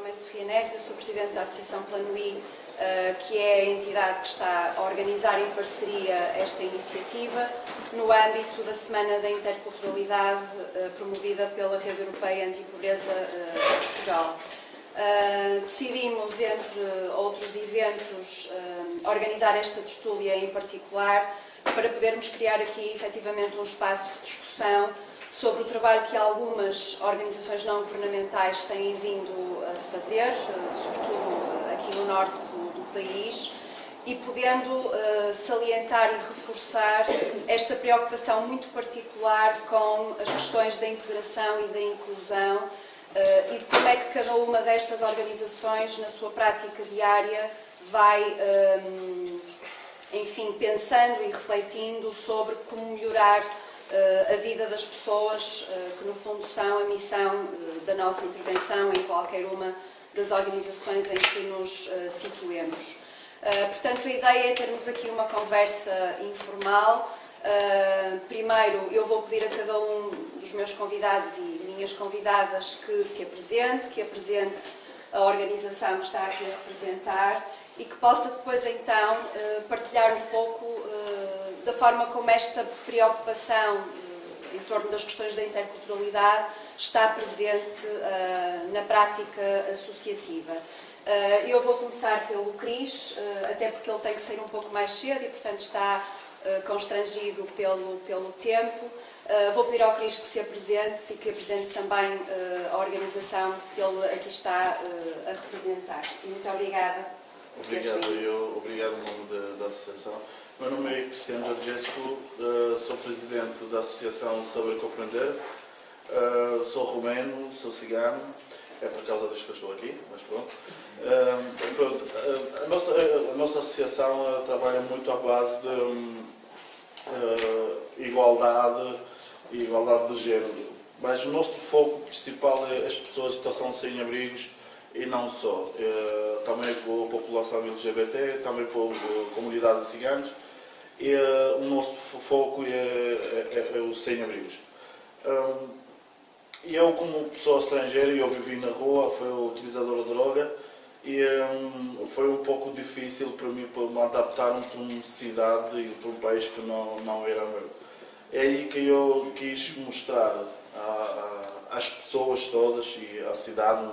nome é Sofia Neves, eu sou Presidente da Associação Plano I, que é a entidade que está a organizar em parceria esta iniciativa no âmbito da Semana da Interculturalidade promovida pela Rede Europeia Antipobreza de Portugal. Decidimos, entre outros eventos, organizar esta tertúlia em particular para podermos criar aqui efetivamente um espaço de discussão sobre o trabalho que algumas organizações não governamentais têm vindo a fazer, sobretudo aqui no norte do país, e podendo salientar e reforçar esta preocupação muito particular com as questões da integração e da inclusão e de como é que cada uma destas organizações, na sua prática diária, vai, enfim, pensando e refletindo sobre como melhorar a vida das pessoas, que no fundo são a missão da nossa intervenção em qualquer uma das organizações em que nos situemos. Portanto, a ideia é termos aqui uma conversa informal. Primeiro, eu vou pedir a cada um dos meus convidados e minhas convidadas que se apresente, que apresente a organização que está aqui a representar e que possa depois, então, partilhar um pouco da forma como esta preocupação em torno das questões da interculturalidade está presente na prática associativa. Eu vou começar pelo Cris, até porque ele tem que sair um pouco mais cedo e, portanto, está constrangido pelo tempo. Vou pedir ao Cris que se apresente e que apresente também a organização que ele aqui está a representar. Muito obrigada. Obrigado em nome da Associação. Meu nome é Cristiano Georgescu, sou Presidente da Associação Saber Compreender, sou romeno, sou cigano, é por causa disso que eu estou aqui, mas pronto. A nossa associação trabalha muito à base de igualdade de género, mas o nosso foco principal é as pessoas que estão sem abrigos e não só, também com a população LGBT, também com a comunidade de ciganos, e o nosso foco é os sem-abrigos. Eu, como pessoa estrangeira, eu vivi na rua, fui utilizador de droga, e foi um pouco difícil para mim me adaptar para uma cidade e para um país que não era meu. É aí que eu quis mostrar às pessoas todas e à cidade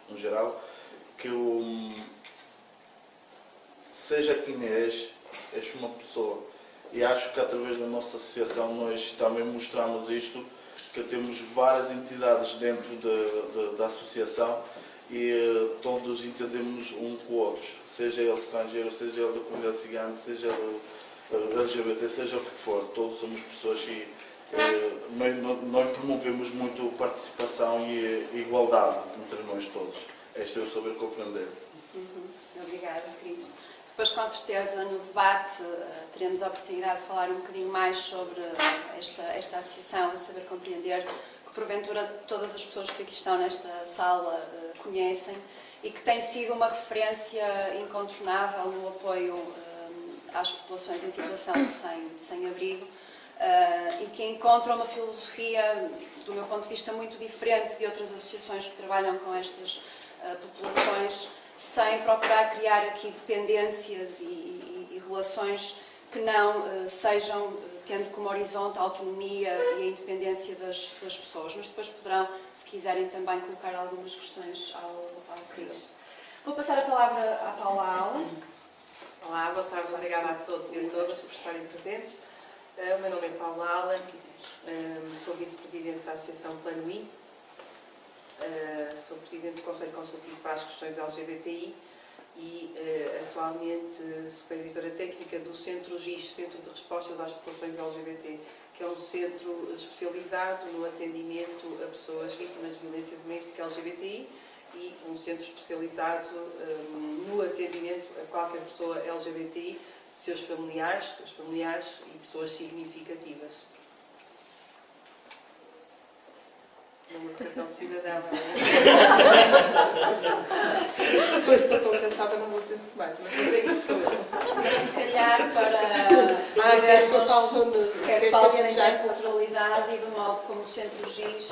no geral, que seja quem és uma pessoa. E acho que através da nossa associação nós também mostramos isto, que temos várias entidades dentro da associação e todos entendemos um com o outro, seja ele estrangeiro, seja ele da comunidade cigana, seja ele LGBT, seja o que for, todos somos pessoas e nós promovemos muito participação e igualdade entre nós todos. Este é o Saber Compreender. Obrigada, Cris. Depois, com certeza, no debate teremos a oportunidade de falar um bocadinho mais sobre esta associação, a Saber Compreender, que porventura todas as pessoas que aqui estão nesta sala conhecem e que tem sido uma referência incontornável no apoio às populações em situação de sem-abrigo e que encontra uma filosofia, do meu ponto de vista, muito diferente de outras associações que trabalham com estas populações, sem procurar criar aqui dependências e relações que não sejam tendo como horizonte a autonomia e a independência das pessoas. Mas depois poderão, se quiserem, também colocar algumas questões ao Cris. Vou passar a palavra à Paula Allen. Olá, boa tarde, obrigada a todos e a todas por estarem presentes. O meu nome é Paula Allen, sou vice-presidente da Associação Plano I, sou presidente do Conselho Consultivo para as Questões LGBTI e atualmente supervisora técnica do Centro GIS, Centro de Respostas às Populações LGBT, que é um centro especializado no atendimento a pessoas vítimas de violência doméstica LGBTI e um centro especializado no atendimento a qualquer pessoa LGBTI, seus familiares e pessoas significativas. Número de cartão cidadão. Depois estou tão cansada, não vou dizer muito mais, mas é isso. Mas se calhar para queres que eu fale da interculturalidade e do modo como o Centro GIS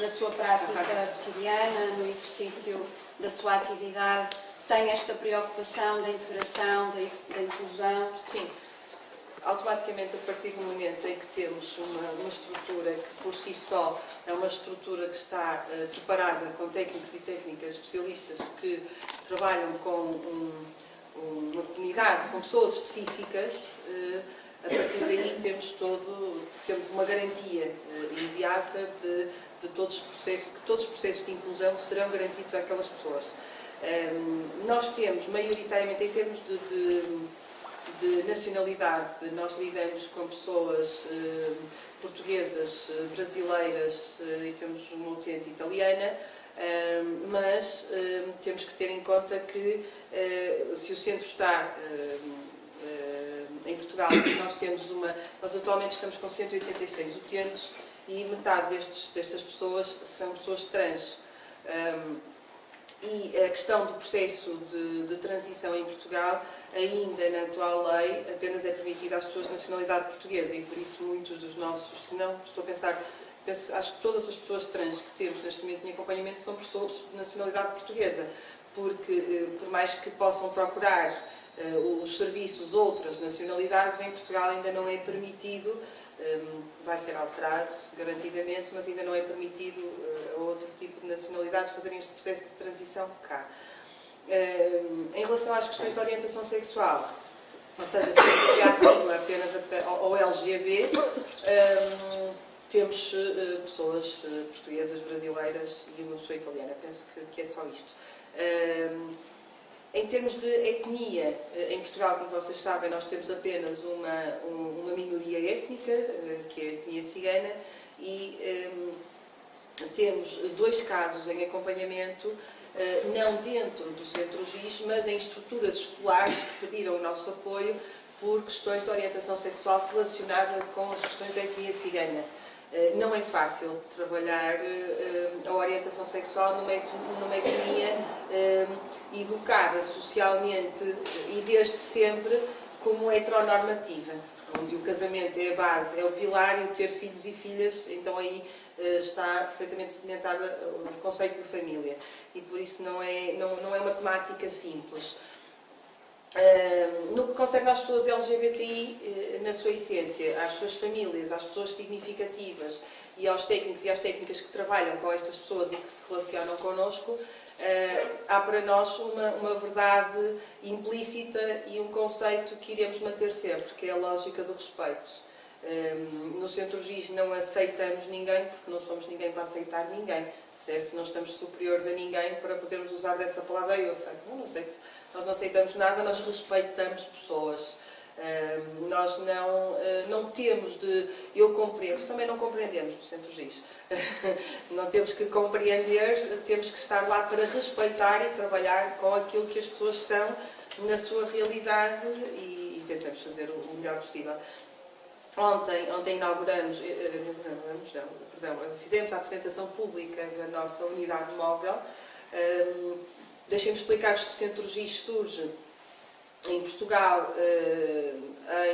na sua prática cotidiana, no exercício da sua atividade, tem esta preocupação da integração, da inclusão? Sim. Automaticamente, a partir do momento em que temos uma estrutura que por si só é uma estrutura que está preparada com técnicos e técnicas especialistas que trabalham com uma comunidade, com pessoas específicas, a partir daí temos uma garantia imediata de todos os processos de inclusão serão garantidos àquelas pessoas. Nós temos, maioritariamente, em termos de nacionalidade, nós lidamos com pessoas portuguesas, brasileiras e temos uma utente italiana, mas temos que ter em conta que se o centro está em Portugal, nós atualmente estamos com 186 utentes e metade destas pessoas são pessoas trans. E a questão do processo de transição em Portugal, ainda na atual lei, apenas é permitida às pessoas de nacionalidade portuguesa e por isso muitos dos nossos, se não estou a pensar, acho que todas as pessoas trans que temos neste momento em acompanhamento são pessoas de nacionalidade portuguesa, porque por mais que possam procurar os serviços outras nacionalidades, em Portugal ainda não é permitido, vai ser alterado garantidamente, mas ainda não é permitido a outro tipo de nacionalidades fazerem este processo de transição cá. Em relação às questões de orientação sexual, ou seja, se há a sigla apenas ao LGB, temos pessoas portuguesas, brasileiras e uma pessoa italiana, penso que é só isto. Em termos de etnia, em Portugal, como vocês sabem, nós temos apenas uma minoria étnica, que é a etnia cigana, e temos 2 casos em acompanhamento, não dentro do Centro GIS, mas em estruturas escolares que pediram o nosso apoio por questões de orientação sexual relacionada com as questões da etnia cigana. Não é fácil trabalhar a orientação sexual numa etnia educada socialmente e desde sempre como heteronormativa, onde o casamento é a base, é o pilar e o ter filhos e filhas, então aí está perfeitamente sedimentado o conceito de família e por isso não é uma temática simples. No que concerne às pessoas LGBTI, na sua essência, às suas famílias, às pessoas significativas e aos técnicos e às técnicas que trabalham com estas pessoas e que se relacionam connosco, há para nós uma verdade implícita e um conceito que iremos manter sempre, que é a lógica do respeito. No Centro GIS não aceitamos ninguém porque não somos ninguém para aceitar ninguém, certo? Não estamos superiores a ninguém para podermos usar dessa palavra eu aceito, não aceito. Nós não aceitamos nada, nós respeitamos pessoas. Nós não temos de... Eu compreendo, também não compreendemos no Centro GIS. Não temos que compreender, temos que estar lá para respeitar e trabalhar com aquilo que as pessoas são na sua realidade e tentamos fazer o melhor possível. Ontem fizemos a apresentação pública da nossa unidade móvel. Deixem-me explicar-vos que o Centro GIS surge em Portugal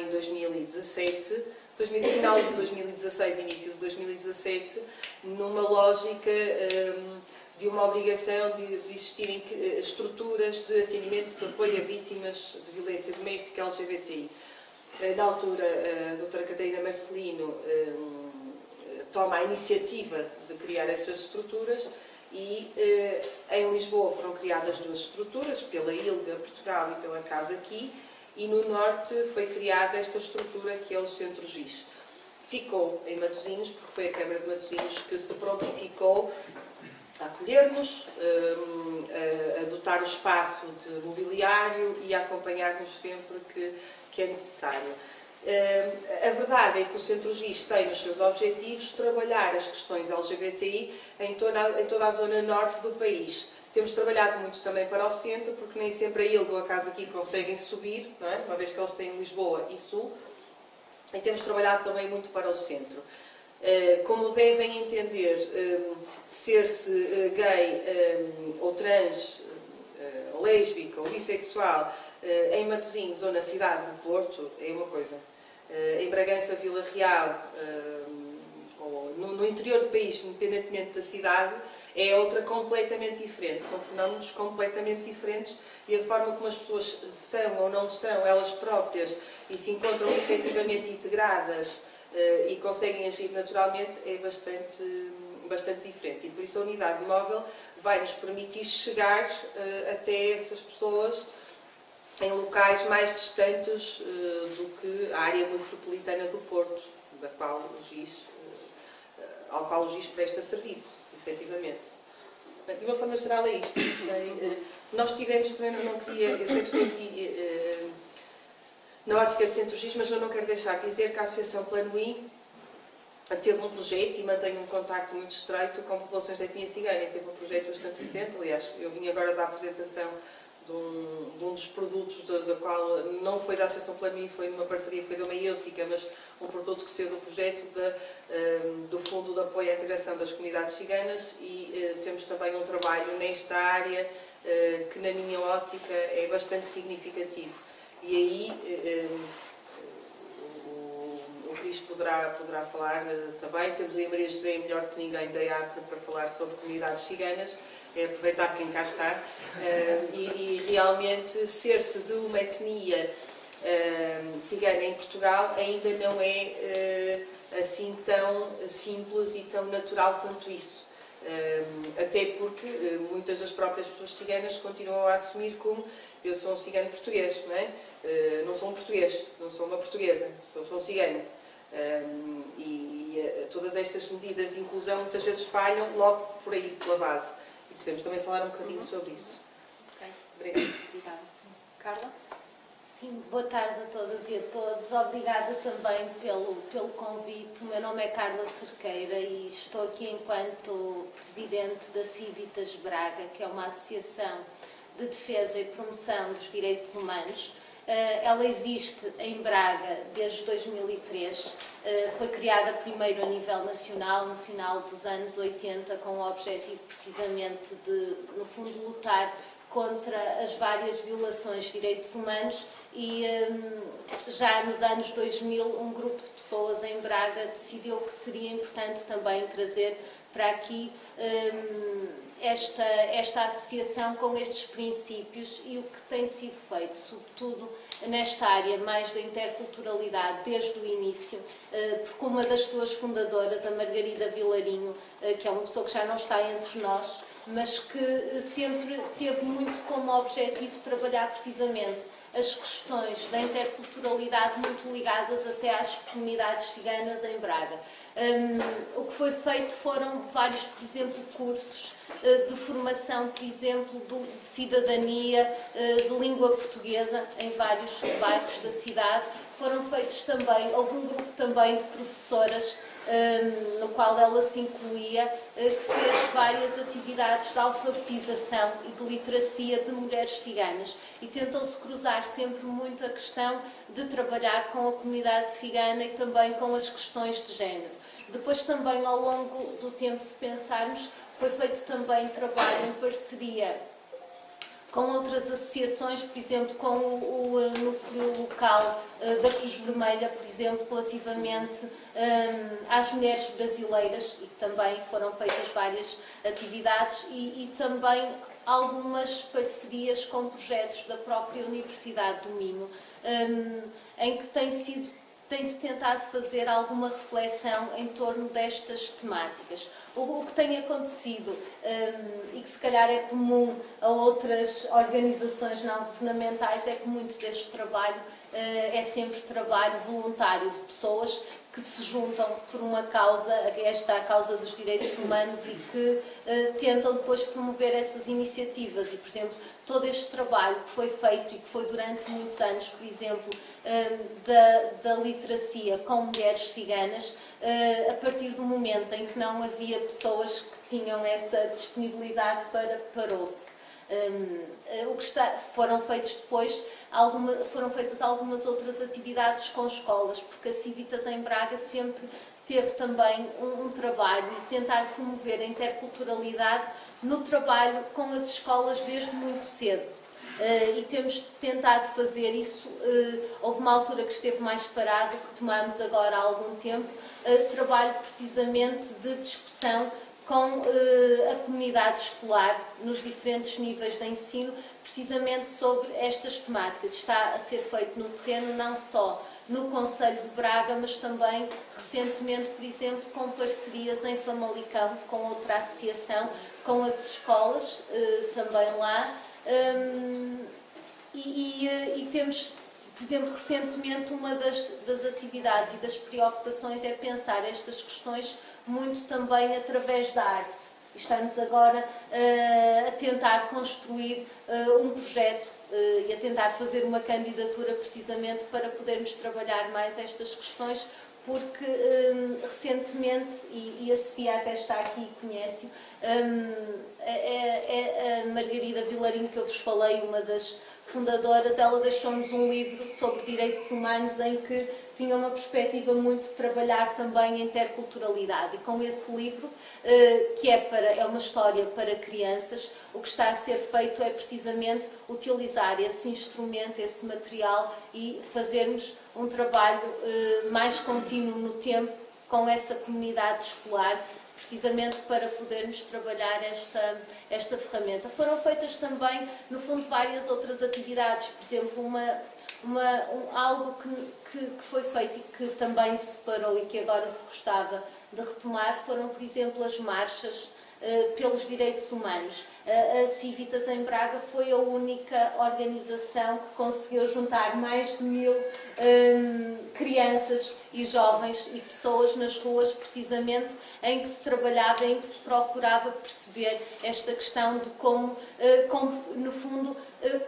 em 2017, final de 2016, início de 2017, numa lógica de uma obrigação de existirem estruturas de atendimento de apoio a vítimas de violência doméstica LGBTI. Na altura, a doutora Catarina Marcelino toma a iniciativa de criar estas estruturas e em Lisboa foram criadas 2 estruturas, pela ILGA Portugal e pela Casa Aqui, e no Norte foi criada esta estrutura que é o Centro GIS. Ficou em Matosinhos, porque foi a Câmara de Matosinhos que se prontificou a acolher-nos, a dotar o espaço de mobiliário e a acompanhar-nos sempre que é necessário. A verdade é que o Centro GIS tem nos seus objetivos trabalhar as questões LGBTI em toda a zona norte do país. Temos trabalhado muito também para o centro, porque nem sempre a ILGA ou a Casa Aqui conseguem subir, não é? Uma vez que eles têm Lisboa e Sul, e temos trabalhado também muito para o centro. Como devem entender, ser-se gay ou trans, lésbica ou bissexual em Matosinhos ou na cidade de Porto é uma coisa. Em Bragança, Vila Real ou ou no interior do país, independentemente da cidade, é outra completamente diferente. São fenómenos completamente diferentes e a forma como as pessoas são ou não são elas próprias e se encontram efetivamente integradas e conseguem agir naturalmente é bastante diferente. E por isso a unidade móvel vai nos permitir chegar até essas pessoas em locais mais distantes do que a área metropolitana do Porto, ao qual o GIS presta serviço, efetivamente. De uma forma geral é isto. Nós tivemos, também não queria, eu sei que estou aqui na ótica de Centro GIS, mas eu não quero deixar de dizer que a Associação Plano I teve um projeto e mantém um contacto muito estreito com populações da etnia cigana. Teve um projeto bastante recente, aliás, eu vim agora da apresentação de um dos produtos da qual não foi da Associação Plano I, foi uma parceria, foi da Maiêutica, mas um produto que saiu do projeto do Fundo de Apoio à Integração das Comunidades Ciganas e temos também um trabalho nesta área que na minha ótica é bastante significativo. E aí o Cris poderá falar também. Temos aí a Maria José, melhor que ninguém, da IACRE para falar sobre comunidades ciganas. É aproveitar quem cá está e realmente ser-se de uma etnia cigana em Portugal ainda não é assim tão simples e tão natural quanto isso. Até porque muitas das próprias pessoas ciganas continuam a assumir como eu sou um cigano português, não é? Não sou um português, não sou uma portuguesa, sou um cigano. Todas estas medidas de inclusão muitas vezes falham logo por aí, pela base. Podemos também falar um bocadinho sobre isso. Ok. Obrigada. Obrigada. Carla? Sim, boa tarde a todas e a todos. Obrigada também pelo convite. O meu nome é Carla Cerqueira e estou aqui enquanto presidente da Civitas Braga, que é uma associação de defesa e promoção dos direitos humanos. Ela existe em Braga desde 2003, foi criada primeiro a nível nacional, no final dos anos 80, com o objetivo precisamente de, no fundo, lutar contra as várias violações de direitos humanos e já nos anos 2000 um grupo de pessoas em Braga decidiu que seria importante também trazer para aqui esta associação com estes princípios e o que tem sido feito, sobretudo nesta área mais da interculturalidade desde o início, porque uma das suas fundadoras, a Margarida Vilarinho, que é uma pessoa que já não está entre nós, mas que sempre teve muito como objetivo trabalhar precisamente as questões da interculturalidade muito ligadas até às comunidades ciganas em Braga. O que foi feito foram vários, por exemplo, cursos de formação, por exemplo, de cidadania, de língua portuguesa em vários bairros da cidade. Foram feitos também, houve um grupo também de professoras no qual ela se incluía, que fez várias atividades de alfabetização e de literacia de mulheres ciganas e tentou-se cruzar sempre muito a questão de trabalhar com a comunidade cigana e também com as questões de género. Depois também, ao longo do tempo, se pensarmos, foi feito também trabalho em parceria com outras associações, por exemplo, com o núcleo local da Cruz Vermelha, por exemplo, relativamente às mulheres brasileiras, e que também foram feitas várias atividades, e também algumas parcerias com projetos da própria Universidade do Minho, em que tem-se tentado fazer alguma reflexão em torno destas temáticas. O que tem acontecido, e que se calhar é comum a outras organizações não governamentais, é que muito deste trabalho é sempre trabalho voluntário de pessoas que se juntam por uma causa, esta é a causa dos direitos humanos, e que tentam depois promover essas iniciativas. E, por exemplo, todo este trabalho que foi feito e que foi durante muitos anos, por exemplo, da literacia com mulheres ciganas, a partir do momento em que não havia pessoas que tinham essa disponibilidade, parou-se. Foram feitos depois foram feitas algumas outras atividades com escolas, porque a Civitas em Braga sempre teve também um trabalho de tentar promover a interculturalidade no trabalho com as escolas desde muito cedo. e temos tentado fazer isso. Houve uma altura que esteve mais parado, retomamos agora há algum tempo, trabalho precisamente de discussão com a comunidade escolar nos diferentes níveis de ensino, precisamente sobre estas temáticas. Está a ser feito no terreno, não só no Concelho de Braga, mas também recentemente, por exemplo, com parcerias em Famalicão, com outra associação, com as escolas também lá. E temos, por exemplo, recentemente uma das atividades e das preocupações é pensar estas questões muito também através da arte. Estamos agora a tentar construir um projeto e a tentar fazer uma candidatura precisamente para podermos trabalhar mais estas questões, porque recentemente, e a Sofia até está aqui e conhece, a Margarida Vilarinho, que eu vos falei, uma das fundadoras, ela deixou-nos um livro sobre direitos humanos em que tinha uma perspectiva muito de trabalhar também a interculturalidade. E com esse livro, que é uma história para crianças, o que está a ser feito é precisamente utilizar esse instrumento, esse material e fazermos um trabalho mais contínuo no tempo com essa comunidade escolar, precisamente para podermos trabalhar esta ferramenta. Foram feitas também, no fundo, várias outras atividades, por exemplo, algo que foi feito e que também se parou e que agora se gostava de retomar, foram, por exemplo, as marchas pelos direitos humanos. A Civitas em Braga foi a única organização que conseguiu juntar mais de 1000 crianças e jovens e pessoas nas ruas, precisamente em que se trabalhava, em que se procurava perceber esta questão de como, no fundo,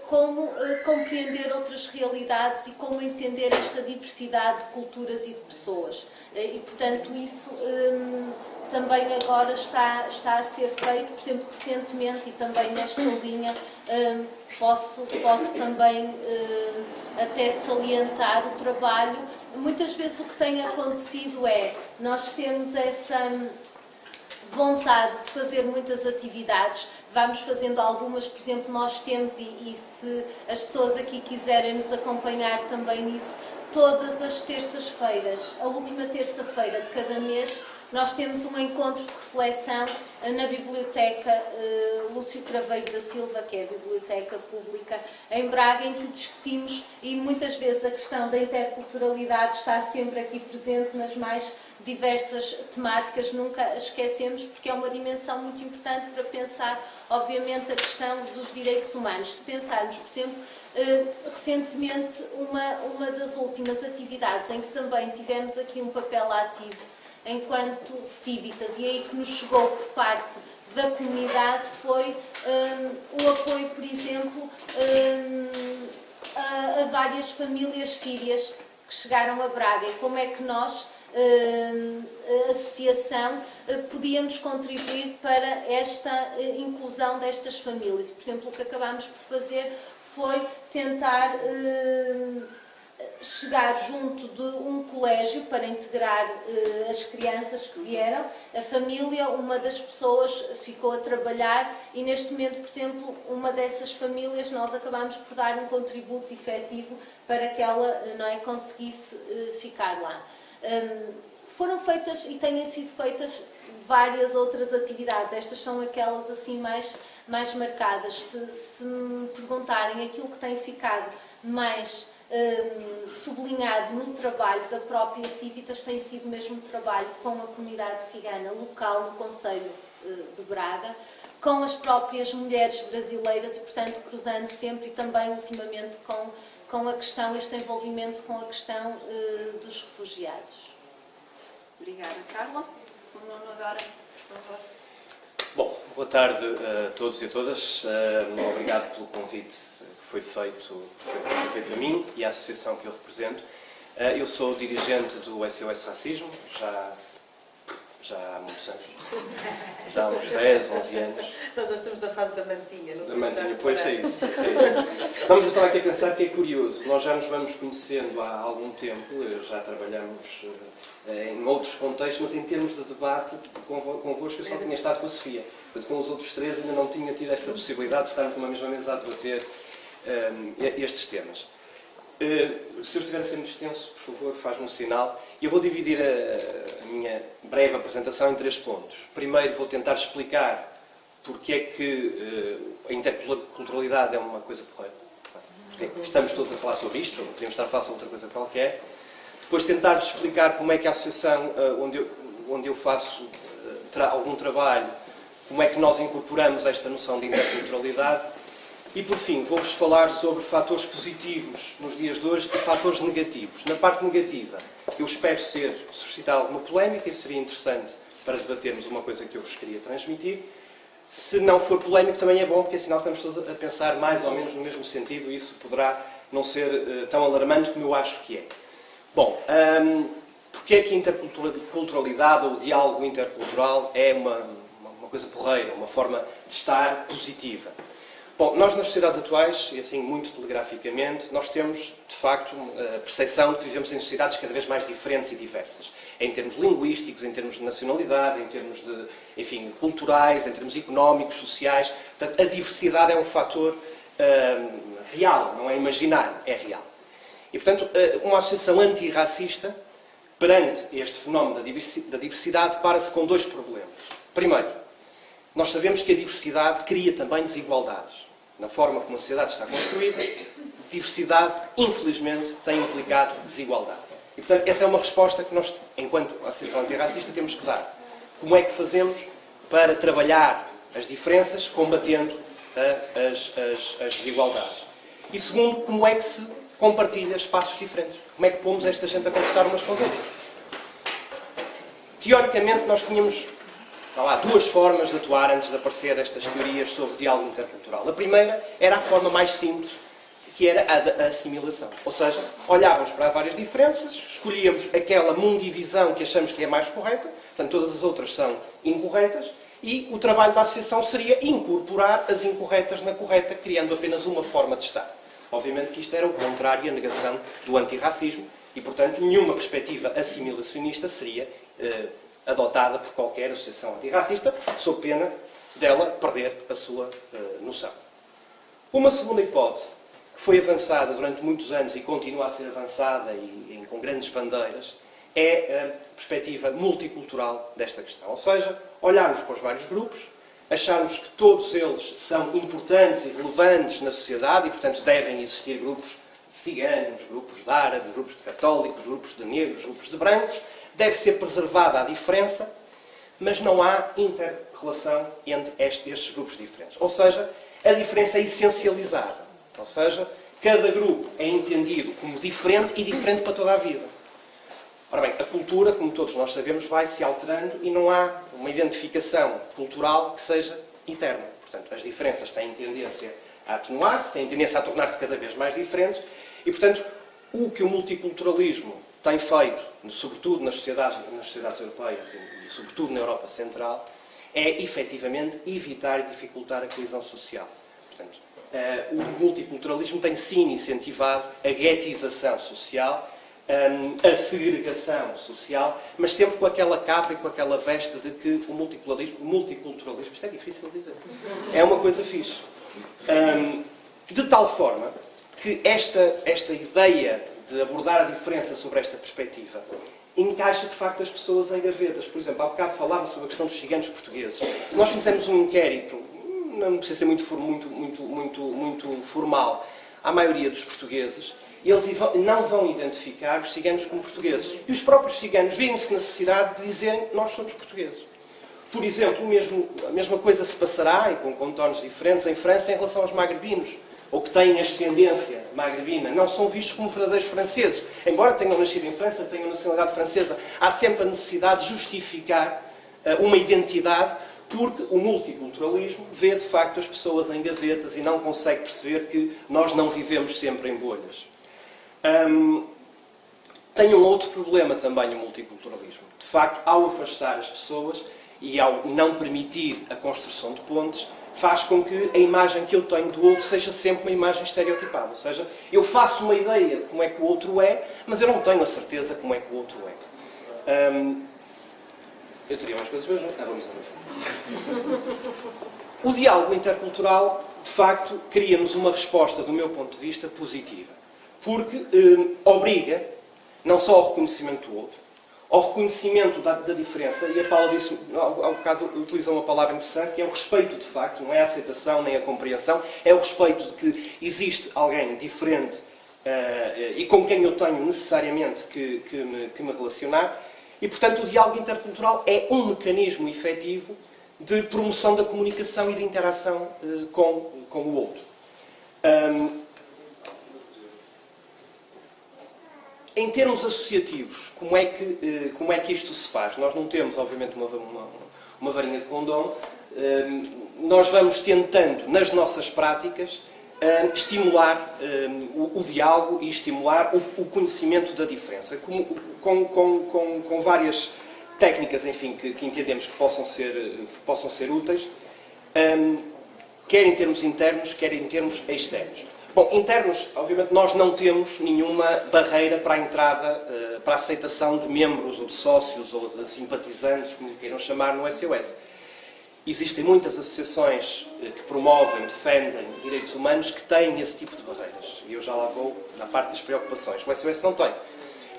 como compreender outras realidades e como entender esta diversidade de culturas e de pessoas. E, portanto, isso também agora está a ser feito, por exemplo, recentemente, e também nesta linha posso também até salientar o trabalho. Muitas vezes o que tem acontecido é, nós temos essa vontade de fazer muitas atividades, vamos fazendo algumas, por exemplo, nós temos, e se as pessoas aqui quiserem nos acompanhar também nisso, todas as terças-feiras, a última terça-feira de cada mês, nós temos um encontro de reflexão na Biblioteca Lúcio Craveiro da Silva, que é a Biblioteca Pública em Braga, em que discutimos, e muitas vezes a questão da interculturalidade está sempre aqui presente nas mais diversas temáticas, nunca a esquecemos, porque é uma dimensão muito importante para pensar, obviamente, a questão dos direitos humanos. Se pensarmos, por exemplo, recentemente, uma das últimas atividades em que também tivemos aqui um papel ativo enquanto Civitas, e aí que nos chegou por parte da comunidade, foi o apoio, por exemplo, a várias famílias sírias que chegaram a Braga, e como é que nós, a associação, podíamos contribuir para esta inclusão destas famílias. Por exemplo, o que acabámos por fazer foi tentar chegar junto de um colégio para integrar as crianças que vieram. A família, uma das pessoas ficou a trabalhar e neste momento, por exemplo, uma dessas famílias nós acabámos por dar um contributo efetivo para que ela conseguisse ficar lá. Foram feitas e têm sido feitas várias outras atividades. Estas são aquelas assim mais marcadas. Se me perguntarem aquilo que tem ficado mais sublinhado no trabalho da própria Civitas, tem sido mesmo o trabalho com a comunidade cigana local no Concelho de Braga, com as próprias mulheres brasileiras e, portanto, cruzando sempre, e também ultimamente com a questão, este envolvimento com a questão dos refugiados. Obrigada, Carla. O Nuno agora, por favor. Bom, boa tarde a todos e a todas. Obrigado pelo convite que foi feito a mim e à associação que eu represento. Eu sou dirigente do SOS Racismo, já há muitos anos, já há uns 10, 11 anos. Nós já estamos na fase da mantinha, não sei. Da mantinha, pois é isso. Estamos a estar aqui a pensar que é curioso. Nós já nos vamos conhecendo há algum tempo, já trabalhamos em outros contextos, mas em termos de debate convosco eu só tinha estado com a Sofia. Portanto, com os outros três ainda não tinha tido esta possibilidade de estarmos numa mesma mesa a debater estes temas. Se eu estiver a ser muito extenso, por favor, faz-me um sinal. Eu vou dividir a minha breve apresentação em 3 pontos. Primeiro, vou tentar explicar porque é que a interculturalidade é uma coisa porreira. Porque é que estamos todos a falar sobre isto, ou podemos estar a falar sobre outra coisa qualquer. Depois, tentar-vos explicar como é que a associação onde eu faço algum trabalho, como é que nós incorporamos esta noção de interculturalidade. E, por fim, vou-vos falar sobre fatores positivos nos dias de hoje e fatores negativos. Na parte negativa, eu espero suscitar alguma polémica e seria interessante para debatermos uma coisa que eu vos queria transmitir. Se não for polémico, também é bom, porque afinal estamos todos a pensar mais ou menos no mesmo sentido e isso poderá não ser tão alarmante como eu acho que é. Bom, porque é que a interculturalidade ou o diálogo intercultural é uma coisa porreira, uma forma de estar positiva? Bom, nós nas sociedades atuais, e assim muito telegraficamente, nós temos, de facto, a percepção de que vivemos em sociedades cada vez mais diferentes e diversas. Em termos linguísticos, em termos de nacionalidade, em termos de, enfim, culturais, em termos económicos, sociais. Portanto, a diversidade é um fator real, não é imaginário, é real. E, portanto, uma associação antirracista, perante este fenómeno da diversidade, depara-se com 2 problemas. Primeiro, nós sabemos que a diversidade cria também desigualdades. Na forma como a sociedade está construída, diversidade, infelizmente, tem implicado desigualdade. E, portanto, essa é uma resposta que nós, enquanto associação antirracista, temos que dar. Como é que fazemos para trabalhar as diferenças, combatendo as desigualdades? E, segundo, como é que se compartilha espaços diferentes? Como é que pomos esta gente a conversar umas com as outras? Teoricamente, nós tínhamos 2 formas de atuar antes de aparecer estas teorias sobre diálogo intercultural. A primeira era a forma mais simples, que era a da assimilação. Ou seja, olhávamos para várias diferenças, escolhíamos aquela mundivisão que achamos que é mais correta, portanto todas as outras são incorretas, e o trabalho da associação seria incorporar as incorretas na correta, criando apenas uma forma de estar. Obviamente que isto era o contrário e a negação do antirracismo, e portanto nenhuma perspectiva assimilacionista seria adotada por qualquer associação antirracista, sob pena dela perder a sua noção. Uma segunda hipótese, que foi avançada durante muitos anos e continua a ser avançada com grandes bandeiras, é a perspectiva multicultural desta questão. Ou seja, olharmos para os vários grupos, acharmos que todos eles são importantes e relevantes na sociedade e, portanto, devem existir grupos de ciganos, grupos de árabes, grupos de católicos, grupos de negros, grupos de brancos. Deve ser preservada a diferença, mas não há inter-relação entre estes grupos diferentes. Ou seja, a diferença é essencializada. Ou seja, cada grupo é entendido como diferente e diferente para toda a vida. Ora bem, a cultura, como todos nós sabemos, vai se alterando e não há uma identificação cultural que seja eterna. Portanto, as diferenças têm tendência a atenuar-se, têm tendência a tornar-se cada vez mais diferentes e, portanto, o que o multiculturalismo tem feito, sobretudo nas sociedades europeias e sobretudo na Europa Central, é, efetivamente, evitar e dificultar a coesão social. Portanto, o multiculturalismo tem sim incentivado a guetização social, a segregação social, mas sempre com aquela capa e com aquela veste de que o multiculturalismo, isto é difícil de dizer, é uma coisa fixe. De tal forma que esta ideia de abordar a diferença sobre esta perspectiva encaixa, de facto, as pessoas em gavetas. Por exemplo, há bocado falava sobre a questão dos ciganos portugueses. Se nós fizermos um inquérito, não precisa ser muito formal, à maioria dos portugueses, eles não vão identificar os ciganos como portugueses. E os próprios ciganos veem-se na necessidade de dizerem nós somos portugueses. Por exemplo, a mesma coisa se passará, e com contornos diferentes, em França em relação aos magrebinos, ou que têm ascendência magrebina, não são vistos como verdadeiros franceses. Embora tenham nascido em França, tenham nacionalidade francesa, há sempre a necessidade de justificar uma identidade, porque o multiculturalismo vê, de facto, as pessoas em gavetas e não consegue perceber que nós não vivemos sempre em bolhas. Tem um outro problema também o multiculturalismo. De facto, ao afastar as pessoas e ao não permitir a construção de pontes, faz com que a imagem que eu tenho do outro seja sempre uma imagem estereotipada. Ou seja, eu faço uma ideia de como é que o outro é, mas eu não tenho a certeza como é que o outro é. Eu teria mais coisas, mas vamos avançar. O diálogo intercultural de facto, cria-nos uma resposta, do meu ponto de vista, positiva. Porque obriga não só ao reconhecimento do outro, ao reconhecimento da diferença, e a Paula disse, ao bocado utilizou uma palavra interessante, que é o respeito, de facto, não é a aceitação nem a compreensão, é o respeito de que existe alguém diferente e com quem eu tenho necessariamente que me relacionar, e, portanto, o diálogo intercultural é um mecanismo efetivo de promoção da comunicação e de interação com o outro. Em termos associativos, como é que isto se faz? Nós não temos, obviamente, uma varinha de condão. Nós vamos tentando, nas nossas práticas, estimular o diálogo e estimular o conhecimento da diferença, com várias técnicas, enfim, que entendemos que possam ser úteis, quer em termos internos, quer em termos externos. Bom, internos, obviamente, nós não temos nenhuma barreira para a entrada, para a aceitação de membros, ou de sócios, ou de simpatizantes, como lhe queiram chamar, no SOS. Existem muitas associações que promovem, defendem direitos humanos que têm esse tipo de barreiras. E eu já lá vou na parte das preocupações. O SOS não tem.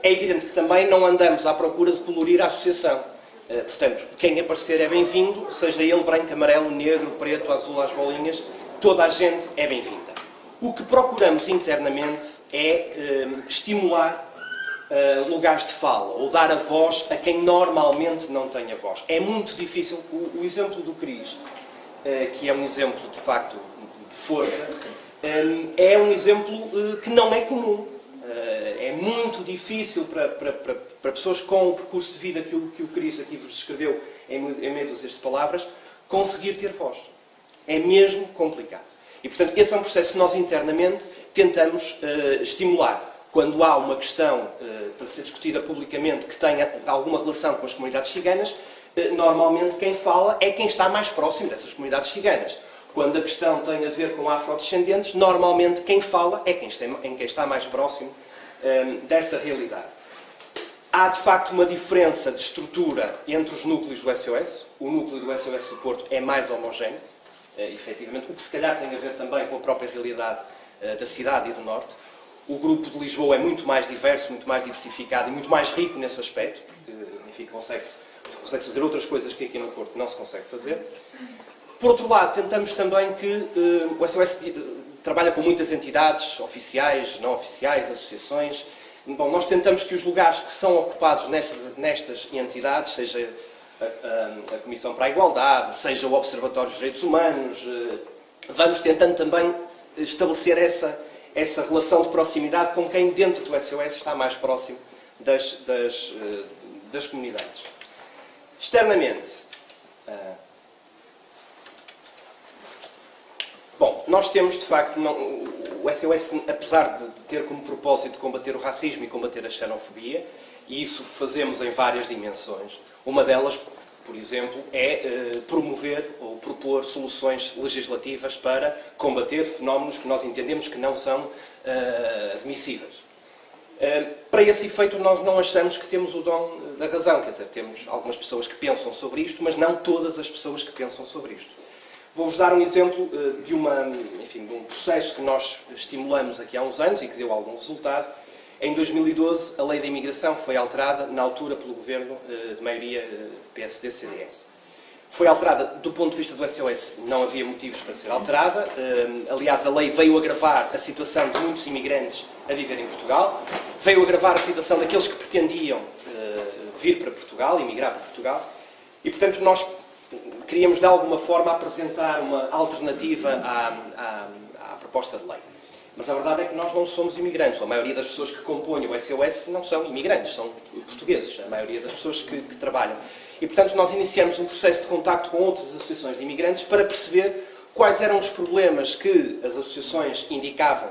É evidente que também não andamos à procura de colorir a associação. Portanto, quem aparecer é bem-vindo, seja ele branco, amarelo, negro, preto, azul, às bolinhas, toda a gente é bem-vinda. O que procuramos internamente é estimular lugares de fala, ou dar a voz a quem normalmente não tem a voz. É muito difícil. O exemplo do Cris, que é um exemplo, de facto, de força, é um exemplo que não é comum. É muito difícil para pessoas com o percurso de vida que o Cris aqui vos descreveu em meio de palavras, conseguir ter voz. É mesmo complicado. E, portanto, esse é um processo que nós internamente tentamos estimular. Quando há uma questão para ser discutida publicamente que tenha alguma relação com as comunidades ciganas, normalmente quem fala é quem está mais próximo dessas comunidades ciganas. Quando a questão tem a ver com afrodescendentes, normalmente quem fala é quem está mais próximo dessa realidade. Há, de facto, uma diferença de estrutura entre os núcleos do SOS. O núcleo do SOS do Porto é mais homogéneo, efetivamente, o que se calhar tem a ver também com a própria realidade da cidade e do Norte. O grupo de Lisboa é muito mais diverso, muito mais diversificado e muito mais rico nesse aspecto, porque, enfim, consegue-se fazer outras coisas que aqui no Porto não se consegue fazer. Por outro lado, tentamos também que o SOS trabalha com muitas entidades oficiais, não oficiais, associações. Bom, nós tentamos que os lugares que são ocupados nestas entidades, seja a Comissão para a Igualdade, seja o Observatório dos Direitos Humanos, vamos tentando também estabelecer essa relação de proximidade com quem dentro do SOS está mais próximo das comunidades. Externamente, bom, nós temos de facto, o SOS, apesar de ter como propósito combater o racismo e combater a xenofobia, e isso fazemos em várias dimensões, uma delas, por exemplo, é promover ou propor soluções legislativas para combater fenómenos que nós entendemos que não são admissíveis. Para esse efeito, nós não achamos que temos o dom da razão, quer dizer, temos algumas pessoas que pensam sobre isto, mas não todas as pessoas que pensam sobre isto. Vou-vos dar um exemplo de um processo que nós estimulamos aqui há uns anos e que deu algum resultado. Em 2012, a lei da imigração foi alterada, na altura, pelo governo de maioria PSD-CDS. Foi alterada do ponto de vista do SOS, não havia motivos para ser alterada. Aliás, a lei veio agravar a situação de muitos imigrantes a viver em Portugal, veio agravar a situação daqueles que pretendiam vir para Portugal, emigrar para Portugal, e, portanto, nós queríamos, de alguma forma, apresentar uma alternativa à proposta de lei. Mas a verdade é que nós não somos imigrantes. A maioria das pessoas que compõem o SOS não são imigrantes, são portugueses, a maioria das pessoas que trabalham. E, portanto, nós iniciamos um processo de contacto com outras associações de imigrantes para perceber quais eram os problemas que as associações indicavam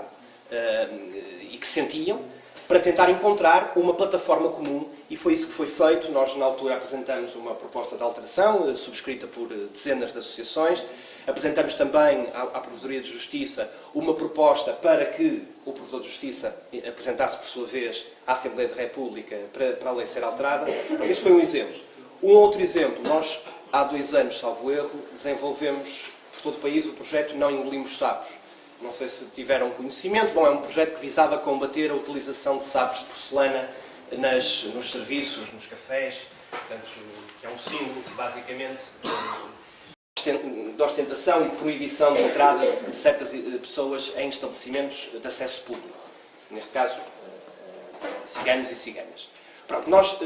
e que sentiam, para tentar encontrar uma plataforma comum, e foi isso que foi feito. Nós, na altura, apresentamos uma proposta de alteração, subscrita por dezenas de associações. Apresentamos também à Provedoria de Justiça uma proposta para que o Provedor de Justiça apresentasse, por sua vez, à Assembleia da República para a lei ser alterada. Este foi um exemplo. Um outro exemplo, nós, há 2 anos, salvo erro, desenvolvemos por todo o país o projeto Não Engolimos Sapos. Não sei se tiveram conhecimento. Bom, é um projeto que visava combater a utilização de sapos de porcelana nos serviços, nos cafés, portanto, que é um símbolo, basicamente, de ostentação e de proibição de entrada de certas pessoas em estabelecimentos de acesso público. Neste caso, ciganos e ciganas. Pronto, nós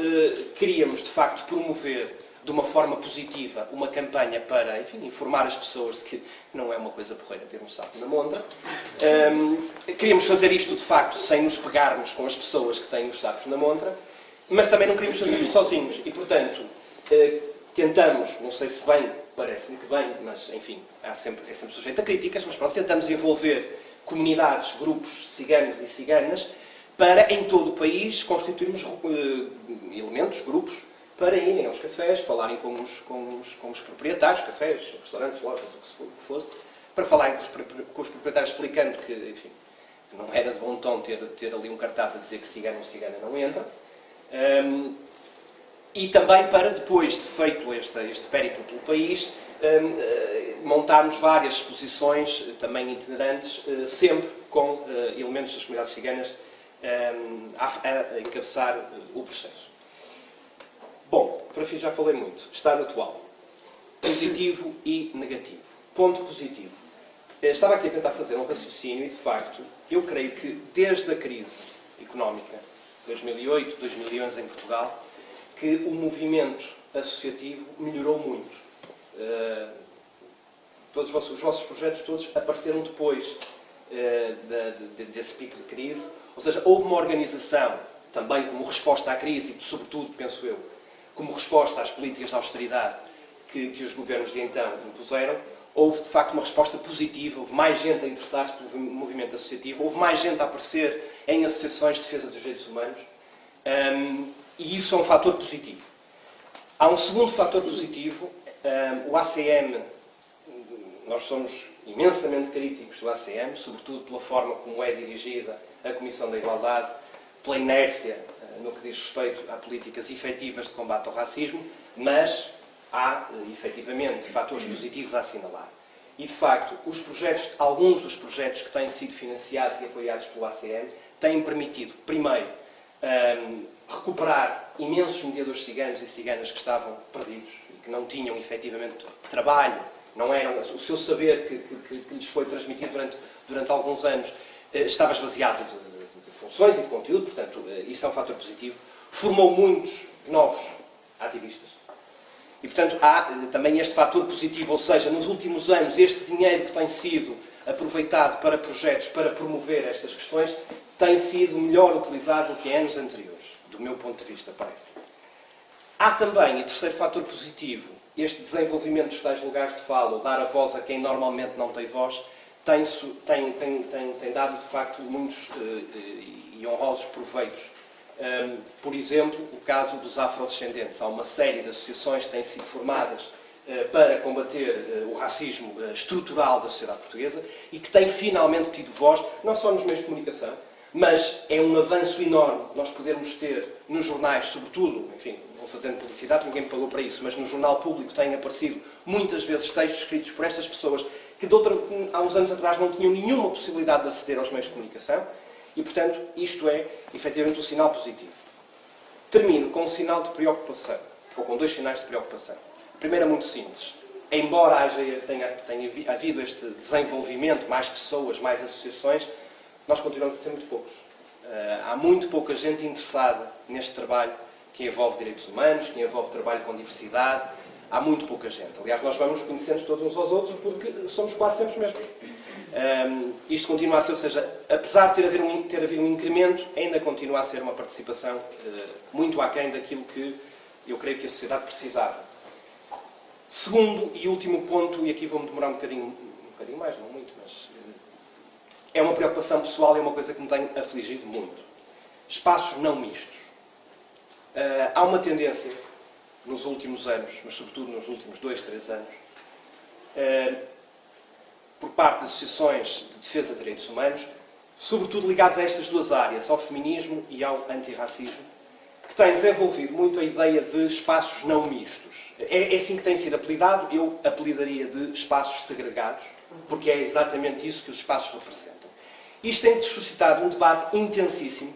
queríamos, de facto, promover de uma forma positiva uma campanha para, enfim, informar as pessoas de que não é uma coisa porreira ter um sapo na montra. Queríamos fazer isto, de facto, sem nos pegarmos com as pessoas que têm os sapos na montra, mas também não queríamos fazer isto sozinhos. E, portanto, tentamos, não sei se bem, parece-me que bem, mas, enfim, é sempre sujeito a críticas, mas pronto, tentamos envolver comunidades, grupos ciganos e ciganas, para, em todo o país, constituirmos elementos, grupos, para irem aos cafés, falarem com os proprietários, cafés, restaurantes, lojas, o que fosse, para falarem com os proprietários explicando que, enfim, não era de bom tom ter ali um cartaz a dizer que cigano ou cigana não entra. E também para, depois de feito este périplo pelo país, montarmos várias exposições, também itinerantes, sempre com elementos das comunidades ciganas a encabeçar o processo. Bom, para fim já falei muito. Estado atual. Positivo e negativo. Ponto positivo. Estava aqui a tentar fazer um raciocínio e, de facto, eu creio que desde a crise económica, 2008, 2011 em Portugal, que o movimento associativo melhorou muito. Todos os vossos projetos todos apareceram depois desse pico de crise. Ou seja, houve uma organização, também como resposta à crise e, sobretudo, penso eu, como resposta às políticas de austeridade que os governos de então impuseram. Houve, de facto, uma resposta positiva, houve mais gente a interessar-se pelo movimento associativo, houve mais gente a aparecer em associações de defesa dos direitos humanos, e isso é um fator positivo. Há um segundo fator positivo, o ACM, nós somos imensamente críticos do ACM, sobretudo pela forma como é dirigida a Comissão da Igualdade, pela inércia no que diz respeito a políticas efetivas de combate ao racismo, mas há, efetivamente, fatores positivos a assinalar. E, de facto, alguns dos projetos que têm sido financiados e apoiados pelo ACM têm permitido, primeiro, recuperar imensos mediadores ciganos e ciganas que estavam perdidos e que não tinham, efetivamente, trabalho, não eram, o seu saber que lhes foi transmitido durante alguns anos estava esvaziado de funções e de conteúdo, portanto, isso é um fator positivo. Formou muitos novos ativistas. E, portanto, há também este fator positivo, ou seja, nos últimos anos, este dinheiro que tem sido aproveitado para projetos, para promover estas questões, tem sido melhor utilizado do que em anos anteriores, do meu ponto de vista, parece. Há também, e terceiro fator positivo, este desenvolvimento dos tais lugares de fala, ou dar a voz a quem normalmente não tem voz, tem dado, de facto, muitos e honrosos proveitos. Por exemplo, o caso dos afrodescendentes. Há uma série de associações que têm sido formadas para combater o racismo estrutural da sociedade portuguesa e que têm finalmente tido voz, não só nos meios de comunicação, mas é um avanço enorme nós podermos ter nos jornais, sobretudo, enfim, vou fazendo publicidade, ninguém me pagou para isso, mas no jornal público têm aparecido muitas vezes textos escritos por estas pessoas que há uns anos atrás não tinham nenhuma possibilidade de aceder aos meios de comunicação e, portanto, isto é, efetivamente, um sinal positivo. Termino com um sinal de preocupação, ou com dois sinais de preocupação. A primeira é muito simples. Embora tenha havido este desenvolvimento, mais pessoas, mais associações, nós continuamos a ser muito poucos. Há muito pouca gente interessada neste trabalho que envolve direitos humanos, que envolve trabalho com diversidade. Há muito pouca gente. Aliás, nós vamos conhecendo todos uns aos outros porque somos quase sempre os mesmos. Isto continua a ser, ou seja, apesar de ter havido um incremento, ainda continua a ser uma participação muito aquém daquilo que eu creio que a sociedade precisava. Segundo e último ponto, e aqui vou-me demorar um bocadinho mais, não muito, mas é uma preocupação pessoal e é uma coisa que me tem afligido muito. Espaços não mistos. Há uma tendência nos últimos anos, mas sobretudo nos últimos 2, 3 anos, por parte de associações de defesa de direitos humanos, sobretudo ligadas a estas duas áreas, ao feminismo e ao antirracismo, que tem desenvolvido muito a ideia de espaços não mistos. É assim que tem sido apelidado, eu apelidaria de espaços segregados, porque é exatamente isso que os espaços representam. Isto tem suscitado um debate intensíssimo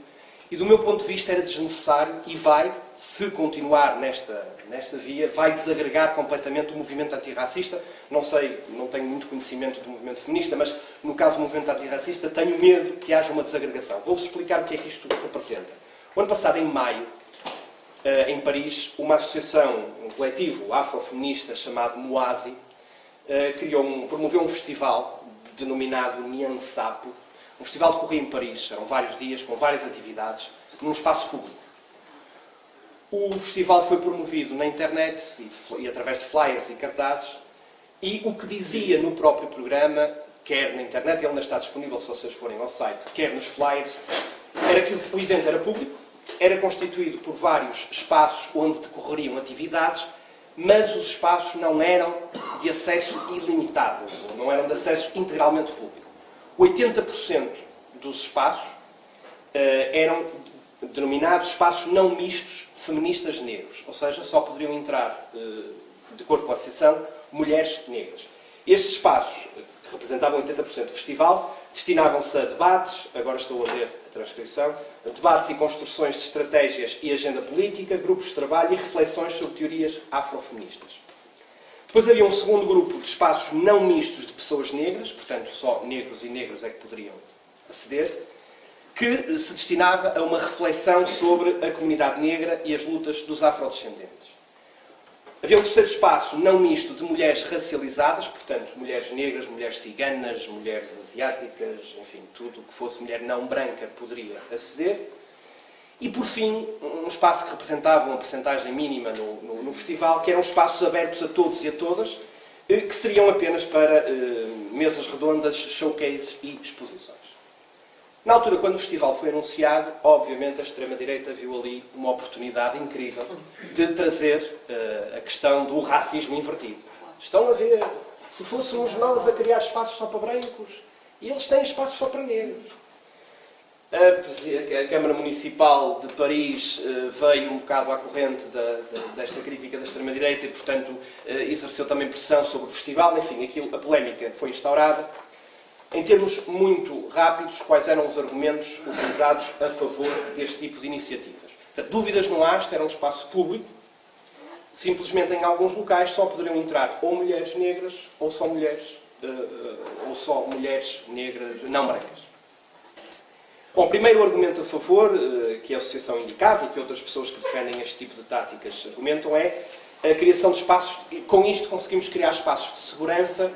e, do meu ponto de vista, era desnecessário e vai, se continuar nesta via, vai desagregar completamente o movimento antirracista. Não sei, não tenho muito conhecimento do movimento feminista, mas no caso do movimento antirracista tenho medo que haja uma desagregação. Vou-vos explicar o que é que isto representa. O ano passado, em maio, em Paris, uma associação, um coletivo afrofeminista chamado Moasi, promoveu um festival denominado Nyan Sapo. Um festival decorria em Paris, eram vários dias, com várias atividades, num espaço público. O festival foi promovido na internet e através de flyers e cartazes, e o que dizia no próprio programa, quer na internet, ele ainda está disponível se vocês forem ao site, quer nos flyers, era que o evento era público, era constituído por vários espaços onde decorreriam atividades, mas os espaços não eram de acesso ilimitado, não eram de acesso integralmente público. 80% dos espaços eram denominados espaços não mistos feministas negros, ou seja, só poderiam entrar, de acordo com a associação, mulheres negras. Estes espaços, que representavam 80% do festival, destinavam-se a debates, agora estou a ler a transcrição, debates e construções de estratégias e agenda política, grupos de trabalho e reflexões sobre teorias afrofeministas. Depois havia um segundo grupo de espaços não mistos de pessoas negras, portanto só negros e negras é que poderiam aceder, que se destinava a uma reflexão sobre a comunidade negra e as lutas dos afrodescendentes. Havia um terceiro espaço não misto de mulheres racializadas, portanto, mulheres negras, mulheres ciganas, mulheres asiáticas, enfim, tudo o que fosse mulher não branca poderia aceder. E, por fim, um espaço que representava uma percentagem mínima no festival, que eram espaços abertos a todos e a todas, que seriam apenas para mesas redondas, showcases e exposições. Na altura, quando o festival foi anunciado, obviamente a extrema-direita viu ali uma oportunidade incrível de trazer a questão do racismo invertido. Estão a ver, se fôssemos nós a criar espaços só para brancos, e eles têm espaços só para negros. A Câmara Municipal de Paris veio um bocado à corrente desta crítica da extrema-direita e, portanto, exerceu também pressão sobre o festival. Enfim, a polémica foi instaurada. Em termos muito rápidos, quais eram os argumentos utilizados a favor deste tipo de iniciativas? Portanto, dúvidas não há, isto era um espaço público. Simplesmente, em alguns locais, só poderiam entrar ou mulheres negras ou só mulheres negras não brancas. Bom, o primeiro argumento a favor, que a Associação indicava e que outras pessoas que defendem este tipo de táticas argumentam, é a criação de espaços. Com isto conseguimos criar espaços de segurança,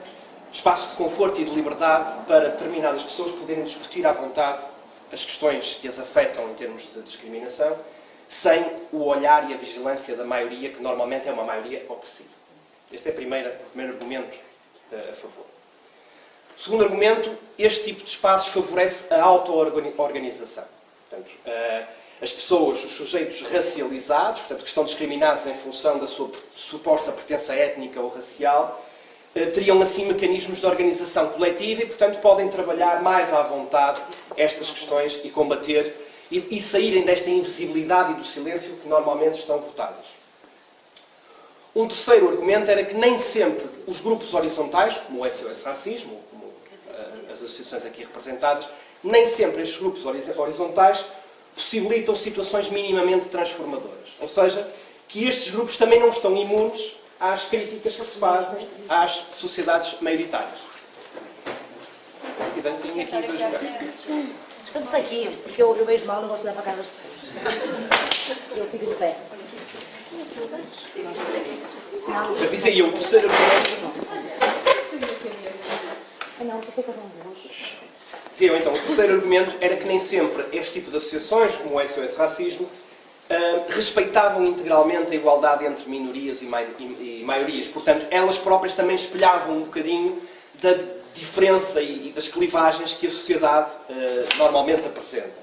espaços de conforto e de liberdade para determinadas pessoas poderem discutir à vontade as questões que as afetam em termos de discriminação, sem o olhar e a vigilância da maioria, que normalmente é uma maioria opressiva. Este é o primeiro argumento a favor. O segundo argumento, este tipo de espaços favorece a auto-organização. Portanto, as pessoas, os sujeitos racializados, portanto, que estão discriminados em função da sua suposta pertença étnica ou racial, teriam assim mecanismos de organização coletiva e, portanto, podem trabalhar mais à vontade estas questões e combater e saírem desta invisibilidade e do silêncio que normalmente estão votadas. Um terceiro argumento era que nem sempre os grupos horizontais, como o SOS Racismo, como as associações aqui representadas, nem sempre estes grupos horizontais possibilitam situações minimamente transformadoras. Ou seja, que estes grupos também não estão imunes às críticas que se fazem às sociedades maioritárias. Se quiserem, tenho aqui dois lugares. Estamos aqui, porque eu vejo mal, não gosto de levar para casa das pessoas. Eu fico de pé. Já disse aí, o terceiro argumento. Não, pensei que eu não gosto. Dizia então, o terceiro argumento era que nem sempre este tipo de associações, como o SOS Racismo, respeitavam integralmente a igualdade entre minorias e maiorias. Portanto, elas próprias também espelhavam um bocadinho da diferença e das clivagens que a sociedade normalmente apresenta.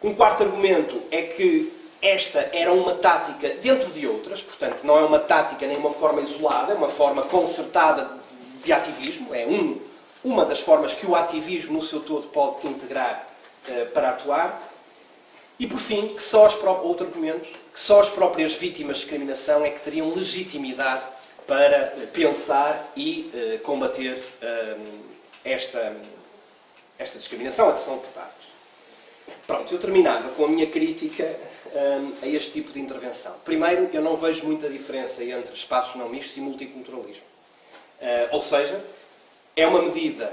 Um quarto argumento é que esta era uma tática dentro de outras, portanto, não é uma tática nem uma forma isolada, é uma forma concertada de ativismo, é uma das formas que o ativismo no seu todo pode integrar para atuar. E, por fim, outro argumento, que só as próprias vítimas de discriminação é que teriam legitimidade para pensar e combater esta discriminação a que são votadas. Pronto, eu terminava com a minha crítica a este tipo de intervenção. Primeiro, eu não vejo muita diferença entre espaços não mistos e multiculturalismo. Ou seja, é uma medida,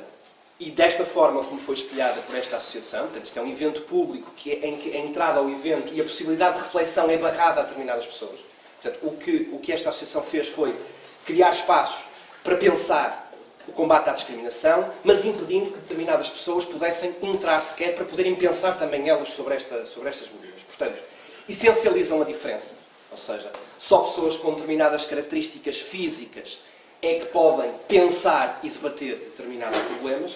e desta forma como foi espelhada por esta associação, portanto, isto é um evento público em que a entrada ao evento e a possibilidade de reflexão é barrada a determinadas pessoas. Portanto, o que esta associação fez foi criar espaços para pensar o combate à discriminação, mas impedindo que determinadas pessoas pudessem entrar sequer para poderem pensar também elas sobre estas medidas. Portanto, essencializam a diferença. Ou seja, só pessoas com determinadas características físicas é que podem pensar e debater determinados problemas.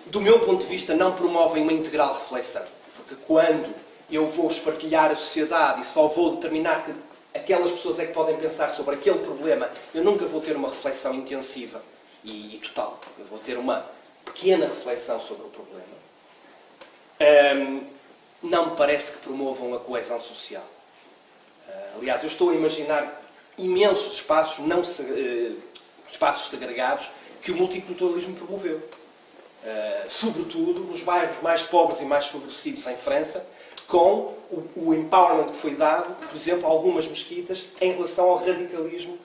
Do meu ponto de vista, não promovem uma integral reflexão. Porque quando eu vou espartilhar a sociedade e só vou determinar que aquelas pessoas é que podem pensar sobre aquele problema, eu nunca vou ter uma reflexão intensiva e total. Eu vou ter uma pequena reflexão sobre o problema. Não me parece que promovam a coesão social. Aliás, eu estou a imaginar imensos espaços, espaços segregados que o multiculturalismo promoveu. Sobretudo nos bairros mais pobres e mais favorecidos em França, com o empowerment que foi dado, por exemplo, a algumas mesquitas em relação ao radicalismo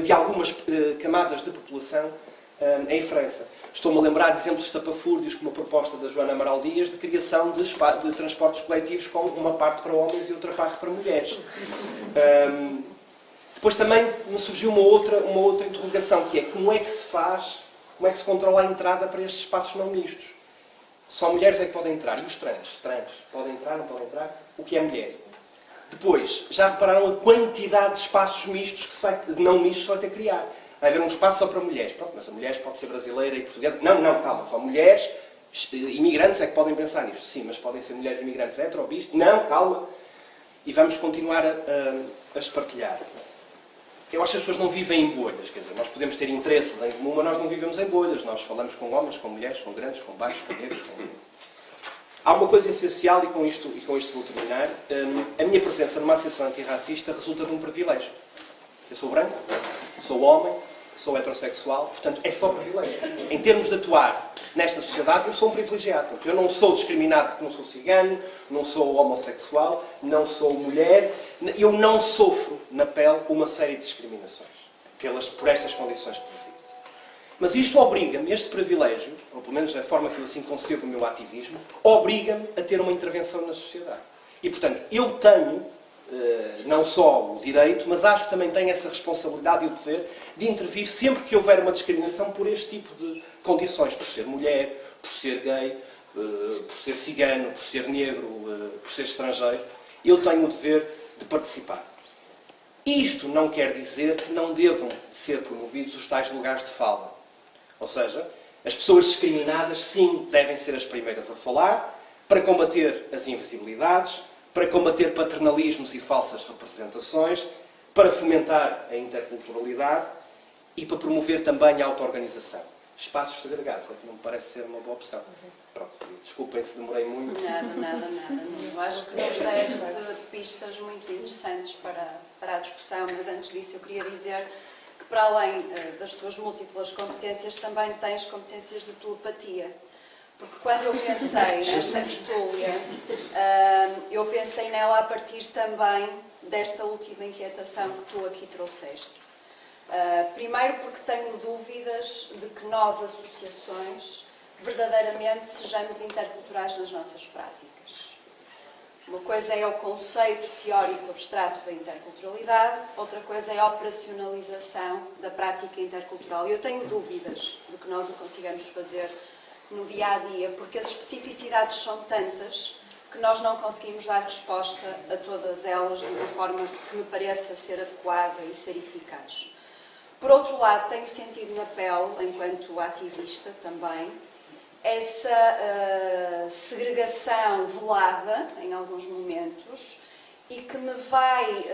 de algumas camadas de população em França. Estou-me a lembrar de exemplos estapafúrdios, como a proposta da Joana Amaral Dias, de criação de transportes coletivos com uma parte para homens e outra parte para mulheres. Depois também me surgiu uma outra interrogação, que é como é que se controla a entrada para estes espaços não mistos? Só mulheres é que podem entrar. E os trans? Trans podem entrar, não podem entrar? O que é mulher? Depois, já repararam a quantidade de espaços mistos não mistos que se vai ter que criar? Vai haver um espaço só para mulheres. Pronto, mas a mulheres pode ser brasileira e portuguesa. Não, calma, só mulheres, imigrantes é que podem pensar nisto. Sim, mas podem ser mulheres imigrantes hetero, bisto. Não, calma. E vamos continuar a espartilhar. Eu acho que as pessoas não vivem em bolhas. Quer dizer, nós podemos ter interesses em comum, mas nós não vivemos em bolhas. Nós falamos com homens, com mulheres, com grandes, com baixos, com negros. Há uma coisa essencial, e com isto vou terminar. A minha presença numa associação antirracista resulta de um privilégio. Eu sou branco, sou homem, sou heterossexual, portanto, é só privilégio. Em termos de atuar nesta sociedade, eu sou um privilegiado. Portanto, eu não sou discriminado porque não sou cigano, não sou homossexual, não sou mulher. Eu não sofro na pele uma série de discriminações por estas condições que vos disse. Mas isto obriga-me, este privilégio, ou pelo menos a forma que eu assim concebo o meu ativismo, obriga-me a ter uma intervenção na sociedade. E, portanto, eu tenho não só o direito, mas acho que também tenho essa responsabilidade e o dever de intervir sempre que houver uma discriminação por este tipo de condições, por ser mulher, por ser gay, por ser cigano, por ser negro, por ser estrangeiro. Eu tenho o dever de participar. Isto não quer dizer que não devam ser promovidos os tais lugares de fala. Ou seja, as pessoas discriminadas, sim, devem ser as primeiras a falar para combater as invisibilidades, para combater paternalismos e falsas representações, para fomentar a interculturalidade e para promover também a auto-organização. Espaços segregados, é que não me parece ser uma boa opção. Pronto, desculpem se demorei muito. Nada. Eu acho que nos deste pistas muito interessantes para a discussão, mas antes disso eu queria dizer que para além das tuas múltiplas competências, também tens competências de telepatia. Porque quando eu pensei nesta tertúlia, eu pensei nela a partir também desta última inquietação que tu aqui trouxeste. Primeiro porque tenho dúvidas de que nós, associações, verdadeiramente sejamos interculturais nas nossas práticas. Uma coisa é o conceito teórico abstrato da interculturalidade, outra coisa é a operacionalização da prática intercultural. E eu tenho dúvidas de que nós o consigamos fazer no dia-a-dia, porque as especificidades são tantas que nós não conseguimos dar resposta a todas elas de uma forma que me pareça ser adequada e ser eficaz. Por outro lado, tenho sentido na pele, enquanto ativista também, essa segregação velada, em alguns momentos, e que me vai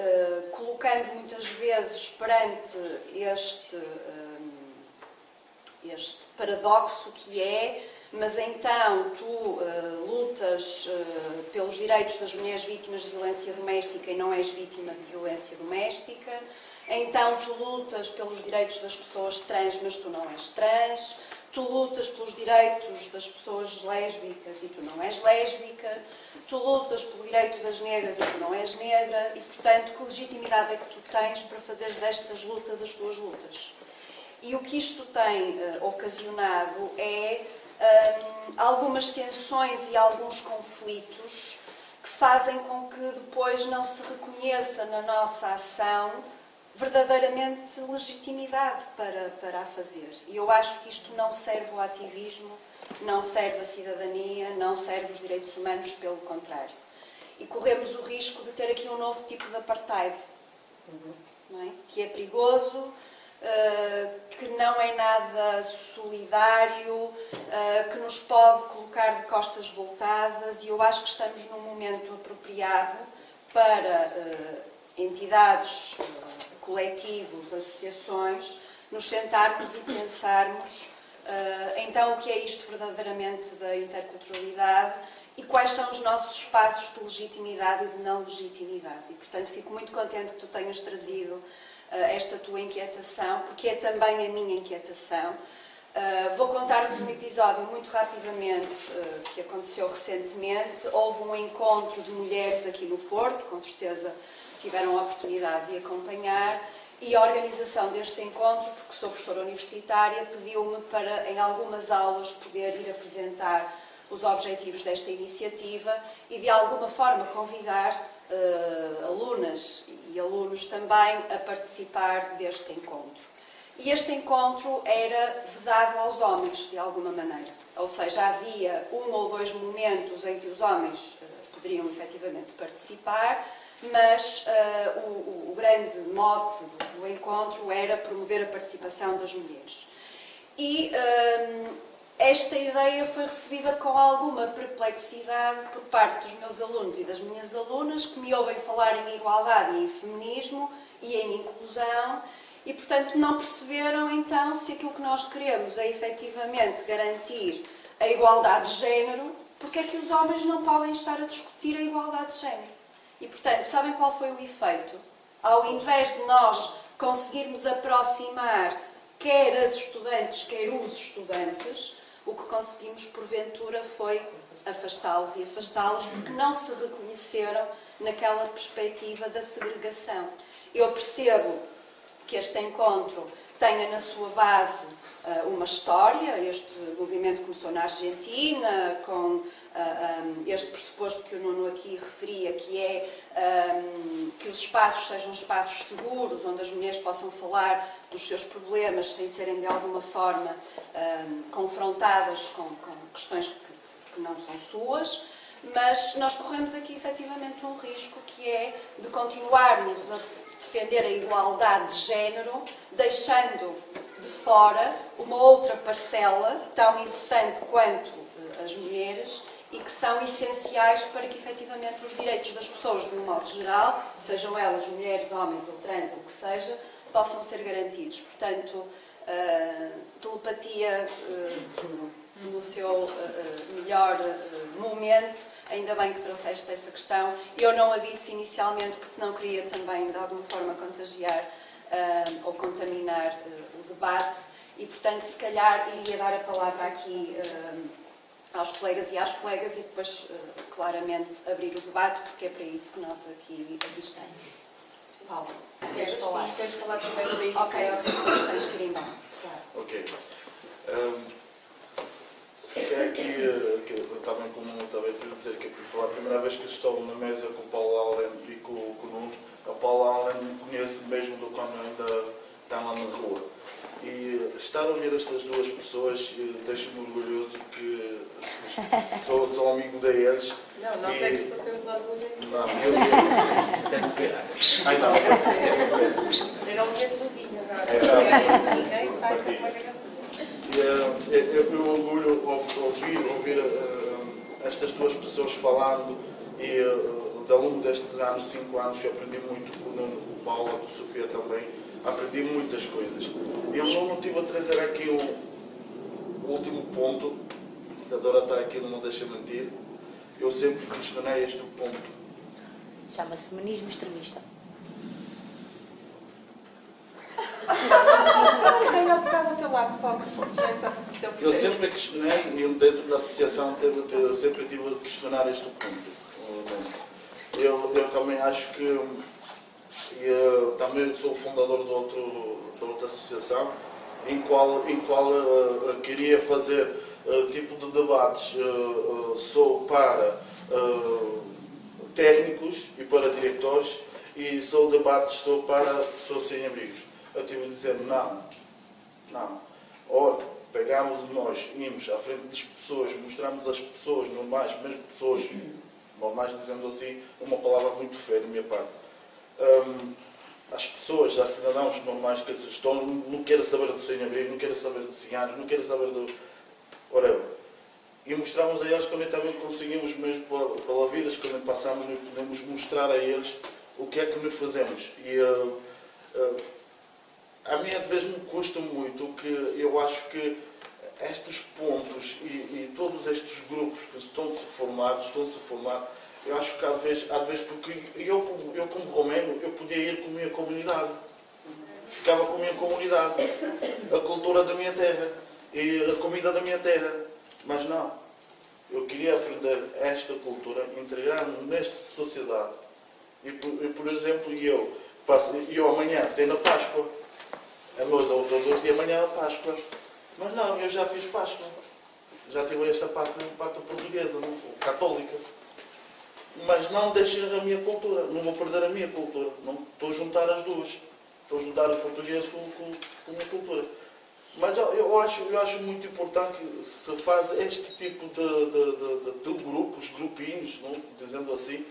este paradoxo que é, mas então tu lutas pelos direitos das mulheres vítimas de violência doméstica e não és vítima de violência doméstica, então tu lutas pelos direitos das pessoas trans, mas tu não és trans, tu lutas pelos direitos das pessoas lésbicas e tu não és lésbica, tu lutas pelo direito das negras e tu não és negra, e portanto que legitimidade é que tu tens para fazeres destas lutas as tuas lutas? E o que isto tem ocasionado é algumas tensões e alguns conflitos que fazem com que depois não se reconheça na nossa ação verdadeiramente legitimidade para a fazer. E eu acho que isto não serve ao ativismo, não serve à cidadania, não serve aos direitos humanos, pelo contrário. E corremos o risco de ter aqui um novo tipo de apartheid, não é? Que é perigoso, que não é nada solidário, que nos pode colocar de costas voltadas, e eu acho que estamos num momento apropriado para entidades, coletivos, associações, nos sentarmos e pensarmos então o que é isto verdadeiramente da interculturalidade e quais são os nossos espaços de legitimidade e de não legitimidade. E, portanto, fico muito contente que tu tenhas trazido esta tua inquietação, porque é também a minha inquietação. Vou contar-vos um episódio muito rapidamente que aconteceu recentemente. Houve um encontro de mulheres aqui no Porto, com certeza tiveram a oportunidade de acompanhar, e a organização deste encontro, porque sou professora universitária, pediu-me para, em algumas aulas, poder ir apresentar os objetivos desta iniciativa e, de alguma forma, convidar alunas e alunos também a participar deste encontro. E este encontro era vedado aos homens, de alguma maneira. Ou seja, havia 1 ou 2 momentos em que os homens poderiam efetivamente participar, mas o grande mote do encontro era promover a participação das mulheres. E esta ideia foi recebida com alguma perplexidade por parte dos meus alunos e das minhas alunas, que me ouvem falar em igualdade e em feminismo e em inclusão, e, portanto, não perceberam, então, se aquilo que nós queremos é, efetivamente, garantir a igualdade de género, porque é que os homens não podem estar a discutir a igualdade de género? E, portanto, sabem qual foi o efeito? Ao invés de nós conseguirmos aproximar quer as estudantes, quer os estudantes, o que conseguimos, porventura, foi afastá-los e afastá-los porque não se reconheceram naquela perspectiva da segregação. Eu percebo que este encontro tenha na sua base uma história. Este movimento começou na Argentina, com este pressuposto que o Nuno aqui referia, que é que os espaços sejam espaços seguros, onde as mulheres possam falar dos seus problemas sem serem de alguma forma confrontadas com questões que não são suas. Mas nós corremos aqui efetivamente um risco, que é de continuarmos a defender a igualdade de género, deixando de fora uma outra parcela tão importante quanto as mulheres e que são essenciais para que efetivamente os direitos das pessoas, de um modo geral, sejam elas mulheres, homens ou trans, ou o que seja, possam ser garantidos. Portanto, telepatia no seu melhor momento, ainda bem que trouxeste essa questão. Eu não a disse inicialmente porque não queria também, de alguma forma, contagiar ou contaminar o debate e, portanto, se calhar iria dar a palavra aqui aos colegas e às colegas e depois, claramente, abrir o debate, porque é para isso que nós aqui estamos. Paulo, queres falar? Sim, queres falar primeiro daí? Ok, depois tens que ir embora. Claro. Ok. Fiquei aqui, eu também, como eu estava a dizer, que pela primeira vez que estou na mesa com o Paulo Allen e com o Nuno, o Paulo Allen me conhece mesmo do quando ainda estava na rua. E estar a ouvir estas duas pessoas deixa-me orgulhoso que sou amigo deles. Não, nós é que só temos orgulho. Não, Eu não meto no vinho agora. Ninguém sai com uma garrafa. Eu orgulho ouvir estas duas pessoas falando e ao longo destes anos, 5 anos, eu aprendi muito com o Nuno, com o Paulo, com a Sofia também. Aprendi muitas coisas. Eu não estive a trazer aqui último ponto, a Dora está aqui, não me deixa mentir, eu sempre questionei este ponto. Chama-se feminismo extremista. Tem advogado ao teu lado, pode. Eu sempre questionei, e dentro da associação eu sempre tive a questionar este ponto. Eu também acho que, eu também sou fundador de outra associação, em qual queria fazer tipo de debates sou para técnicos e para diretores, e sou debates sou para pessoas sem abrigos. Eu tive a dizer não. Ou pegamos nós, íamos à frente das pessoas, mostramos às pessoas normais, mesmo pessoas normais, dizendo assim, uma palavra muito feia da minha parte. As pessoas, as cidadãos normais que estão, não querem saber do sem-abrigo, não querem saber de ciganos, não querem saber do whatever. E mostramos a eles que nós também conseguimos, mesmo pela vida que nós passamos, nós podemos mostrar a eles o que é que nós fazemos. E a mim, às vezes, me custa muito, que eu acho que estes pontos e todos estes grupos que estão-se a formar, eu acho que às vezes porque eu como romeno, eu podia ir com a minha comunidade, ficava com a minha comunidade, a cultura da minha terra e a comida da minha terra, mas não, eu queria aprender esta cultura, integrar-me nesta sociedade. E por exemplo, eu amanhã tenho a Páscoa, a nós outros e amanhã a Páscoa. Mas não, eu já fiz Páscoa. Já tive esta parte portuguesa, católica. Mas não deixei a minha cultura. Não vou perder a minha cultura. Não, estou a juntar as duas. Estou a juntar o português com a minha cultura. Mas eu acho muito importante que se faz este tipo de grupos, grupinhos, não? Dizendo assim,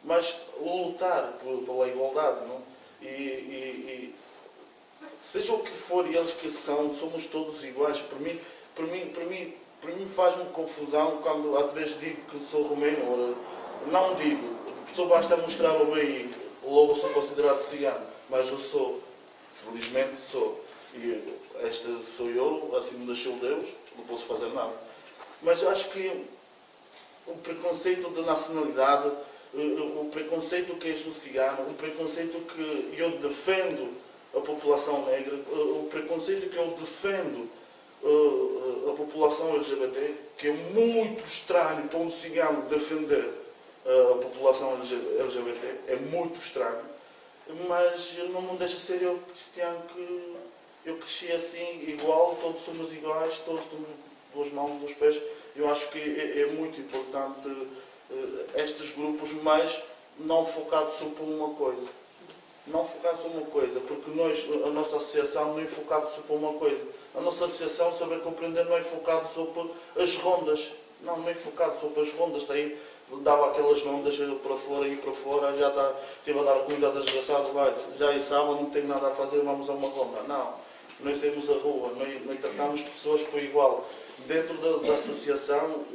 mas lutar pela igualdade. Não? E seja o que for, eles que são, somos todos iguais. Para mim faz-me confusão quando às vezes digo que sou romeno. Não digo, só basta mostrar o BI, logo sou considerado cigano, mas eu sou, felizmente sou. E este sou eu, assim me deixou Deus, não posso fazer nada. Mas eu acho que o preconceito da nacionalidade, o preconceito que é o cigano, o preconceito que eu defendo a população negra, o preconceito que eu defendo a população LGBT, que é muito estranho para um cigano defender a população LGBT, é muito estranho, mas não me deixa ser eu cristiano, que eu cresci assim, igual, todos somos iguais, todos temos duas mãos, dois pés. Eu acho que é muito importante estes grupos, mas não focados só por uma coisa. Não focar só uma coisa, porque a nossa associação não é focada só por uma coisa. A nossa associação, saber compreender, não é focada só por as rondas. Não é focada só por as rondas. Aí dava aquelas rondas para fora, já estive a dar a comunidade desgraçada, vai, já é sábado, não tenho nada a fazer, vamos a uma ronda. Não, nós saímos à rua, nós tratamos pessoas por igual. Dentro da associação,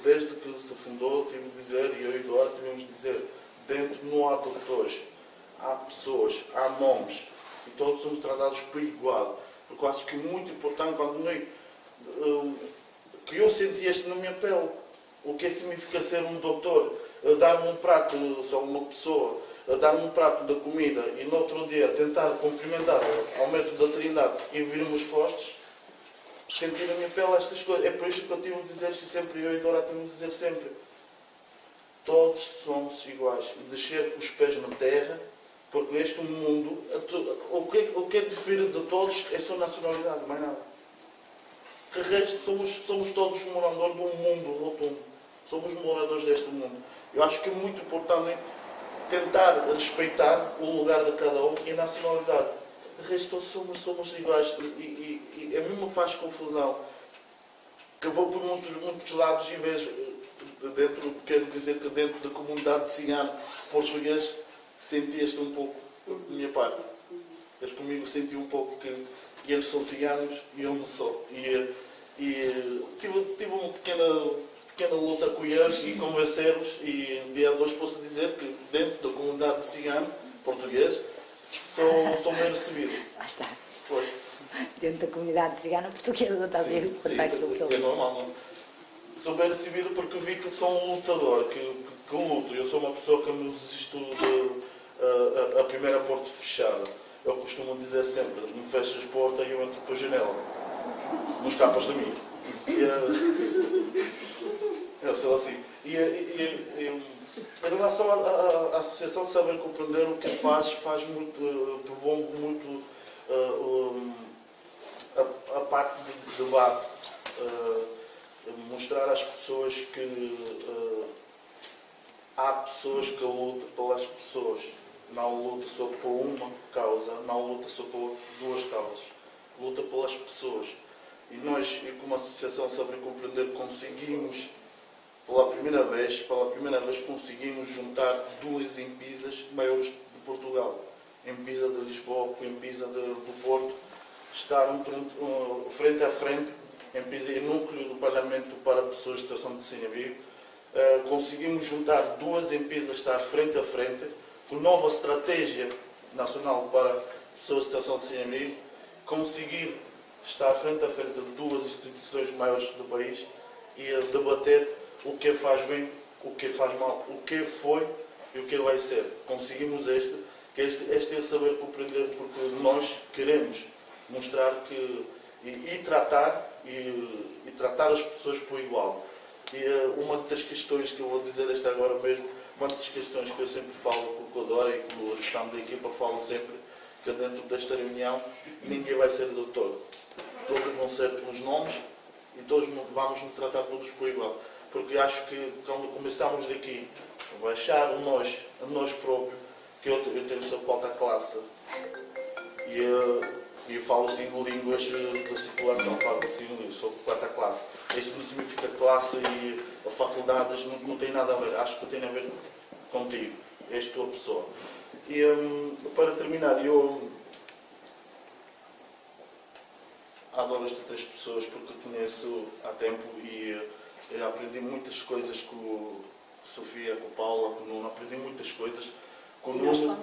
desde que se fundou, tive de dizer, e eu e o Eduardo tivemos de dizer, dentro não há doutores. Há pessoas, há nomes, e todos somos tratados por igual. Porque eu acho que é muito importante quando que eu senti isto na minha pele. O que significa ser um doutor? Dar-me um prato, só uma pessoa, dar-me um prato de comida e no outro dia tentar cumprimentar ao método da Trindade e vir-me os postos, sentir na minha pele estas coisas. É por isso que eu tive de dizer sempre, eu e Dora temos de dizer sempre, todos somos iguais. Descer os pés na terra, porque este mundo, o que difere de todos é a sua nacionalidade, mais nada. De resto, somos todos moradores de um mundo rotundo. Somos moradores deste mundo. Eu acho que é muito importante tentar respeitar o lugar de cada um e a nacionalidade. De resto, somos iguais. E a mim me faz confusão que eu vou por muitos lados e vejo, quero dizer que dentro da comunidade de cigano português, senti este um pouco da minha parte. Eles comigo senti um pouco que eles são ciganos e eu não sou. E tive uma pequena luta com eles e convencer-los, e dia 2 posso dizer que dentro da comunidade de cigano português sou bem recebido. Lá está. Pois. dentro da comunidade cigana portuguesa, está a ver? Sim, é normal. Não? Sou bem recebido porque vi que sou um lutador, que luto. Eu sou uma pessoa que não resisto a primeira porta fechada. Eu costumo dizer sempre, me fechas a porta e eu entro pela janela. Não escapas de mim. Eu sou assim. Em relação à Associação Saber Compreender, o que faz muito, promove muito a parte de debate, mostrar às pessoas que há pessoas que lutam pelas pessoas, não luta só por uma causa, não luta só por duas causas, luta pelas pessoas. E nós, como Associação Saber Compreender, conseguimos, pela primeira vez conseguimos juntar duas empisas maiores de Portugal. Empisa de Lisboa com a Empisa do Porto, estar frente a frente, Empisa e Núcleo do Parlamento para Pessoas de Situação de Sem-Abrigo. Conseguimos juntar duas empresas, estar frente a frente, com nova estratégia nacional para pessoas de situação de sem-abrigo, conseguir estar frente a frente de duas instituições maiores do país e debater o que faz bem, o que faz mal, o que foi e o que vai ser. Conseguimos este é saber compreender, porque nós queremos mostrar que e tratar as pessoas por igual. E uma das questões que eu vou dizer esta agora mesmo, uma das questões que eu sempre falo com o Codora e com o restante da equipa, falo sempre que dentro desta reunião ninguém vai ser doutor. Todos vão ser pelos nomes e todos vamos nos tratar todos por igual. Porque acho que quando começamos daqui a baixar a nós próprios, que eu tenho essa quarta classe e eu falo 5 línguas da circulação, falo 5 línguas, sou quarta classe. Isto não significa classe e faculdades, não tem nada a ver, acho que tem a ver contigo, és tua pessoa. E para terminar, eu adoro estas 3 pessoas porque conheço há tempo e aprendi muitas coisas com a Sofia, com a Paula, com o Nuno, aprendi muitas coisas. Com o Nuno,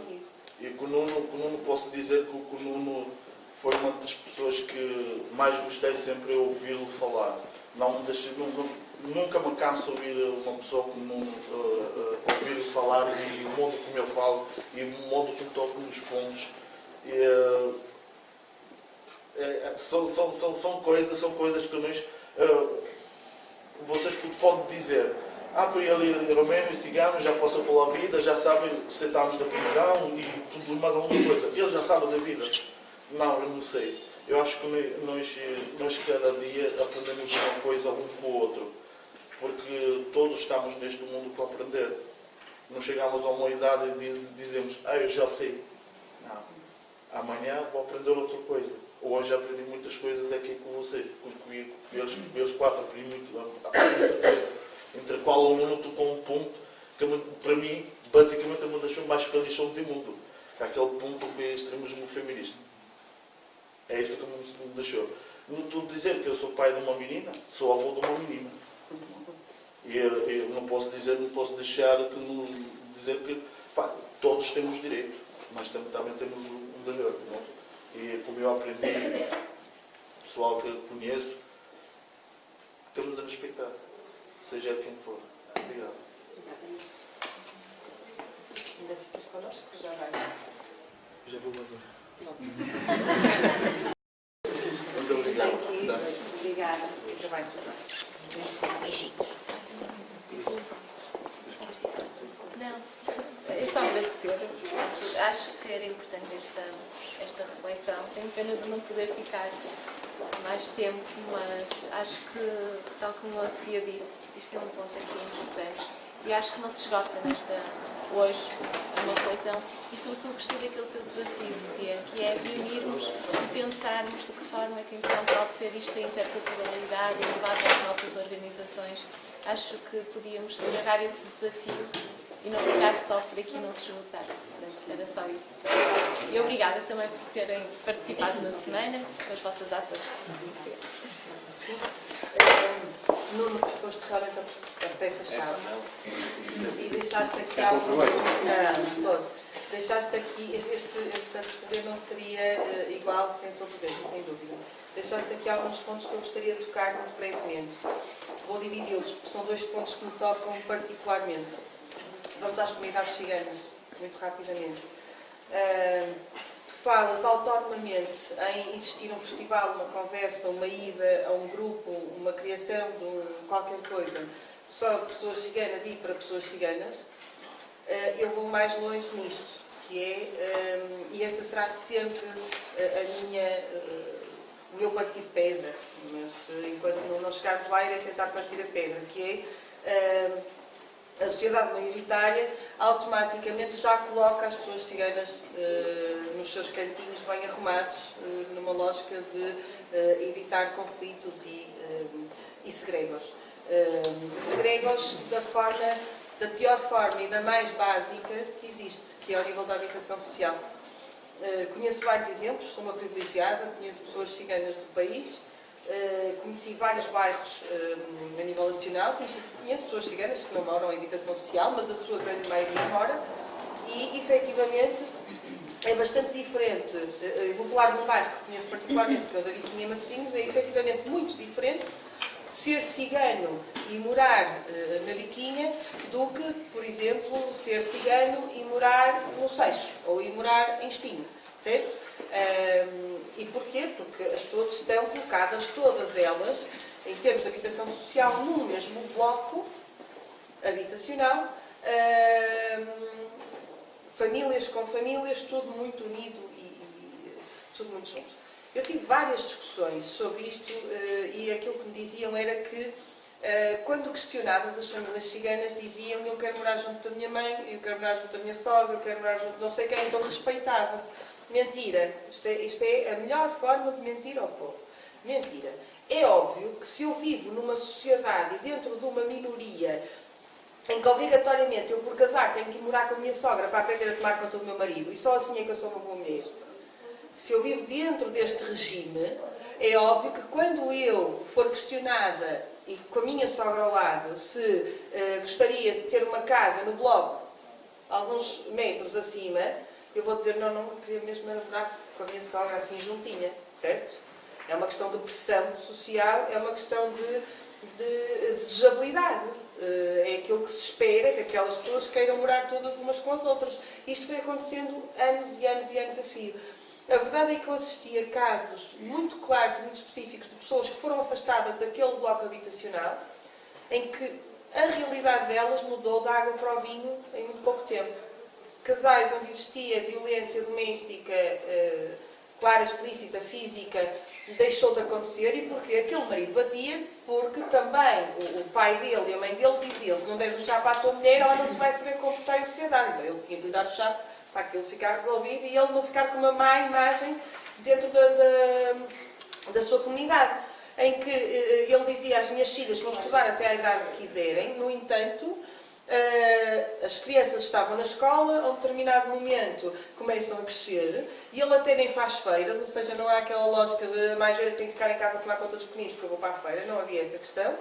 e com o Nuno posso dizer que o Nuno foi uma das pessoas que mais gostei sempre de ouvi-lo falar. Nunca me canso de ouvir uma pessoa como o Nuno, ouvir-lo falar e o modo como eu falo e o modo como toco nos pontos. São coisas que nós, vocês podem dizer. Por ele romeno e cigano já passou pela vida, já sabe 7 anos da prisão e tudo mais alguma coisa. Ele já sabe da vida. Não, eu não sei. Eu acho que nós cada dia aprendemos uma coisa um com o outro. Porque todos estamos neste mundo para aprender. Não chegamos a uma idade e dizemos, eu já sei. Não. Amanhã vou aprender outra coisa. Hoje aprendi muitas coisas aqui com você. Comigo, com eles 4 aprendi muita coisa. Entre qual o Nuno tocou um ponto que para mim basicamente me deixou mais feliz sobre o mundo. Aquele ponto que é extremismo feminista. É isto que me deixou. Não estou a dizer que eu sou pai de uma menina, sou avô de uma menina. E eu não posso deixar de dizer que todos temos direito, mas também temos um dever. Não? E como eu aprendi, o pessoal que eu conheço, temos de respeitar. Seja quem for. Obrigado. Ainda ficas connosco? Já vai. Já vou vazar. Muito obrigado. Obrigada. Já vai. Beijinho. Não, é só agradecer. Acho que era importante esta reflexão. Tenho pena de não poder ficar mais tempo, mas acho que, tal como a Sofia disse, isto é um ponto aqui importante e acho que não se esgota hoje uma reflexão e sobretudo gostei daquele teu desafio, Sofia, que é reunirmos e pensarmos de que forma é que então pode ser isto a interculturalidade e levar para as nossas organizações. Acho que podíamos agarrar esse desafio e não ficar só por aqui, não se esgotar. Era só isso. E obrigada também por terem participado na semana, com as vossas ações. Nuno, tu foste realmente a peça-chave. E deixaste aqui É com alguns... vergonha. Não, todo. Deixaste aqui, este poder não seria igual sem a tua presença, sem dúvida. Deixaste aqui alguns pontos que eu gostaria de tocar muito brevemente. Vou dividi-los, porque são 2 pontos que me tocam particularmente. Vamos às comunidades ciganas, muito rapidamente. Tu falas autonomamente em existir um festival, uma conversa, uma ida a um grupo, uma criação de qualquer coisa, só de pessoas ciganas e para pessoas ciganas. Eu vou mais longe nisto, que é, e esta será sempre o meu partir pedra, mas enquanto não chegarmos lá irei tentar partir a pedra, que é a sociedade maioritária automaticamente já coloca as pessoas ciganas nos seus cantinhos bem arrumados, numa lógica de evitar conflitos e segregos. Segregos da pior forma e da mais básica que existe, que é ao nível da habitação social. Conheço vários exemplos, sou uma privilegiada, conheço pessoas ciganas do país, conheci vários bairros a nível nacional, conheço pessoas ciganas que não moram em habitação social, mas a sua grande maioria mora, e efetivamente é bastante diferente. Eu vou falar de um bairro que conheço particularmente, que é o da Biquinha em Matosinhos, é efetivamente muito diferente ser cigano e morar na Biquinha do que, por exemplo, ser cigano e morar no Seixo ou ir morar em Espinho, certo? E porquê? Porque as pessoas estão colocadas, todas elas, em termos de habitação social, no mesmo bloco habitacional, famílias com famílias, tudo muito unido e tudo muito junto. Eu tive várias discussões sobre isto e aquilo que me diziam era que, quando questionadas, as famílias ciganas diziam: eu quero morar junto da minha mãe, eu quero morar junto da minha sogra, eu quero morar junto de não sei quem, então respeitava-se. Mentira. Isto é a melhor forma de mentir ao povo. Mentira. É óbvio que se eu vivo numa sociedade e dentro de uma minoria em que obrigatoriamente eu, por casar, tenho que ir morar com a minha sogra para aprender a tomar conta do meu marido, e só assim é que eu sou uma boa mulher. Se eu vivo dentro deste regime, é óbvio que quando eu for questionada, e com a minha sogra ao lado, se gostaria de ter uma casa no bloco, alguns metros acima, eu vou dizer: não queria mesmo morar com a minha sogra assim juntinha, certo? É uma questão de pressão social, é uma questão de desejabilidade. É aquilo que se espera, que aquelas pessoas queiram morar todas umas com as outras. Isto foi acontecendo anos e anos e anos a fio. A verdade é que eu assisti a casos muito claros e muito específicos de pessoas que foram afastadas daquele bloco habitacional, em que a realidade delas mudou da água para o vinho em muito pouco tempo. Casais onde existia violência doméstica clara, explícita, física, deixou de acontecer. E porquê? Aquele marido batia porque também o pai dele e a mãe dele diziam: se não des o chá para a tua mulher, ela não se vai saber comportar em sociedade. Então ele tinha de lhe dar o chá para aquilo ficar resolvido e ele não ficar com uma má imagem dentro da sua comunidade. Em que ele dizia: as minhas filhas vão estudar até à idade que quiserem, no entanto, as crianças estavam na escola, a um determinado momento começam a crescer e ele até nem faz feiras, ou seja, não há aquela lógica de mais velha tem que ficar em casa a tomar conta dos pequeninos porque eu vou para a feira, não havia essa questão.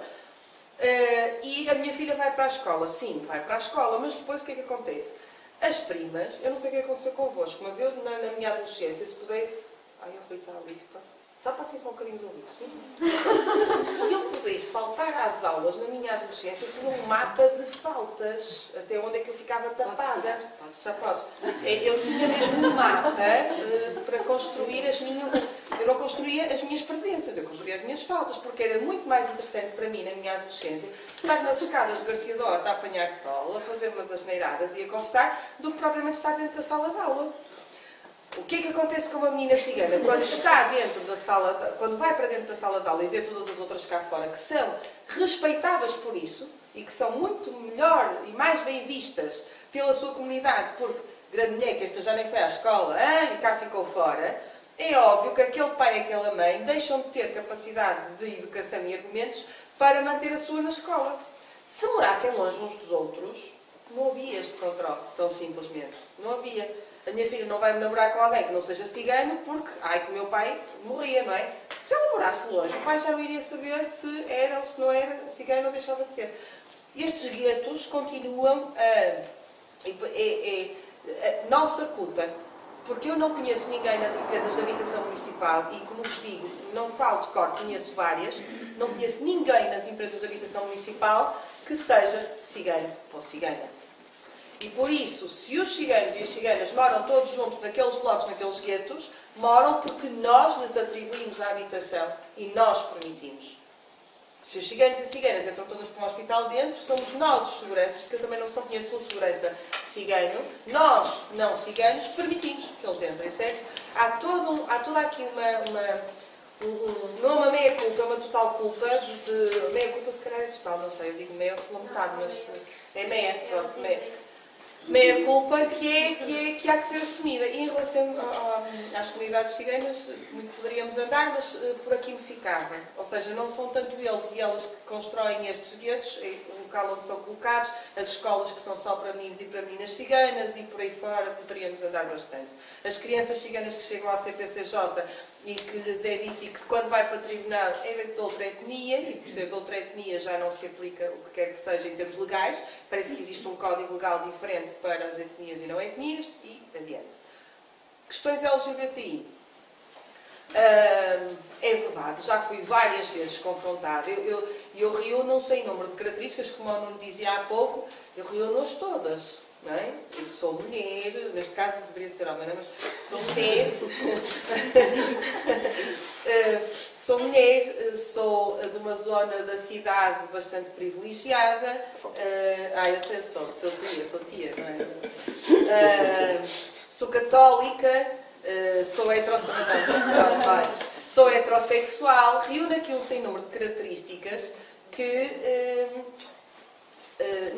E a minha filha vai para a escola, sim, vai para a escola, mas depois o que é que acontece? As primas, eu não sei o que aconteceu convosco, mas eu na minha adolescência, se pudesse... Ai, eu fui estar ali, está para assim só um bocadinho os ouvidos. Se eu pudesse faltar às aulas na minha adolescência, eu tinha um mapa de faltas, até onde é que eu ficava tapada. Já podes. Eu tinha mesmo um mapa para construir as minhas... Eu não construía as minhas presenças, eu construía as minhas faltas, porque era muito mais interessante para mim, na minha adolescência, estar nas escadas de Garcia Dorta a apanhar sol, a fazer umas asneiradas e a conversar, do que propriamente estar dentro da sala de aula. O que é que acontece com uma menina cigana quando está dentro da sala, quando vai para dentro da sala de aula e vê todas as outras cá fora, que são respeitadas por isso e que são muito melhor e mais bem vistas pela sua comunidade, porque grande mulher que esta já nem foi à escola e cá ficou fora, é óbvio que aquele pai e aquela mãe deixam de ter capacidade de educação e argumentos para manter a sua na escola. Se morassem longe uns dos outros, não havia este controle, tão simplesmente. Não havia. a minha filha não vai me namorar com alguém que não seja cigano porque, ai, que o meu pai morria, não é? Se ela morasse longe, o pai já não iria saber se era ou se não era cigano ou deixava de ser. Estes guetos continuam nossa culpa, porque eu não conheço ninguém nas empresas de habitação municipal e, como vos digo, não falo de cor, conheço várias, não conheço ninguém nas empresas de habitação municipal que seja cigano ou cigana. E por isso, se os ciganos e as ciganas moram todos juntos naqueles blocos, naqueles guetos, moram porque nós lhes atribuímos a habitação e nós permitimos. Se os ciganos e ciganas entram todas para um hospital dentro, somos nós os seguranças, porque eu também não só conheço um segurança cigano, nós, não ciganos, permitimos que eles entrem, certo? Há toda aqui não é uma meia-culpa, é uma total culpa, meia-culpa se calhar é total, não sei, eu digo meia pela metade, mas é meia, pronto, meia-culpa que há que ser assumida. E em relação às comunidades ciganas, muito poderíamos andar, mas por aqui me ficava. Ou seja, não são tanto eles e elas que constroem estes guetos, o local onde são colocados, as escolas que são só para meninos e para meninas ciganas e por aí fora poderíamos andar bastante. As crianças ciganas que chegam à CPCJ e que lhes é dito que quando vai para tribunal é de outra etnia, e por ser de outra etnia já não se aplica o que quer que seja em termos legais, parece que existe um código legal diferente para as etnias e não etnias, e adiante. Questões LGBTI. É verdade, já fui várias vezes confrontada. Eu reúno um sem número de características, como o Nuno dizia há pouco, eu reúno-as todas. Não é? Eu sou mulher, neste caso deveria ser homem, mas sou mulher. Sou mulher, sou de uma zona da cidade bastante privilegiada. Atenção, sou tia, não é? Sou católica, sou heterossexual. Reúno aqui um sem número de características que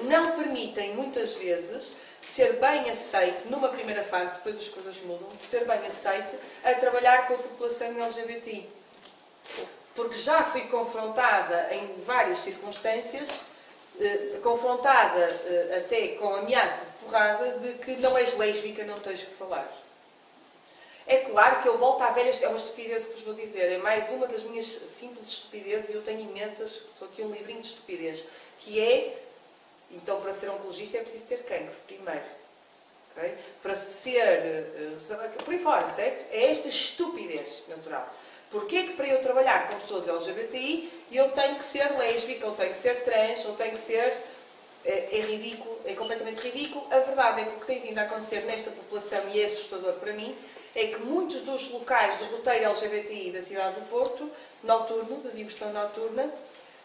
não permitem, muitas vezes, ser bem aceite, numa primeira fase, depois as coisas mudam, ser bem aceite a trabalhar com a população LGBTI. Porque já fui confrontada em várias circunstâncias, confrontada até com ameaça de porrada, de que não és lésbica, não tens que falar. É claro que eu volto à velha, é uma estupidez que vos vou dizer, é mais uma das minhas simples estupidezes, e eu tenho imensas, sou aqui um livrinho de estupidez, que é, então para ser oncologista é preciso ter cancro, primeiro. Okay? Para ser, por aí fora, certo? É esta estupidez natural. Porquê que para eu trabalhar com pessoas LGBTI eu tenho que ser lésbica, ou tenho que ser trans, ou tenho que ser... É ridículo, é completamente ridículo. A verdade é que o que tem vindo a acontecer nesta população, e é assustador para mim, é que muitos dos locais do roteiro LGBTI da cidade do Porto, noturno, de diversão noturna,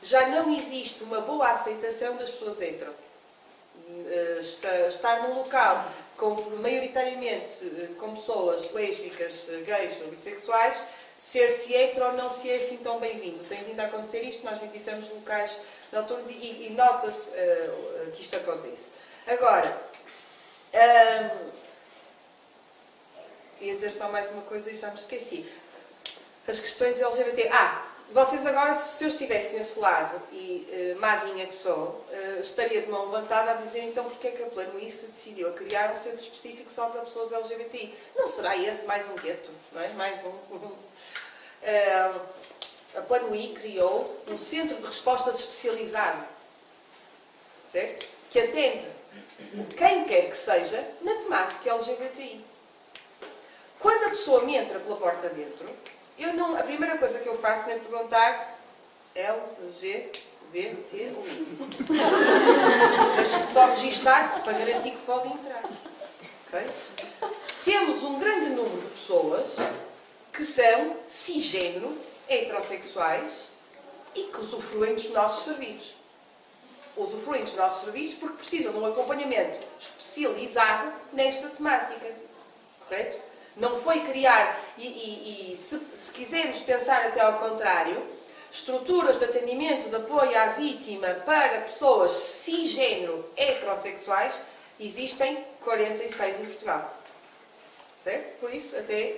já não existe uma boa aceitação das pessoas hetero. Estar num local maioritariamente com pessoas lésbicas, gays ou bissexuais, ser-se hetero não se é assim tão bem-vindo. Tem vindo a acontecer isto, nós visitamos locais noturnos e nota-se que isto acontece. Agora, ia dizer só mais uma coisa e já me esqueci. As questões LGBT. Vocês agora, se eu estivesse nesse lado, e mazinha que sou, estaria de mão levantada a dizer então porque é que a Plano se decidiu a criar um centro específico só para pessoas LGBTI. Não será esse mais um gueto, não é? Mais a Plano criou um centro de respostas especializado, certo? Que atende quem quer que seja na temática LGBTI. Quando a pessoa me entra pela porta dentro, a primeira coisa que eu faço é perguntar LGBTI. Deixa-me só registar-se para garantir que pode entrar. Okay? Temos um grande número de pessoas que são cisgênero, heterossexuais e que usufruem dos nossos serviços. Usufruem dos nossos serviços porque precisam de um acompanhamento especializado nesta temática. Correto? Não foi criar, se quisermos pensar até ao contrário, estruturas de atendimento, de apoio à vítima para pessoas cisgênero heterossexuais, existem 46 em Portugal. Certo? Por isso, até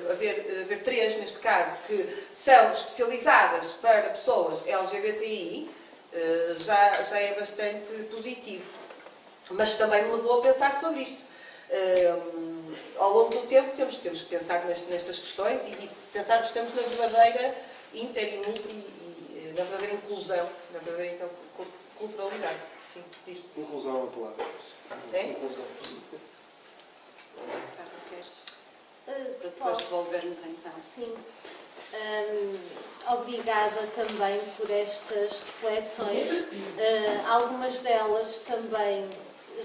haver 3, neste caso, que são especializadas para pessoas LGBTI, já é bastante positivo. Mas também me levou a pensar sobre isto. ao longo do tempo temos que pensar nestas questões e pensar se estamos na verdadeira inter e multi, e na verdadeira inclusão, na verdadeira culturalidade. Sim, diz. Inclusão é uma palavra. É? Inclusão. Para depois devolvermos então. Sim. Obrigada também por estas reflexões. Algumas delas também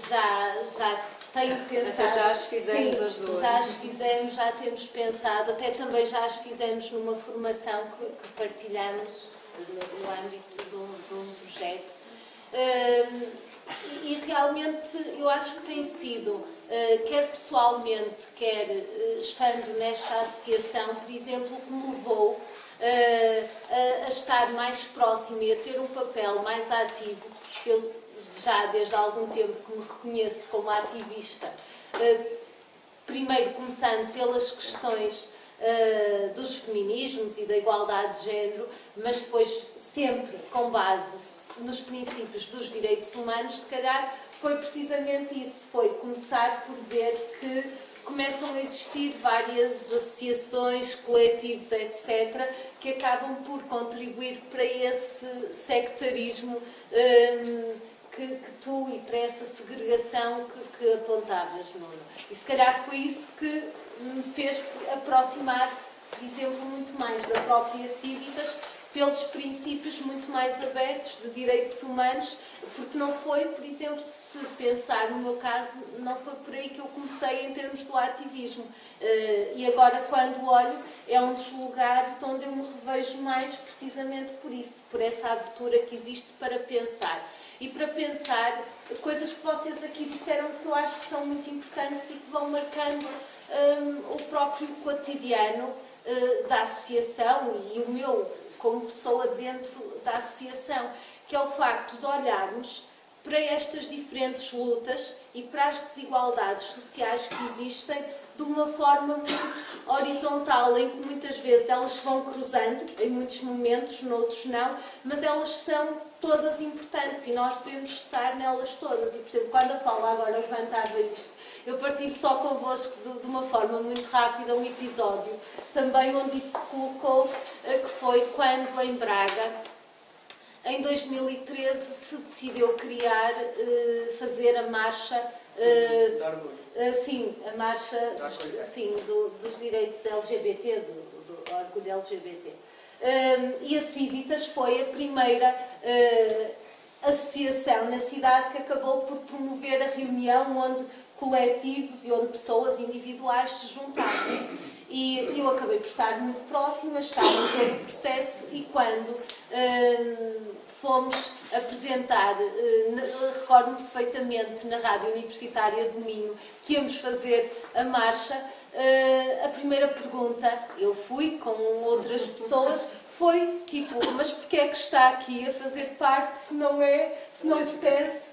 já tenho pensado. Até já as fizemos Sim, as duas. Já as fizemos, já temos pensado, até também já as fizemos numa formação que partilhamos no âmbito de um projeto. E realmente eu acho que tem sido, quer pessoalmente, quer estando nesta associação, por exemplo, que me levou a estar mais próxima e a ter um papel mais ativo, porque eu já desde há algum tempo que me reconheço como ativista, primeiro começando pelas questões dos feminismos e da igualdade de género, mas depois sempre com base nos princípios dos direitos humanos. Se calhar foi precisamente isso, foi começar por ver que começam a existir várias associações, coletivos, etc., que acabam por contribuir para esse sectarismo que tu e para essa segregação que apontavas, Nuno. E se calhar foi isso que me fez aproximar, por exemplo, muito mais da própria Civitas, pelos princípios muito mais abertos de direitos humanos, porque não foi, por exemplo, se pensar no meu caso, não foi por aí que eu comecei em termos do ativismo. E agora, quando olho, é um dos lugares onde eu me revejo mais precisamente por isso, por essa abertura que existe para pensar. E para pensar coisas que vocês aqui disseram que eu acho que são muito importantes e que vão marcando o próprio cotidiano da associação e o meu como pessoa dentro da associação, que é o facto de olharmos para estas diferentes lutas e para as desigualdades sociais que existem de uma forma muito horizontal, em que muitas vezes elas vão cruzando, em muitos momentos, noutros não, mas elas são todas importantes e nós devemos estar nelas todas. E, por exemplo, quando a Paula agora levantava isto, eu partilho só convosco de uma forma muito rápida um episódio, também onde isso se colocou, que foi quando em Braga, em 2013, se decidiu criar, fazer a marcha, sim, a marcha dos direitos LGBT, do orgulho LGBT. E a Civitas foi a primeira associação na cidade que acabou por promover a reunião onde coletivos e onde pessoas individuais se juntaram. E eu acabei por estar muito próxima, estava em todo o processo e quando fomos apresentar, recordo-me perfeitamente na Rádio Universitária do Minho, que íamos fazer a marcha, a primeira pergunta, eu fui com outras pessoas, foi tipo, mas porquê é que está aqui a fazer parte se não pertence?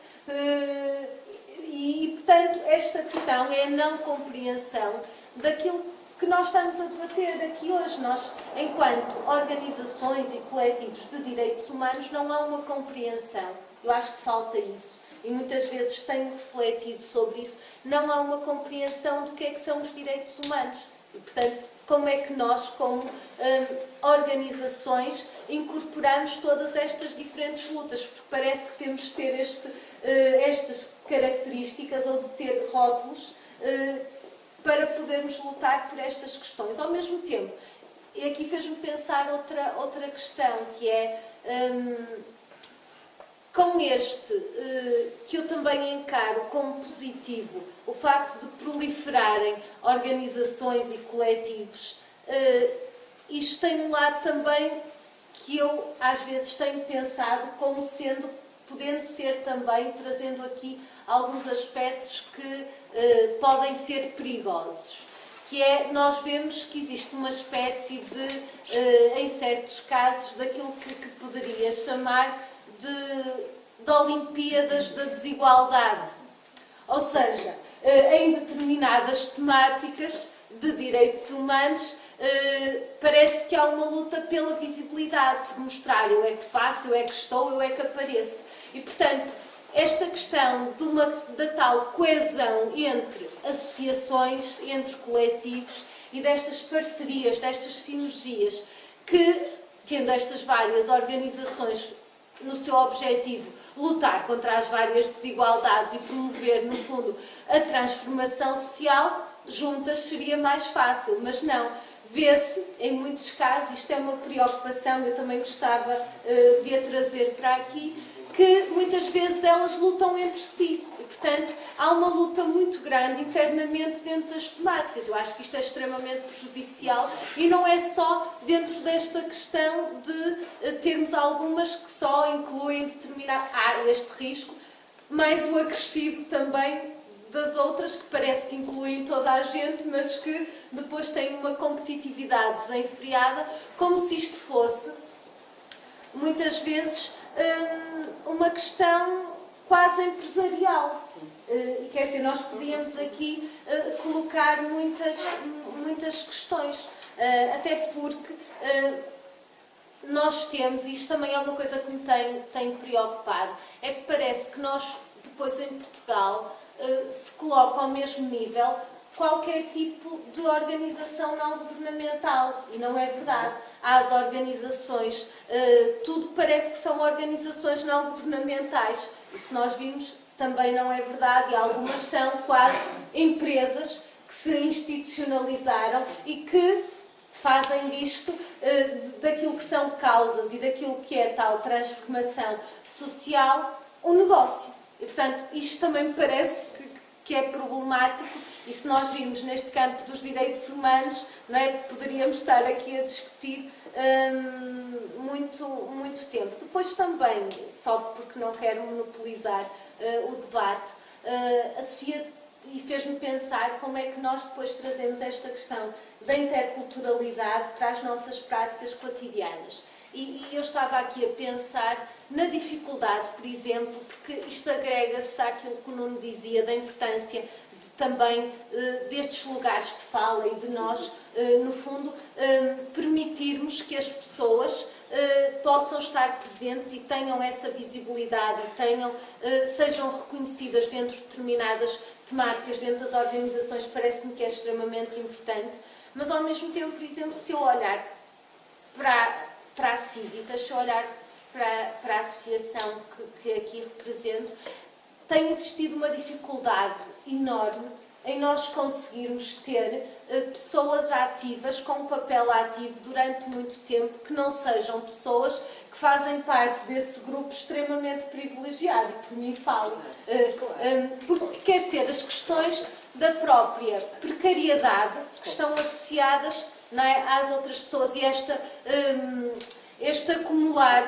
E, portanto, esta questão é a não compreensão daquilo que nós estamos a debater aqui hoje. Nós, enquanto organizações e coletivos de direitos humanos, não há uma compreensão. Eu acho que falta isso. E muitas vezes tenho refletido sobre isso. Não há uma compreensão do que é que são os direitos humanos. E, portanto, como é que nós, como organizações, incorporamos todas estas diferentes lutas? Porque parece que temos de ter estas características ou de ter rótulos para podermos lutar por estas questões. Ao mesmo tempo, e aqui fez-me pensar outra questão, que é com este, que eu também encaro como positivo, o facto de proliferarem organizações e coletivos, isto tem um lado também que eu às vezes tenho pensado como sendo, podendo ser também, trazendo aqui alguns aspectos que podem ser perigosos, que é, nós vemos que existe uma espécie de, em certos casos, daquilo que poderia chamar de Olimpíadas da desigualdade. Ou seja, em determinadas temáticas de direitos humanos, parece que há uma luta pela visibilidade, por mostrar eu é que faço, eu é que estou, eu é que apareço. E, portanto, esta questão da tal coesão entre associações, entre coletivos e destas parcerias, destas sinergias que, tendo estas várias organizações no seu objetivo lutar contra as várias desigualdades e promover, no fundo, a transformação social, juntas seria mais fácil, mas não. Vê-se, em muitos casos, isto é uma preocupação, eu também gostava de a trazer para aqui, que muitas vezes elas lutam entre si. E, portanto, há uma luta muito grande internamente dentro das temáticas. Eu acho que isto é extremamente prejudicial e não é só dentro desta questão de termos algumas que só incluem determinado este risco, mais o acrescido também das outras que parece que incluem toda a gente, mas que depois têm uma competitividade desenfreada, como se isto fosse, muitas vezes, uma questão quase empresarial. E quer dizer, nós podíamos aqui colocar muitas questões, até porque nós temos, e isto também é uma coisa que me tem preocupado, é que parece que nós, depois em Portugal, se coloca ao mesmo nível qualquer tipo de organização não governamental. E não é verdade. Há as organizações, tudo parece que são organizações não governamentais. E se nós vimos, também não é verdade. E algumas são quase empresas que se institucionalizaram e que fazem disto, daquilo que são causas e daquilo que é tal transformação social, um negócio. E, portanto, isto também me parece que é problemático, e se nós vimos neste campo dos direitos humanos, não é, poderíamos estar aqui a discutir muito tempo. Depois também, só porque não quero monopolizar o debate, a Sofia fez-me pensar como é que nós depois trazemos esta questão da interculturalidade para as nossas práticas cotidianas. E eu estava aqui a pensar na dificuldade, por exemplo, porque isto agrega-se àquilo que o Nuno dizia, da importância também destes lugares de fala e de nós, no fundo, permitirmos que as pessoas possam estar presentes e tenham essa visibilidade e sejam reconhecidas dentro de determinadas temáticas, dentro das organizações, parece-me que é extremamente importante. Mas, ao mesmo tempo, por exemplo, se eu olhar para a Cívitas, se eu olhar para a associação que aqui represento, tem existido uma dificuldade enorme em nós conseguirmos ter pessoas ativas, com um papel ativo durante muito tempo, que não sejam pessoas que fazem parte desse grupo extremamente privilegiado. Por mim falo. Porque quer ser as questões da própria precariedade que estão associadas, não é, às outras pessoas, e este acumular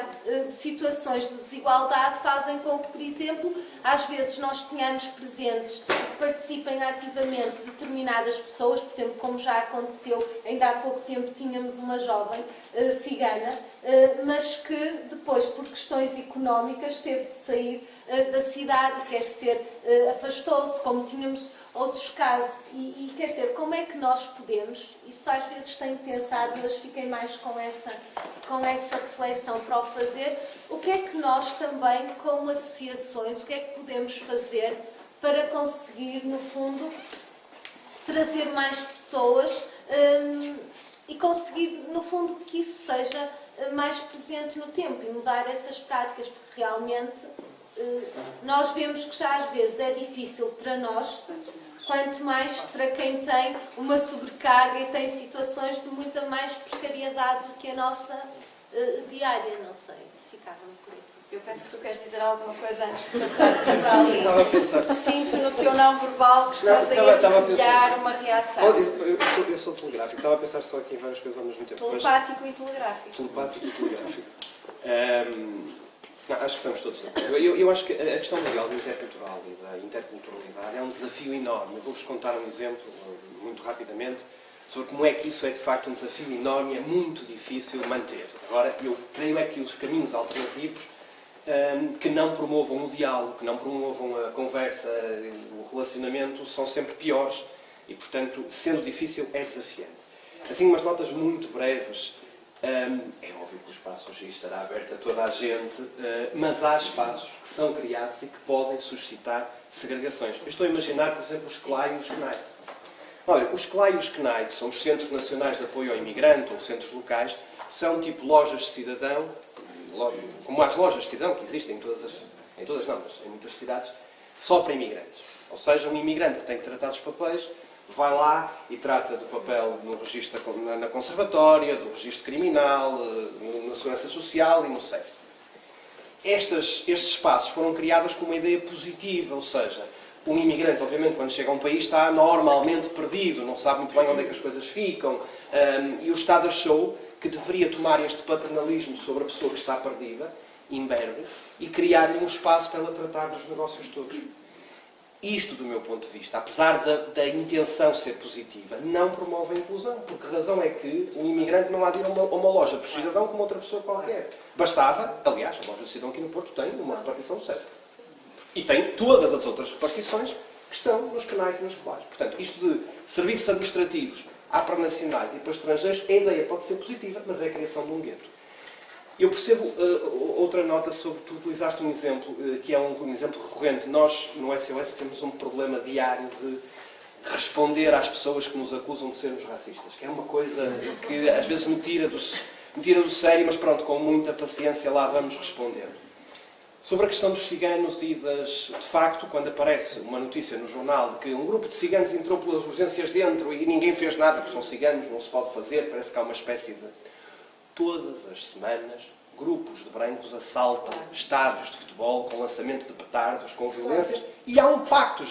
de situações de desigualdade fazem com que, por exemplo, às vezes nós tenhamos presentes que participem ativamente determinadas pessoas, por exemplo, como já aconteceu, ainda há pouco tempo tínhamos uma jovem cigana, mas que depois, por questões económicas, teve de sair da cidade, quer dizer, afastou-se, como tínhamos outros casos, e quer dizer, como é que nós podemos, isso às vezes tenho pensado e hoje fiquei mais com essa reflexão para o fazer, o que é que nós também, como associações, o que é que podemos fazer para conseguir, no fundo, trazer mais pessoas e conseguir, no fundo, que isso seja mais presente no tempo e mudar essas práticas, porque realmente nós vemos que já às vezes é difícil para nós, quanto mais para quem tem uma sobrecarga e tem situações de muita mais precariedade do que a nossa diária, não sei, ficava-me por aí. Eu penso que tu queres dizer alguma coisa antes de passarmos para ali. Estava a pensar. Sinto no teu não verbal que estás aí a fervilhar uma reação. Eu sou telegráfico, estava a pensar só aqui em várias coisas ao mesmo tempo. Telepático e telegráfico. Telepático e telegráfico. Acho que estamos todos de acordo. Eu acho que a questão legal do intercultural e da interculturalidade é um desafio enorme. Eu vou-vos contar um exemplo, muito rapidamente, sobre como é que isso é de facto um desafio enorme e é muito difícil manter. Agora, eu creio é que os caminhos alternativos que não promovam o diálogo, que não promovam a conversa, o relacionamento, são sempre piores e, portanto, sendo difícil, é desafiante. Assim, umas notas muito breves. É óbvio que o espaço hoje estará aberto a toda a gente, mas há espaços que são criados e que podem suscitar segregações. Eu estou a imaginar, por exemplo, os CLAI e os CNAI. Olha, os CLAI e os CNAI, que são os Centros Nacionais de Apoio ao Imigrante, ou centros locais, são tipo lojas de cidadão, como as lojas de cidadão que existem em todas não, mas em muitas cidades, só para imigrantes. Ou seja, um imigrante que tem que tratar dos papéis vai lá e trata do papel no registro na conservatória, do registro criminal, na segurança social e no CEF. Estes espaços foram criados com uma ideia positiva, ou seja, um imigrante, obviamente, quando chega a um país, está normalmente perdido, não sabe muito bem onde é que as coisas ficam, e o Estado achou que deveria tomar este paternalismo sobre a pessoa que está perdida, imberbe, e criar-lhe um espaço para ela tratar dos negócios todos. Isto, do meu ponto de vista, apesar da intenção ser positiva, não promove a inclusão. Porque a razão é que um imigrante não há de ir a uma loja por cidadão como outra pessoa qualquer. Bastava, aliás, a loja de cidadão aqui no Porto tem uma repartição do SES. E tem todas as outras repartições que estão nos canais e nos colares. Portanto, isto de serviços administrativos para nacionais e para estrangeiros, a ideia pode ser positiva, mas é a criação de um gueto. Eu percebo outra nota sobre, tu utilizaste um exemplo, que é um exemplo recorrente. Nós, no SOS, temos um problema diário de responder às pessoas que nos acusam de sermos racistas, que é uma coisa que às vezes me tira do sério, mas pronto, com muita paciência lá vamos respondendo. Sobre a questão dos ciganos e de facto, quando aparece uma notícia no jornal de que um grupo de ciganos entrou pelas urgências dentro e ninguém fez nada, porque são ciganos, não se pode fazer, parece que há uma espécie de... Todas as semanas, grupos de brancos assaltam estádios de futebol com lançamento de petardos, com violências, e há um pacto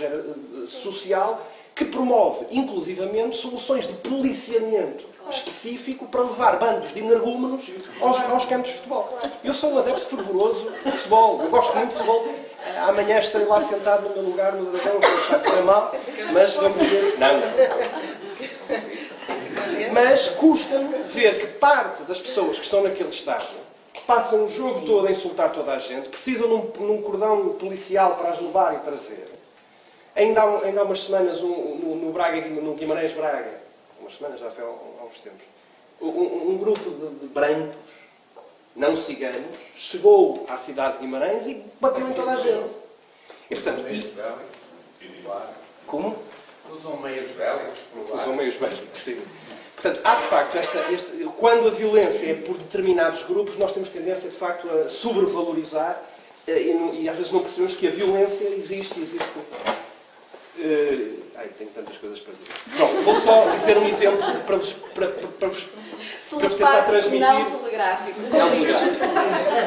social que promove, inclusivamente, soluções de policiamento específico para levar bandos de energúmenos aos campos de futebol. Eu sou um adepto fervoroso de futebol, eu gosto muito de futebol. Amanhã estarei lá sentado no meu lugar no Dragão, que está a correr mal, mas vamos ver... Não. Mas custa-me ver que parte das pessoas que estão naquele estádio passam o jogo todo a insultar toda a gente, precisam num cordão policial para as levar e trazer. Ainda há umas semanas, no Guimarães Braga, umas semanas, já foi há uns tempos, um grupo de brancos, não ciganos, chegou à cidade de Guimarães e bateu em toda a gente. E, portanto, como? Usam meios bélicos, Usam meios bélicos, sim. Portanto, há de facto, quando a violência é por determinados grupos, nós temos tendência, de facto, a sobrevalorizar e às vezes não percebemos que a violência existe. Tenho tantas coisas para dizer. Bom, vou só dizer um exemplo para vos tentar transmitir. Não telegráfico.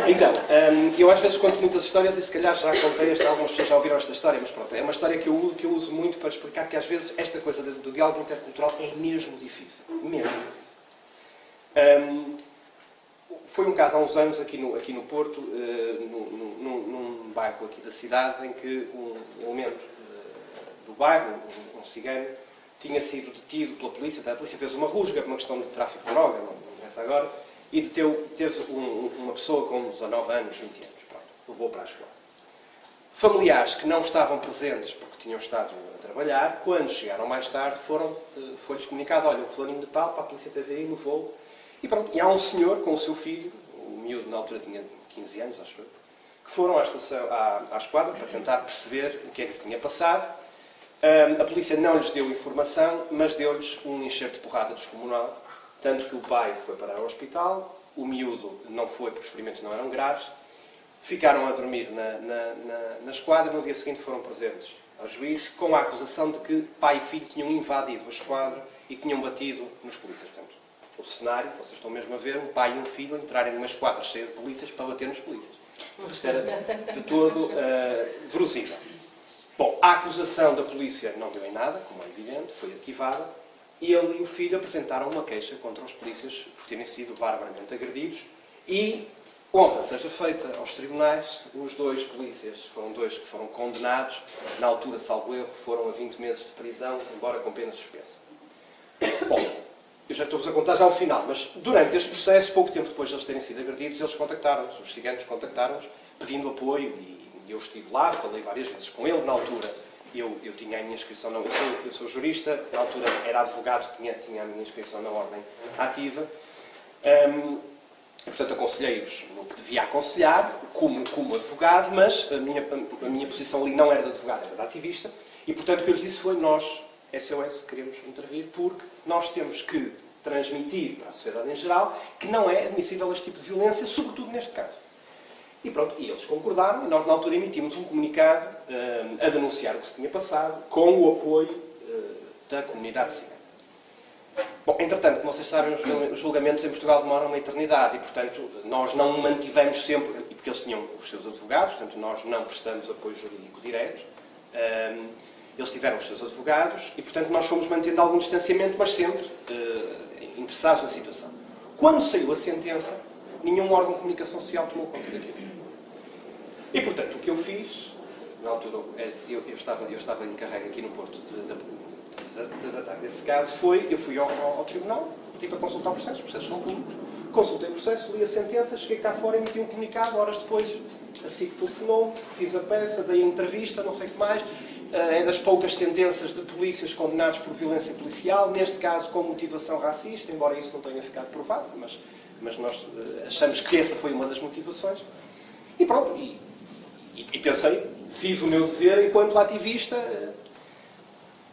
Então, eu às vezes conto muitas histórias e se calhar já contei algumas pessoas já ouviram esta história, mas pronto, é uma história que eu uso muito para explicar que às vezes esta coisa do diálogo intercultural é mesmo difícil. Foi um caso há uns anos aqui no Porto, num bairro aqui da cidade, em que um elemento do bairro, um cigano, tinha sido detido pela polícia. A polícia fez uma rusga por uma questão de tráfico de droga, não interessa agora, e teve uma pessoa com 19 anos, 20 anos. Pronto, levou para a escola. Familiares que não estavam presentes porque tinham estado a trabalhar, quando chegaram mais tarde, foi-lhes comunicado: olha, o fulaninho de tal, para a polícia teve aí, levou. E pronto, e há um senhor com o seu filho, o miúdo na altura tinha 15 anos, acho eu, que foram à esquadra para tentar perceber o que é que se tinha passado. A polícia não lhes deu informação, mas deu-lhes um enxerto de porrada descomunal, tanto que o pai foi parar ao hospital, o miúdo não foi porque os ferimentos não eram graves, ficaram a dormir na esquadra, no dia seguinte foram presentes ao juiz, com a acusação de que pai e filho tinham invadido a esquadra e tinham batido nos polícias. Portanto, o cenário, vocês estão mesmo a ver, um pai e um filho entrarem numa esquadra cheia de polícias para bater nos polícias. Isto era de todo verosímil. Bom, a acusação da polícia não deu em nada, como é evidente, foi arquivada. Ele e o filho apresentaram uma queixa contra os polícias por terem sido barbaramente agredidos e, honra seja feita aos tribunais, os dois polícias foram dois que foram condenados, na altura, salvo erro, foram a 20 meses de prisão, embora com pena suspensa. Bom, eu já estou-vos a contar já ao final, mas durante este processo, pouco tempo depois de eles terem sido agredidos, eles contactaram-nos, os ciganos contactaram-nos, pedindo apoio e eu estive lá, falei várias vezes com ele. Na altura, eu tinha a minha inscrição, eu sou jurista, na altura era advogado, tinha a minha inscrição na ordem ativa. Portanto, aconselhei-os no que devia aconselhar, como advogado, mas a minha posição ali não era de advogado, era de ativista, e portanto o que eu lhes disse foi: nós, SOS, queremos intervir porque nós temos que transmitir para a sociedade em geral que não é admissível este tipo de violência, sobretudo neste caso. E pronto, e eles concordaram, e nós na altura emitimos um comunicado a denunciar o que se tinha passado, com o apoio da comunidade cigana. Bom, entretanto, como vocês sabem, os julgamentos em Portugal demoram uma eternidade e, portanto, nós não mantivemos sempre, e porque eles tinham os seus advogados, portanto, nós não prestamos apoio jurídico direto, eles tiveram os seus advogados e, portanto, nós fomos mantendo algum distanciamento, mas sempre interessados na situação. Quando saiu a sentença, nenhum órgão de comunicação social tomou conta daquilo. E, portanto, o que eu fiz, na altura, eu estava em carrega aqui no Porto de tratar desse caso, eu fui ao tribunal, pedi para consultar o processo, os processos são públicos, consultei o processo, li a sentença, cheguei cá fora, emiti um comunicado, horas depois, assim que telefonou, fiz a peça, dei a entrevista, não sei o que mais, é das poucas sentenças de polícias condenados por violência policial, neste caso com motivação racista, embora isso não tenha ficado provado, mas nós achamos que essa foi uma das motivações. E pronto, e pensei, fiz o meu dever enquanto ativista.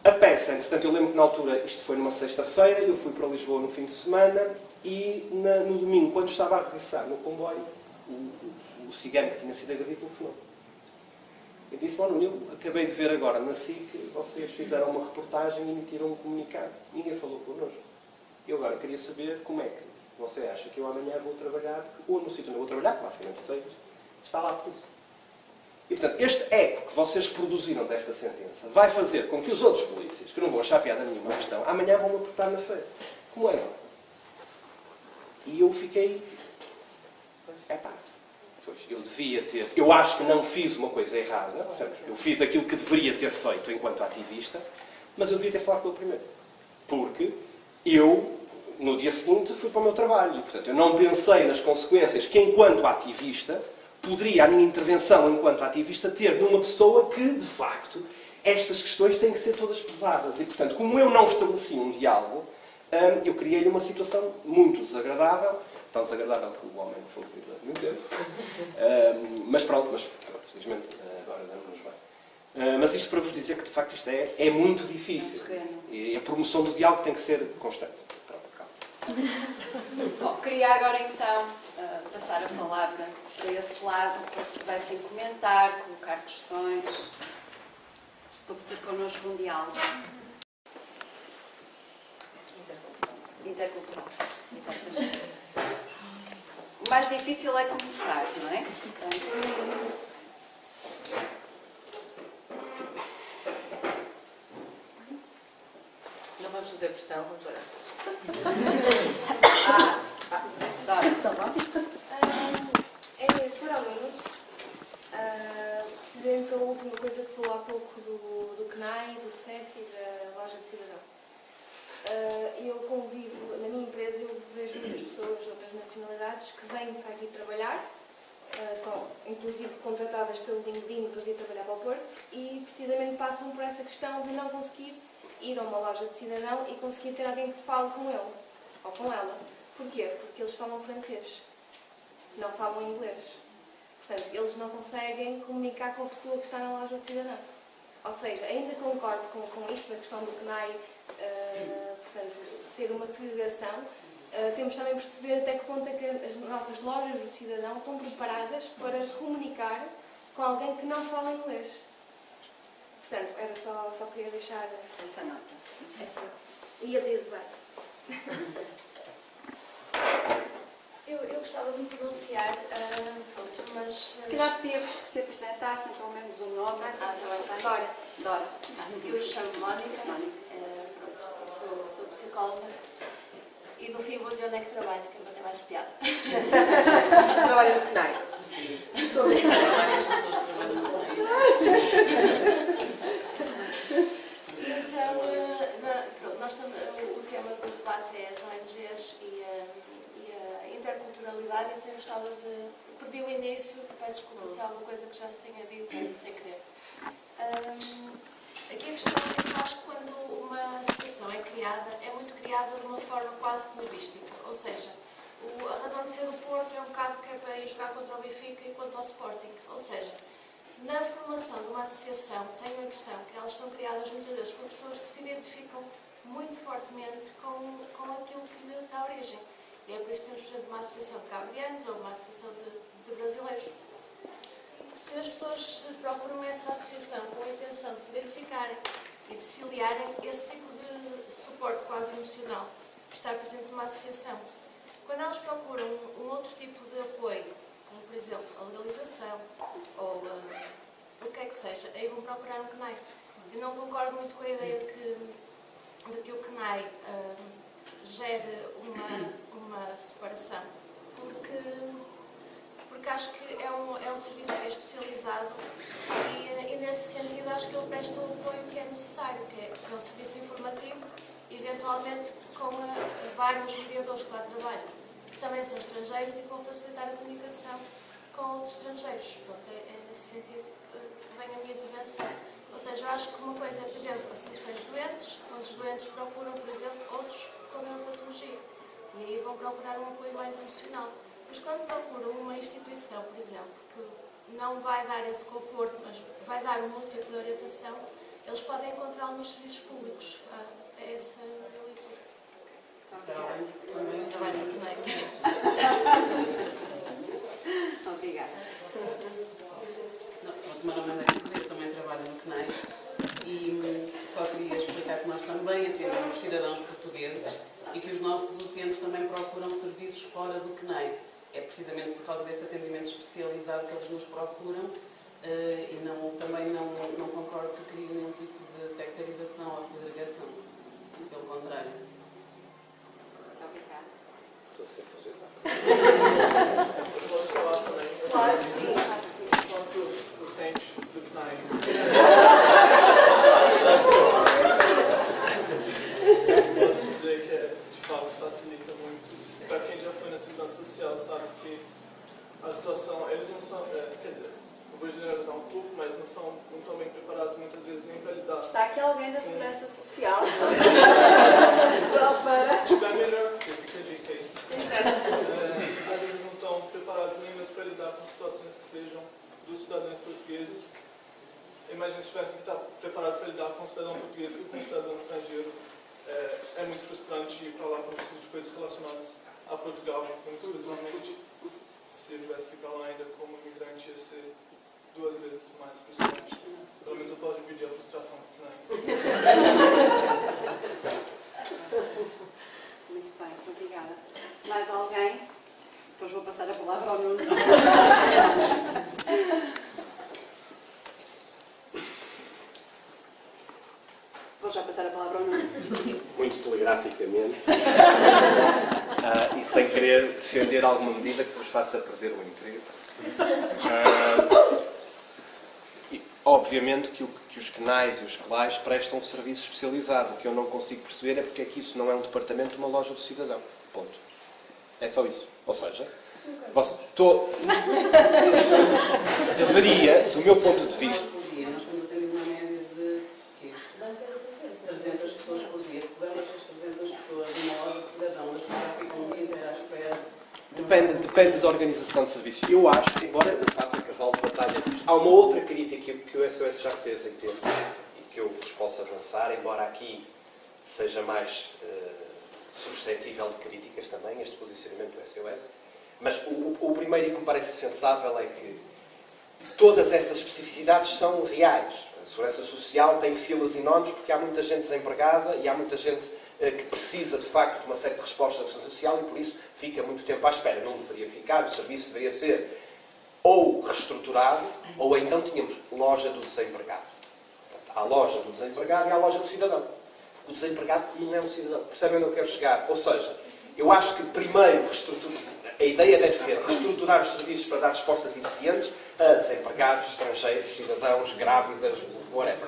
A peça, entretanto, eu lembro que na altura, isto foi numa sexta-feira, eu fui para Lisboa no fim de semana e no domingo, quando estava a regressar no comboio, o cigano que tinha sido agredido telefonou. Eu disse: bom, Nuno, acabei de ver agora na SIC que vocês fizeram uma reportagem e emitiram um comunicado. Ninguém falou connosco. Eu agora queria saber como é que você acha que eu amanhã vou trabalhar, ou no sítio onde eu vou trabalhar, que basicamente fez, está lá a polícia. E, portanto, este eco que vocês produziram desta sentença vai fazer com que os outros polícias, que não vão achar piada nenhuma questão, amanhã vão apertar na feira. Como é agora? E eu fiquei... pois, eu devia ter... Eu acho que não fiz uma coisa errada. Portanto, eu fiz aquilo que deveria ter feito enquanto ativista, mas eu devia ter falado com ele primeiro. Porque eu, no dia seguinte, fui para o meu trabalho. E, portanto, eu não pensei nas consequências que, enquanto ativista, poderia a minha intervenção enquanto ativista ter numa pessoa que, de facto, estas questões têm que ser todas pesadas. E, portanto, como eu não estabeleci um diálogo, eu criei-lhe uma situação muito desagradável, tão desagradável que o homem foi durante muito tempo. Mas pronto, felizmente agora damos-nos bem. Mas isto para vos dizer que, de facto, isto é muito difícil. E a promoção do diálogo tem que ser constante. Bom, queria agora então passar a palavra para esse lado, para que pudessem comentar, colocar questões, estabelecer connosco um diálogo. Intercultural. Exatamente. O mais difícil é começar, não é? Portanto, Não vamos fazer pressão, vamos orar. Dora. Por alunos, precisamente pela última coisa que falou há pouco do CNAI, do CEF e da loja de cidadão. Eu convivo, na minha empresa, eu vejo muitas pessoas de outras nacionalidades que vêm para aqui trabalhar, são inclusive contratadas pelo LinkedIn para vir trabalhar para o Porto e precisamente passam por essa questão de não conseguir ir a uma loja de cidadão e conseguir ter alguém que fale com ele ou com ela. Porquê? Porque eles falam francês, não falam inglês. Portanto, eles não conseguem comunicar com a pessoa que está na loja de cidadão. Ou seja, ainda concordo com isso, na questão do CNAI, portanto, ser uma segregação, temos também de perceber até que ponto é que as nossas lojas de cidadão estão preparadas para comunicar com alguém que não fala inglês. Portanto, era só queria deixar Essa nota. essa. E abrir o debate. Eu gostava de me pronunciar, pronto, mas... Se calhar pedíamos que se apresentassem pelo menos o nome. Dora. Eu chamo Mónica, pronto, sou psicóloga e no fim vou dizer onde é que trabalho, que é para ter mais piada. Trabalho no CNAI. Estou bem. Então, nós estamos, o tema do debate é as ONGs e a interculturalidade, então eu gostava de... Perdi o início, peço desculpa se há alguma coisa que já se tenha dito sem querer. Aqui a questão é que eu acho que quando uma situação é criada, é muito criada de uma forma quase clubística, ou seja, para ir jogar contra o Benfica e contra o Sporting. Ou seja, na formação de uma associação, tenho a impressão que elas são criadas muitas vezes por pessoas que se identificam muito fortemente com aquilo que lhe dá origem. E é por isso que temos, por exemplo, uma associação de cabo-verdianos ou uma associação de brasileiros. Se as pessoas procuram essa associação com a intenção de se identificarem e de se filiarem, esse tipo de suporte quase emocional está presente numa associação. Quando elas procuram um outro tipo de apoio, como por exemplo a legalização ou o que é que seja, aí vão procurar um CNAE. Eu não concordo muito com a ideia de que o CNAE gere uma separação, porque acho que é um serviço que é especializado e nesse sentido acho que ele presta o apoio que é necessário, que é um serviço informativo, eventualmente com vários mediadores que lá trabalham, que também são estrangeiros e que vão facilitar a comunicação com outros estrangeiros. Pronto, é nesse sentido que vem a minha intervenção. Ou seja, eu acho que uma coisa é, por exemplo, associações de doentes, onde os doentes procuram, por exemplo, outros com a mesma patologia. E aí vão procurar um apoio mais emocional. Mas quando procuram uma instituição, por exemplo, que não vai dar esse conforto, mas vai dar um outro tipo de orientação, eles podem encontrá-lo nos serviços públicos. É essa a minha leitura. Também trabalho no CNAE. Obrigada. O meu nome é Ana, eu também trabalho no CNAE e só queria explicar que nós também atendemos cidadãos portugueses e que os nossos utentes também procuram serviços fora do CNAE. É precisamente por causa desse atendimento especializado que eles nos procuram e também não concordo que crie nenhum tipo de sectarização ou segregação. Pelo contrário. Muito obrigada. Estou a ser fazer. Posso falar também? Claro que sim, claro que sim. Enquanto utentes do CNAE, posso dizer que de fato facilita muito. Para quem já foi na Segurança Social sabe que a situação, eles não são, quer dizer, eu vou generalizar um pouco, mas não estão bem preparados muitas vezes nem para lidar. Está aqui alguém da Segurança Social. Só para... Se estiver melhor, fica a dica aí. Às vezes não estão preparados nem mesmo para lidar com situações que sejam dos cidadãos portugueses. Imagina se tivessem que estar preparados para lidar com um cidadão português e com um cidadão estrangeiro. É muito frustrante ir para lá por causa de coisas relacionadas a Portugal, exclusivamente. Se eu tivesse que ir para lá ainda como imigrante, ia ser 2 vezes mais frustrante. Pelo menos eu posso dividir a frustração com o Muito bem, obrigada. Mais alguém? Depois vou passar a palavra ao Nuno. Vou já passar a palavra ao Nuno. Muito telegraficamente e sem querer defender alguma medida que vos faça perder o emprego. Obviamente que os CNAEs e os CLAIs prestam um serviço especializado. O que eu não consigo perceber é porque é que isso não é um departamento de uma loja do cidadão. Ponto. É só isso. Ou seja, deveria, do meu ponto de vista... Nós estamos a ter uma média de 300 pessoas por dia. Se pudermos ter 300 pessoas numa loja de cidadão, as pessoas já ficam um dia inteiro à espera. Depende da organização de serviços. Eu acho, embora eu faça cavalo de batalha, há uma outra crítica que o SOS já fez em tempo e que eu vos posso avançar, embora aqui seja mais suscetível de críticas também, este posicionamento do SOS. Mas o primeiro e que me parece defensável é que todas essas especificidades são reais. A Segurança Social tem filas enormes porque há muita gente desempregada e há muita gente que precisa, de facto, de uma série de respostas da Segurança Social e, por isso, fica muito tempo à espera. Não deveria ficar, o serviço deveria ser ou reestruturado, ou então tínhamos loja do desempregado. Portanto, há a loja do desempregado e há a loja do cidadão. O desempregado não é um cidadão. Percebem onde eu quero chegar? Ou seja, eu acho que primeiro a ideia deve ser reestruturar os serviços para dar respostas eficientes a desempregados, estrangeiros, cidadãos, grávidas, whatever.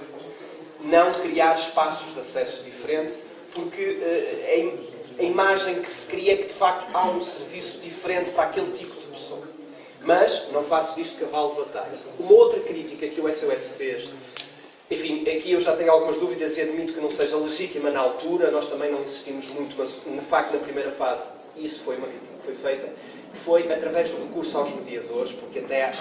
Não criar espaços de acesso diferente, porque a imagem que se cria é que, de facto, há um serviço diferente para aquele tipo de pessoa. Mas não faço disto cavalo de batalha. Uma outra crítica que o SOS fez, enfim, aqui eu já tenho algumas dúvidas e admito que não seja legítima na altura, nós também não insistimos muito, mas, de facto, na primeira fase, isso foi uma crítica que foi feita, que foi através do recurso aos mediadores, porque até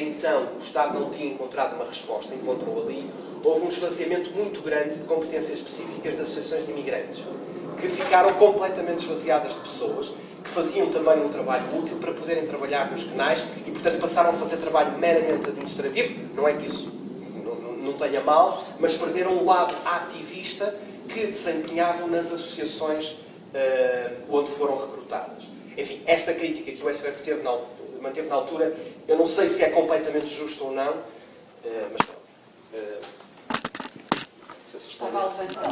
então o Estado não tinha encontrado uma resposta, encontrou ali, houve um esvaziamento muito grande de competências específicas das associações de imigrantes, que ficaram completamente esvaziadas de pessoas, que faziam também um trabalho útil para poderem trabalhar nos canais e, portanto, passaram a fazer trabalho meramente administrativo. Não é que isso não tenha mal, mas perderam o lado ativista que desempenhavam nas associações onde foram recrutadas. Enfim, esta crítica que o SBF manteve na altura, eu não sei se é completamente justo ou não, mas pronto. Estava a levantar.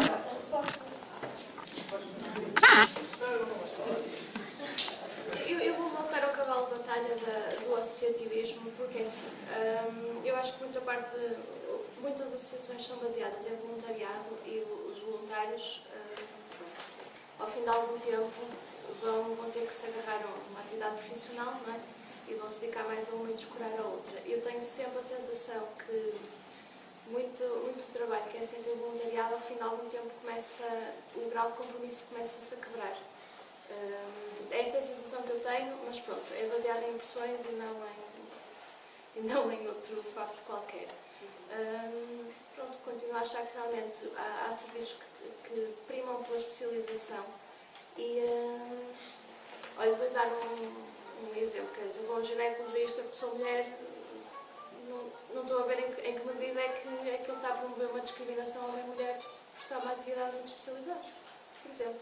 Eu vou voltar ao cavalo de batalha do associativismo, porque é assim, eu acho que muitas associações são baseadas em voluntariado e os voluntários, ao fim de algum tempo, vão ter que se agarrar a uma atividade profissional, não é? E vão se dedicar mais a uma e descurar a outra. Eu tenho sempre a sensação que muito trabalho que é sem ter voluntariado, ao fim de algum tempo o grau de compromisso começa-se a quebrar. Essa é a sensação que eu tenho, mas pronto, é baseada em impressões e não em outro facto qualquer. Pronto, continuo a achar que realmente há serviços que primam pela especialização e olha, vou dar um exemplo, quer dizer, eu vou a um ginecologista porque sou mulher, não estou a ver em que medida é que ele está a promover uma discriminação homem-mulher por ser uma atividade muito especializada, por exemplo.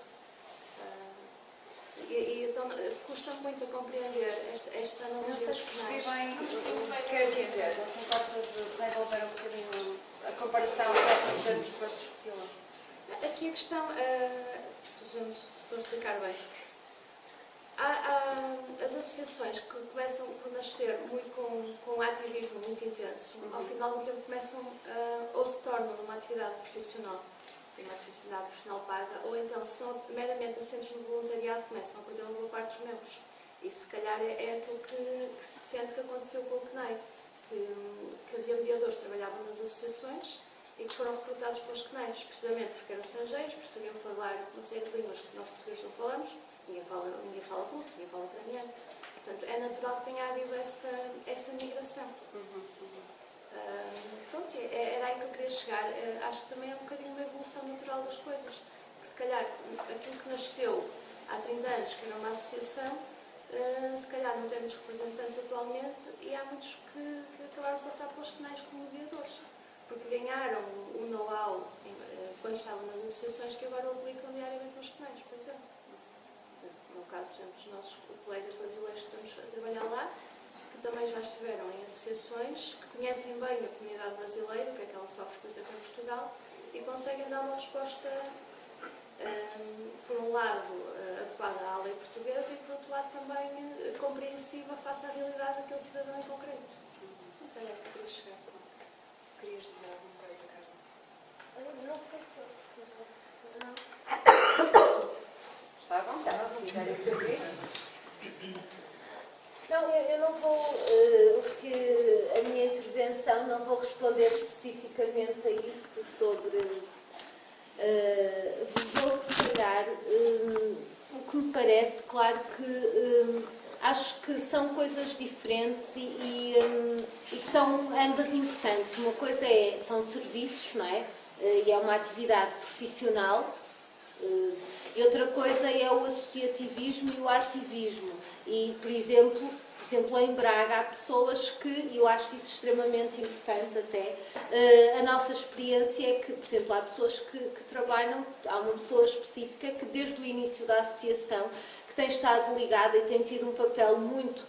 E então custa muito a compreender esta analogia. Não sei se percebi bem o que quer dizer. Não se importa de desenvolver um bocadinho a comparação, só para podermos depois discuti-la. Aqui a questão, estou a explicar bem. Há as associações que começam por nascer muito com um ativismo muito intenso, ao fim de algum tempo começam ou se tornam uma atividade profissional, uma atividade profissional paga, ou então se são meramente assentes no voluntariado, começam a perder uma boa parte dos membros. E se calhar é aquilo que se sente que aconteceu com o CNEI, que havia mediadores que trabalhavam nas associações e que foram recrutados para os CNEIs, precisamente porque eram estrangeiros, porque sabiam falar uma série de línguas que nós portugueses não falamos, ninguém fala russo, ninguém fala ucraniano. Portanto, é natural que tenha havido essa migração. Pronto, era aí que eu queria chegar. Acho que também é um bocadinho uma evolução natural das coisas. Que se calhar aquilo que nasceu há 30 anos, que era uma associação, se calhar não tem muitos representantes atualmente e há muitos que acabaram de passar para os canais como mediadores. Porque ganharam o know-how quando estavam nas associações que agora o aplicam diariamente nos canais, por exemplo. No caso, por exemplo, dos nossos colegas brasileiros que estamos a trabalhar lá, que também já estiveram em associações, que conhecem bem a comunidade brasileira, o que é que ela sofre, por exemplo, em Portugal, e conseguem dar uma resposta, por um lado, adequada à lei portuguesa e, por outro lado, também compreensiva face à realidade daquele cidadão em concreto. Então, é que eu queria chegar. Querias dizer alguma coisa, Carla? Não sei se Não. Está à vontade. Não, eu não vou, porque a minha intervenção não vou responder especificamente a isso sobre, vou se calhar, o que me parece, claro que acho que são coisas diferentes e que são ambas importantes. Uma coisa são serviços, não é? E é uma atividade profissional. E outra coisa é o associativismo e o ativismo. E, por exemplo, em Braga há pessoas que, eu acho isso extremamente importante até, a nossa experiência é que, por exemplo, há pessoas que trabalham, há uma pessoa específica que desde o início da associação que tem estado ligada e tem tido um papel muito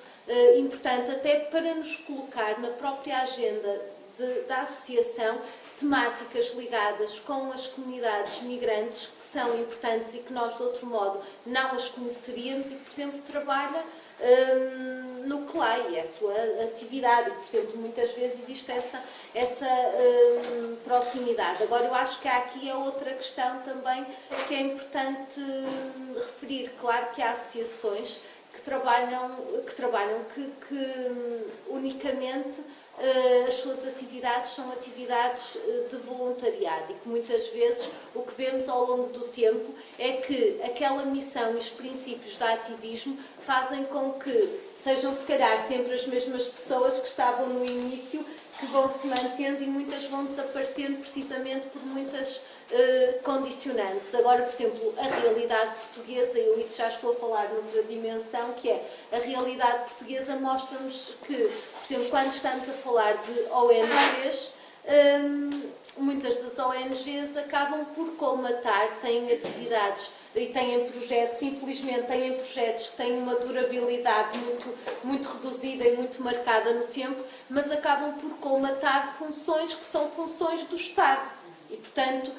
importante até para nos colocar na própria agenda da associação temáticas ligadas com as comunidades migrantes que são importantes e que nós, de outro modo, não as conheceríamos e que, por exemplo, trabalha no CLAI, é a sua atividade e, por exemplo, muitas vezes existe essa proximidade. Agora, eu acho que há aqui outra questão também que é importante referir. Claro que há associações que trabalham unicamente as suas atividades são atividades de voluntariado e que muitas vezes o que vemos ao longo do tempo é que aquela missão e os princípios de ativismo fazem com que sejam se calhar sempre as mesmas pessoas que estavam no início que vão se mantendo e muitas vão desaparecendo precisamente por muitas condicionantes. Agora, por exemplo, a realidade portuguesa, eu isso já estou a falar noutra dimensão, que é a realidade portuguesa mostra-nos que, por exemplo, quando estamos a falar de ONGs, muitas das ONGs acabam por colmatar, têm atividades e têm projetos, infelizmente têm projetos que têm uma durabilidade muito reduzida e muito marcada no tempo, mas acabam por colmatar funções que são funções do Estado. E, portanto,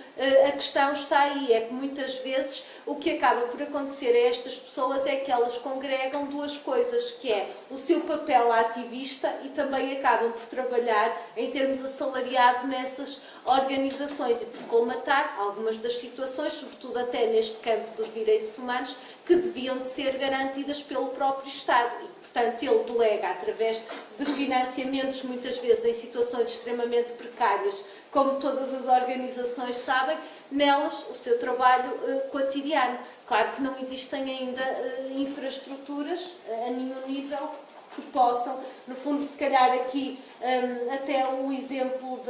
a questão está aí, é que muitas vezes o que acaba por acontecer a estas pessoas é que elas congregam duas coisas, que é o seu papel ativista e também acabam por trabalhar em termos assalariado nessas organizações e por colmatar algumas das situações, sobretudo até neste campo dos direitos humanos, que deviam de ser garantidas pelo próprio Estado. Portanto, ele delega através de financiamentos, muitas vezes em situações extremamente precárias, como todas as organizações sabem, nelas o seu trabalho cotidiano. Claro que não existem ainda infraestruturas a nenhum nível que possam, no fundo, se calhar aqui, até o exemplo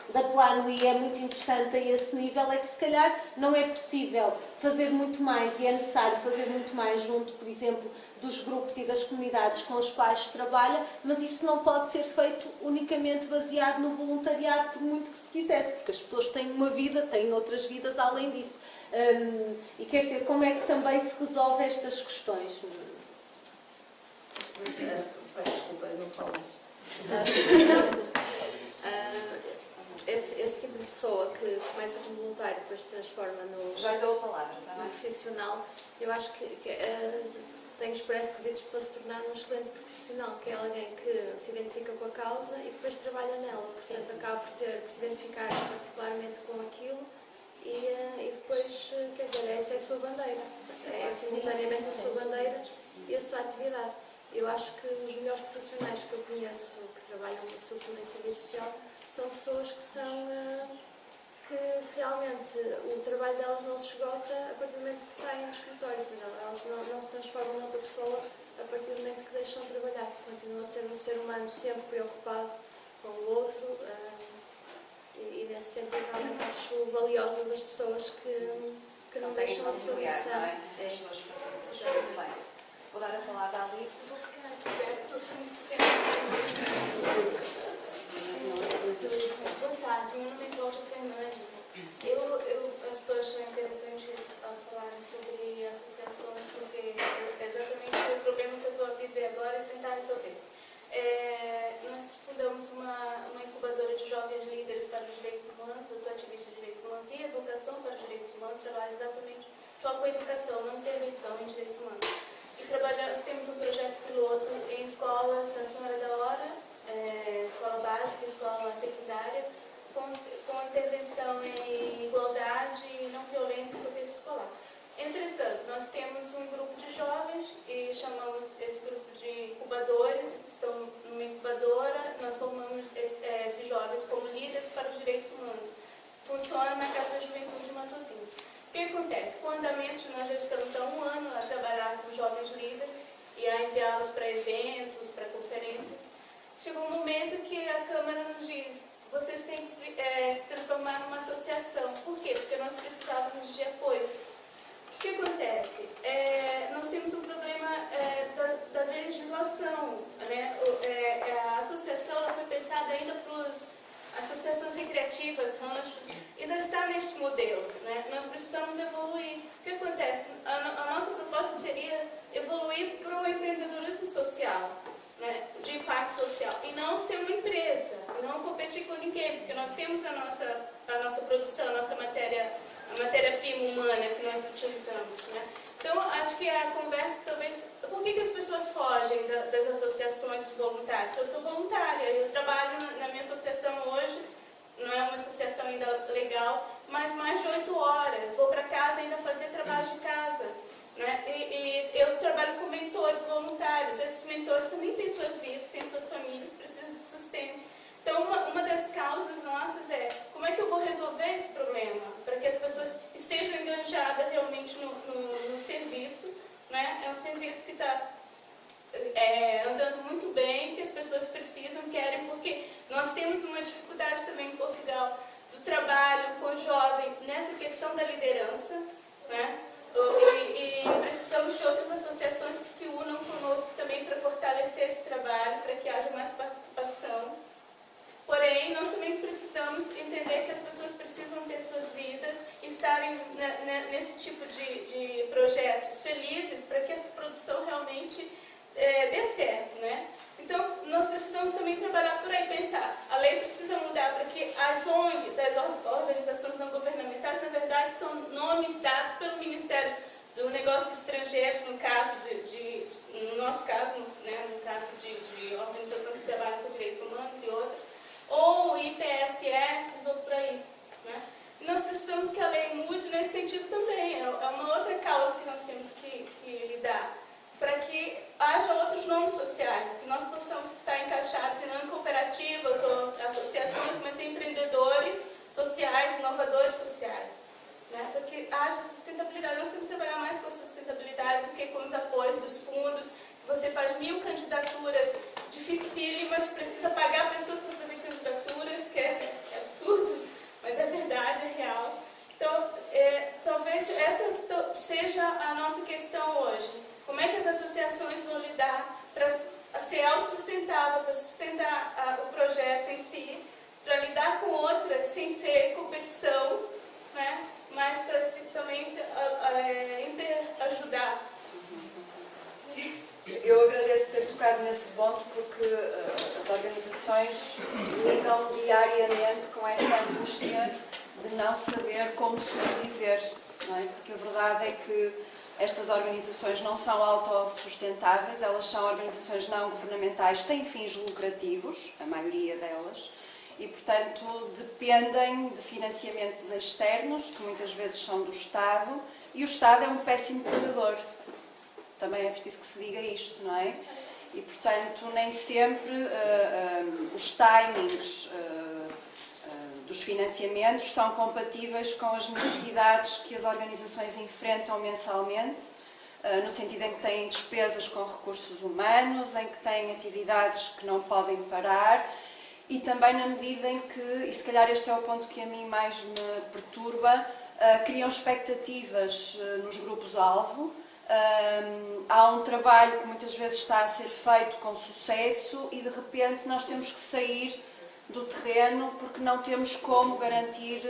da Plano I é muito interessante a esse nível, é que se calhar não é possível fazer muito mais e é necessário fazer muito mais junto, por exemplo, dos grupos e das comunidades com os quais se trabalha, mas isso não pode ser feito unicamente baseado no voluntariado, por muito que se quisesse, porque as pessoas têm uma vida, têm outras vidas além disso. E quer dizer, como é que também se resolve estas questões? Desculpa, não falo mais. Esse tipo de pessoa que começa como voluntário e depois se transforma no... Já lhe dou a palavra, está bem? Profissional, eu acho que tem os pré-requisitos para se tornar um excelente profissional, que é alguém que se identifica com a causa e depois trabalha nela. Portanto, acaba por se identificar particularmente com aquilo e depois, quer dizer, essa é a sua bandeira. É simultaneamente a sua bandeira e a sua atividade. Eu acho que os melhores profissionais que eu conheço, que trabalham sobretudo em serviço social, são pessoas que que realmente o trabalho delas não se esgota a partir do momento que saem do escritório. Elas não se transformam noutra pessoa a partir do momento que deixam de trabalhar. Continuam a ser um ser humano sempre preocupado com o outro e nesse sentido realmente acho valiosas as pessoas que não deixam a sua missão. As suas facetas. Muito bem. Vou dar a palavra ali. Vou ficar aqui perto, estou muito pequena. Boa tarde, meu nome é Cláudia Fernandes. As pessoas acham interessante falar sobre associações, porque é exatamente o problema que eu estou a viver agora e tentar resolver. Nós fundamos uma incubadora de jovens líderes para os direitos humanos, eu sou ativista de direitos humanos e educação para os direitos humanos, trabalho exatamente só com educação, não intervenção em direitos humanos. E temos um projeto piloto em escolas da Senhora da Hora, escola básica, escola secundária, com intervenção em igualdade, não violência e contexto escolar. Entretanto, nós temos um grupo de jovens e chamamos esse grupo de incubadores, estão numa incubadora, nós formamos esses jovens como líderes para os direitos humanos. Funciona na Casa da Juventude de Matosinhos. O que acontece? Com o andamento, nós já estamos há um ano a trabalhar com jovens líderes e a enviá-los para eventos, para conferências. Chegou um momento que a Câmara nos diz: vocês têm que se transformar numa associação. Por quê? Porque nós precisávamos de apoios. O que acontece? Nós temos um problema da legislação. Né? A associação ela foi pensada ainda para as associações recreativas, ranchos, ainda está neste modelo. Né? Nós precisamos evoluir. O que acontece? A nossa proposta seria evoluir para o empreendedorismo social. Né, de impacto social, e não ser uma empresa, não competir com ninguém, porque nós temos a nossa produção, a nossa matéria-prima humana que nós utilizamos. Né? Então, acho que a conversa talvez... Por que as pessoas fogem das associações voluntárias? Eu sou voluntária, eu trabalho na minha associação hoje, não é uma associação ainda legal, mas mais de 8 horas, vou para casa ainda fazer trabalho de casa. né? E eu trabalho com mentores voluntários. Esses mentores também têm suas vidas, têm suas famílias, precisam de sustento. Então, uma das causas nossas é como é que eu vou resolver esse problema para que as pessoas estejam enganjadas realmente no serviço, né? É um serviço que está andando muito bem, que as pessoas precisam, querem, porque nós temos uma dificuldade também em Portugal do trabalho com jovem nessa questão da liderança, né? E precisamos de outras associações que se unam conosco também para fortalecer esse trabalho, para que haja mais participação. Porém, nós também precisamos entender que as pessoas precisam ter suas vidas e estarem nesse tipo de projetos felizes para que essa produção realmente dê certo, né? Então, nós precisamos também trabalhar por aí, pensar. A lei precisa mudar para que as ONGs, as organizações não governamentais, na verdade, são nomes dados pelo Ministério do Negócios Estrangeiros, no caso no nosso caso, né, no caso de organizações que trabalham com direitos humanos e outras, ou IPSS, ou por aí, né? E nós precisamos que a lei mude nesse sentido também. É uma outra causa que nós temos que lidar, para que haja outros nomes sociais, que nós possamos estar encaixados não em cooperativas ou associações, mas em empreendedores sociais, inovadores sociais, né? Para que haja sustentabilidade. Nós temos que trabalhar mais com a sustentabilidade do que com os apoios dos fundos. Você faz 1000 candidaturas dificílimas, precisa pagar pessoas para fazer candidaturas, que é absurdo, mas é verdade, é real. Então, talvez essa seja a nossa questão hoje. Como é que as associações vão lidar para ser autossustentável, para sustentar o projeto em si, para lidar com outras sem ser competição, né? Mas para também ajudar. Eu agradeço ter tocado nesse ponto porque as organizações lidam diariamente com essa angústia de não saber como sobreviver, não é? Porque a verdade é que estas organizações não são autossustentáveis, elas são organizações não governamentais sem fins lucrativos, a maioria delas, e, portanto, dependem de financiamentos externos, que muitas vezes são do Estado, e o Estado é um péssimo pagador. Também é preciso que se diga isto, não é? E, portanto, nem sempre os timings dos financiamentos são compatíveis com as necessidades que as organizações enfrentam mensalmente, no sentido em que têm despesas com recursos humanos, em que têm atividades que não podem parar e também na medida em que, e se calhar este é o ponto que a mim mais me perturba, criam expectativas nos grupos-alvo. Há um trabalho que muitas vezes está a ser feito com sucesso e de repente nós temos que sair do terreno porque não temos como garantir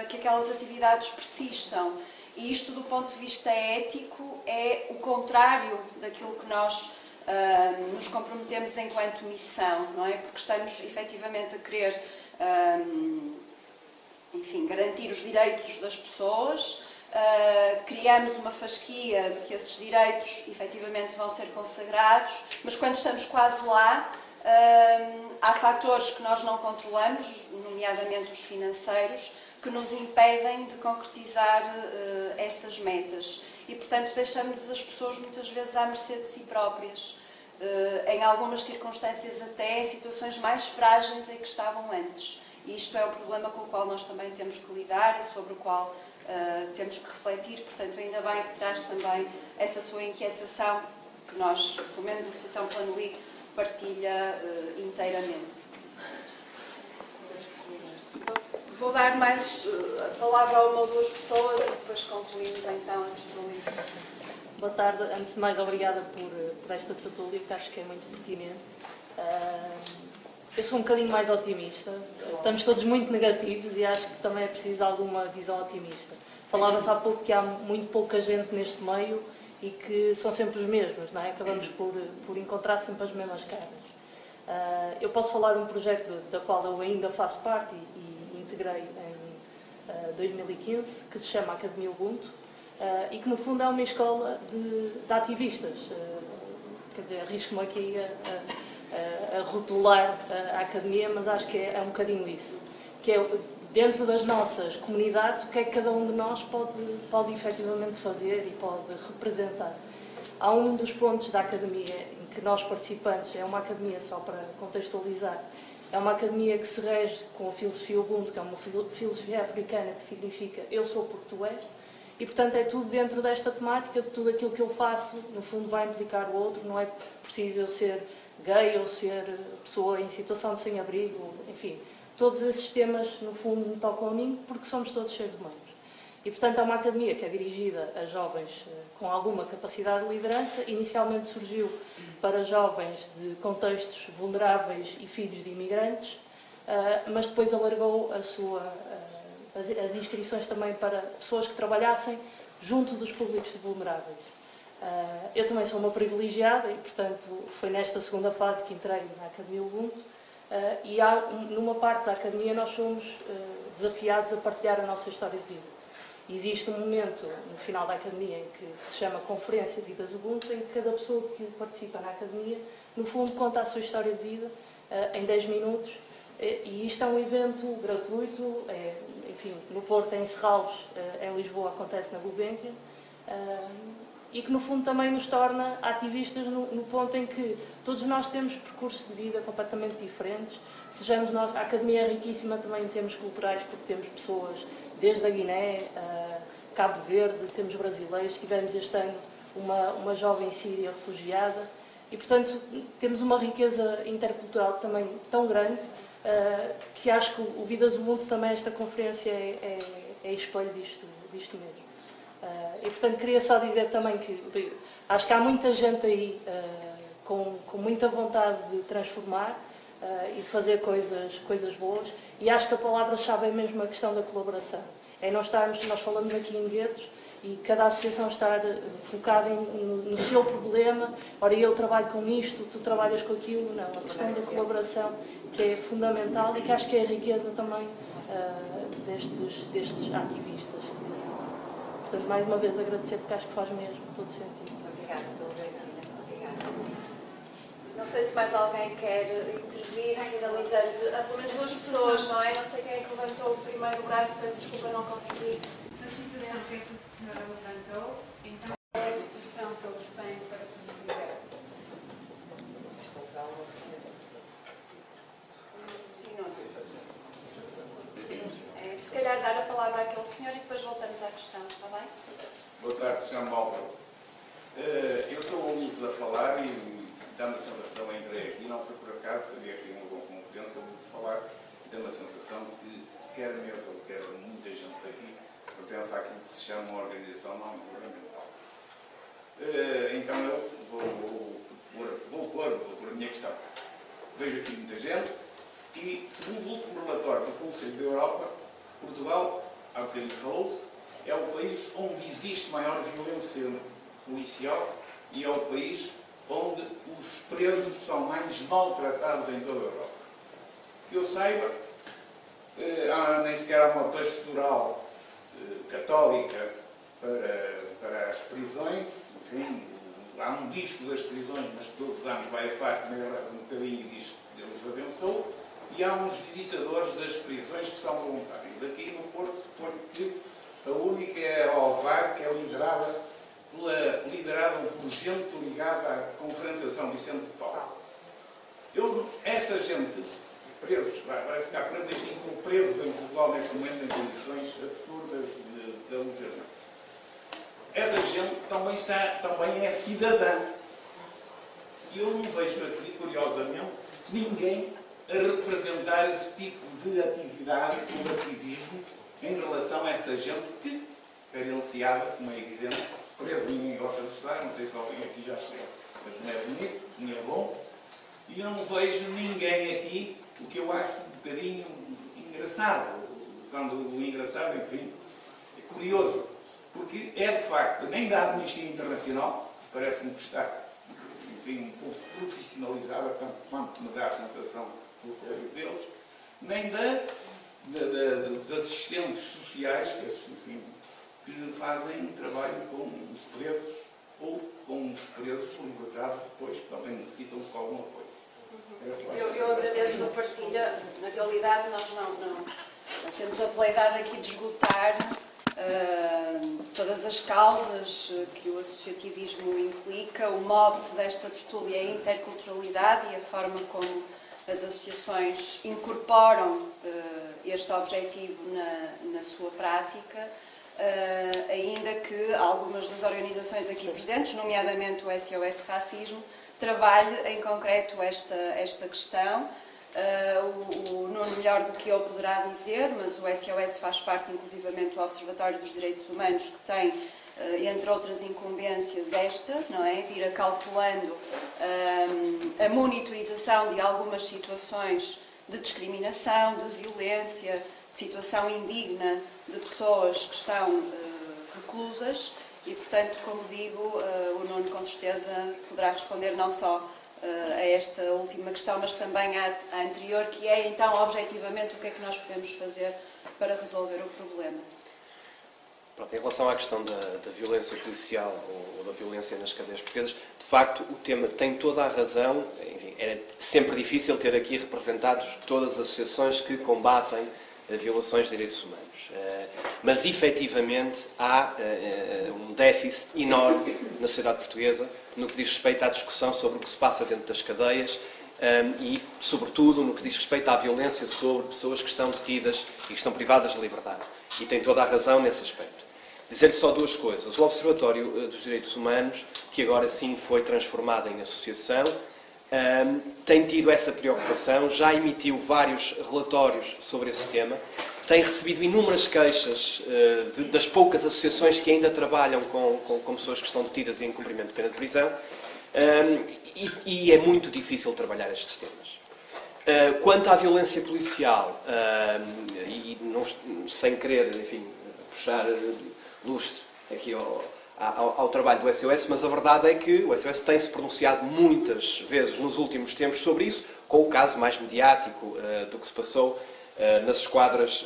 que aquelas atividades persistam. E isto, do ponto de vista ético, é o contrário daquilo que nós nos comprometemos enquanto missão, não é? Porque estamos efetivamente a querer, enfim, garantir os direitos das pessoas, criamos uma fasquia de que esses direitos efetivamente vão ser consagrados, mas quando estamos quase lá, há fatores que nós não controlamos, nomeadamente os financeiros, que nos impedem de concretizar essas metas. E, portanto, deixamos as pessoas muitas vezes à mercê de si próprias. Em algumas circunstâncias até, situações mais frágeis em que estavam antes. E isto é um problema com o qual nós também temos que lidar e sobre o qual temos que refletir. Portanto, ainda bem que traz também essa sua inquietação, que nós, pelo menos a Associação Plano I, partilha inteiramente. Vou dar mais a palavra a uma ou duas pessoas e depois concluímos então a tertúlia. Boa tarde. Antes de mais, obrigada por esta tertúlia, que acho que é muito pertinente. Eu sou um bocadinho mais otimista. Estamos todos muito negativos e acho que também é preciso alguma visão otimista. Falava-se há pouco que há muito pouca gente neste meio e que são sempre os mesmos, não é? Acabamos por encontrar sempre as mesmas caras. Eu posso falar de um projeto da qual eu ainda faço parte e integrei em 2015, que se chama Academia Ubuntu, e que no fundo é uma escola de ativistas. Quer dizer, arrisco-me aqui a rotular a academia, mas acho que é um bocadinho isso. Que é dentro das nossas comunidades, o que é que cada um de nós pode efetivamente fazer e pode representar. Há um dos pontos da academia em que nós participantes, é uma academia, só para contextualizar, é uma academia que se rege com a filosofia Ubuntu, que é uma filosofia africana que significa eu sou porque tu és, e portanto é tudo dentro desta temática, de tudo aquilo que eu faço, no fundo vai implicar o outro, não é preciso eu ser gay ou ser pessoa em situação de sem-abrigo, enfim, todos esses temas no fundo me tocam a mim porque somos todos seres humanos. E portanto é uma academia que é dirigida a jovens com alguma capacidade de liderança, inicialmente surgiu para jovens de contextos vulneráveis e filhos de imigrantes, mas depois alargou as inscrições também para pessoas que trabalhassem junto dos públicos vulneráveis. Eu também sou uma privilegiada e, portanto, foi nesta segunda fase que entrei na Academia Ubuntu e numa parte da Academia nós somos desafiados a partilhar a nossa história de vida. Existe um momento no final da Academia em que se chama Conferência de Vidas Ubuntu, em que cada pessoa que participa na Academia, no fundo, conta a sua história de vida em 10 minutos. E isto é um evento gratuito, enfim, no Porto, em Serralves, em Lisboa acontece na Gulbenkian, e que no fundo também nos torna ativistas no ponto em que todos nós temos percursos de vida completamente diferentes, sejamos nós, a Academia é riquíssima também em termos culturais, porque temos pessoas desde a Guiné, Cabo Verde, temos brasileiros, tivemos este ano uma jovem síria refugiada, e portanto temos uma riqueza intercultural também tão grande, que acho que o Vidas Ubuntu também, esta conferência é espelho disto mesmo. E portanto queria só dizer também que acho que há muita gente aí com muita vontade de transformar e de fazer coisas boas, e acho que a palavra-chave é mesmo a questão da colaboração. É nós falamos aqui em guetos e cada associação estar focada no seu problema, ora eu trabalho com isto, tu trabalhas com aquilo, não. A questão da colaboração que é fundamental e que acho que é a riqueza também destes ativistas. Portanto, mais uma vez agradecer porque acho que faz mesmo todo sentido. Obrigada pelo Bertina. Obrigada. Não sei se mais alguém quer intervir, finalizando. Há pelo menos duas pessoas, não é? Não sei quem é que levantou o primeiro braço, peço desculpa, não consegui. Na situação que a senhora levantou, então é a expressão que eles têm para sobreviver. Se calhar dar a palavra àquele senhor e depois voltamos à questão, está bem? Boa tarde, Sr. Malta. Eu estou a ouvi-los a falar e dá-me a sensação, entrei aqui, não foi por acaso, havia aqui uma boa conferência, ouvi-los falar, e dá-me a sensação que quer a mesa, quer muita gente aqui, pertence àquilo que se chama uma organização não governamental. Então eu vou pôr a minha questão. Vejo aqui muita gente e, segundo o último relatório do Conselho da Europa, Portugal, há bocadinho falou-se, é o país onde existe maior violência policial e é o país onde os presos são mais maltratados em toda a Europa. Que eu saiba, nem sequer há uma pastoral católica para as prisões, enfim, há um disco das prisões, mas todos os anos vai a FARC, também reza um bocadinho e diz que Deus abençoe, e há uns visitadores das prisões que são voluntários. Aqui no Porto, suponho que a única é a OVAR, que é liderada por gente ligada à Conferência de São Vicente de Paulo. Essa gente, presos, parece que há 45 mil presos em Portugal neste momento em condições absurdas de alojamento. Essa gente também é cidadã. E eu não vejo aqui, curiosamente, ninguém a representar esse tipo de atividade ou de ativismo em relação a essa gente que, carenciada, como é evidente, preso, ninguém gosta de estar, não sei se alguém aqui já esteve, mas não é bonito, nem é bom, e eu não vejo ninguém aqui, o que eu acho um bocadinho engraçado, quando o engraçado, enfim, é curioso, porque é de facto, nem da Amnistia Internacional, parece-me que está, enfim, um pouco profissionalizada, quanto me dá a sensação do correio deles, nem dos assistentes sociais, que fazem trabalho com os presos ou com os presos libertados depois, que também necessitam de algum apoio. Eu agradeço a partilha. Na realidade, nós temos a veleidade aqui de esgotar todas as causas que o associativismo implica. O mote desta tertúlia é a interculturalidade e a forma como as associações incorporam este objetivo na sua prática, ainda que algumas das organizações aqui presentes, nomeadamente o SOS Racismo, trabalhe em concreto esta questão. O Nuno melhor do que eu poderá dizer, mas o SOS faz parte inclusivamente do Observatório dos Direitos Humanos, que tem, entre outras incumbências, esta, não é? Ir calculando a monitorização de algumas situações de discriminação, de violência, de situação indigna de pessoas que estão reclusas e, portanto, como digo, o Nuno com certeza poderá responder não só a esta última questão, mas também à anterior, que é então, objetivamente, o que é que nós podemos fazer para resolver o problema. Pronto, em relação à questão da violência policial ou da violência nas cadeias portuguesas, de facto o tema tem toda a razão. Enfim, era sempre difícil ter aqui representados todas as associações que combatem violações de direitos humanos. Mas efetivamente há um déficit enorme na sociedade portuguesa no que diz respeito à discussão sobre o que se passa dentro das cadeias e, sobretudo, no que diz respeito à violência sobre pessoas que estão detidas e que estão privadas de liberdade. E tem toda a razão nesse aspecto. Dizer-lhe só duas coisas. O Observatório dos Direitos Humanos, que agora sim foi transformado em associação, tem tido essa preocupação, já emitiu vários relatórios sobre esse tema, tem recebido inúmeras queixas das poucas associações que ainda trabalham com pessoas que estão detidas e em cumprimento de pena de prisão, e é muito difícil trabalhar estes temas. Quanto à violência policial, e não, sem querer, enfim, puxar lustre aqui ao trabalho do SOS, mas a verdade é que o SOS tem-se pronunciado muitas vezes nos últimos tempos sobre isso, com o caso mais mediático do que se passou nas esquadras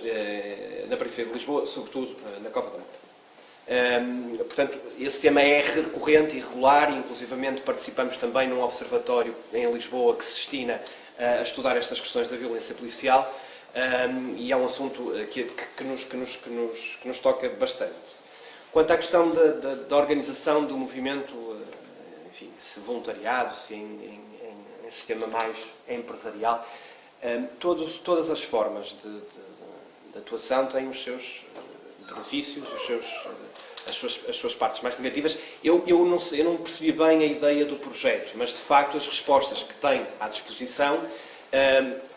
na periferia de Lisboa, sobretudo na Cova da Moura. Portanto, esse tema é recorrente e regular, e inclusivamente participamos também num observatório em Lisboa que se destina a estudar estas questões da violência policial, e é um assunto que nos toca bastante. Quanto à questão da organização do movimento, enfim, se voluntariado, se em sistema mais empresarial, todas as formas de atuação têm os seus benefícios, as suas partes mais negativas. Eu não percebi bem a ideia do projeto, mas de facto as respostas que tem à disposição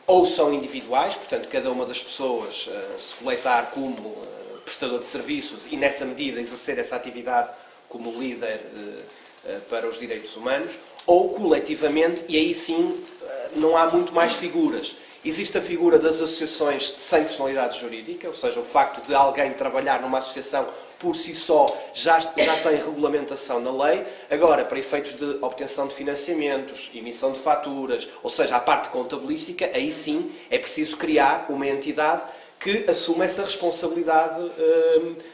ou são individuais, portanto cada uma das pessoas se coletar como prestador de serviços e nessa medida exercer essa atividade como líder para os direitos humanos, ou coletivamente, e aí sim não há muito mais figuras. Existe a figura das associações sem personalidade jurídica, ou seja, o facto de alguém trabalhar numa associação por si só já tem regulamentação na lei. Agora, para efeitos de obtenção de financiamentos, emissão de faturas, ou seja, a parte contabilística, aí sim é preciso criar uma entidade que assuma essa responsabilidade,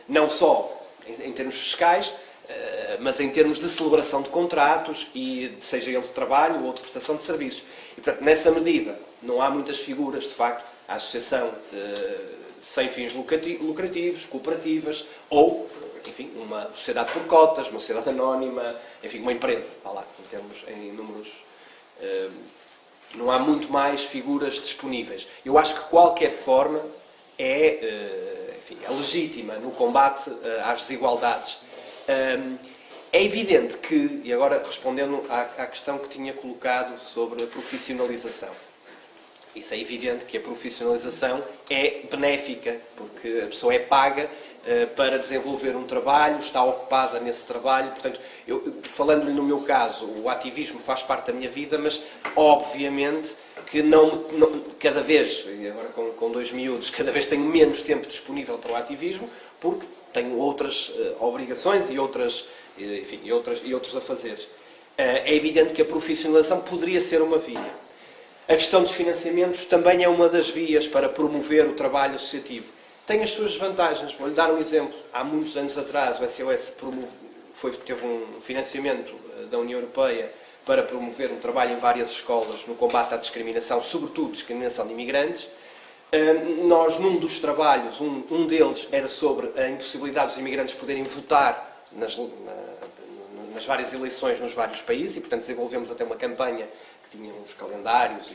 não só em termos fiscais, mas em termos de celebração de contratos, e seja ele de trabalho ou de prestação de serviços. E, portanto, nessa medida, não há muitas figuras, de facto. A associação sem fins lucrativos, cooperativas, ou, enfim, uma sociedade por cotas, uma sociedade anónima, enfim, uma empresa, lá, em números. Não há muito mais figuras disponíveis. Eu acho que qualquer forma é legítima no combate às desigualdades. É evidente que, e agora respondendo à questão que tinha colocado sobre a profissionalização, isso é evidente que a profissionalização é benéfica, porque a pessoa é paga para desenvolver um trabalho, está ocupada nesse trabalho. Portanto, falando-lhe no meu caso, o ativismo faz parte da minha vida, mas obviamente que cada vez, e agora com 2 miúdos, cada vez tenho menos tempo disponível para o ativismo, porque tenho outras obrigações e outros afazeres. É evidente que a profissionalização poderia ser uma via. A questão dos financiamentos também é uma das vias para promover o trabalho associativo. Tem as suas vantagens. Vou-lhe dar um exemplo. Há muitos anos atrás o SOS teve um financiamento da União Europeia para promover um trabalho em várias escolas no combate à discriminação, sobretudo discriminação de imigrantes. Nós, num dos trabalhos, um deles era sobre a impossibilidade dos imigrantes poderem votar nas várias eleições nos vários países e, portanto, desenvolvemos até uma campanha que tinha uns calendários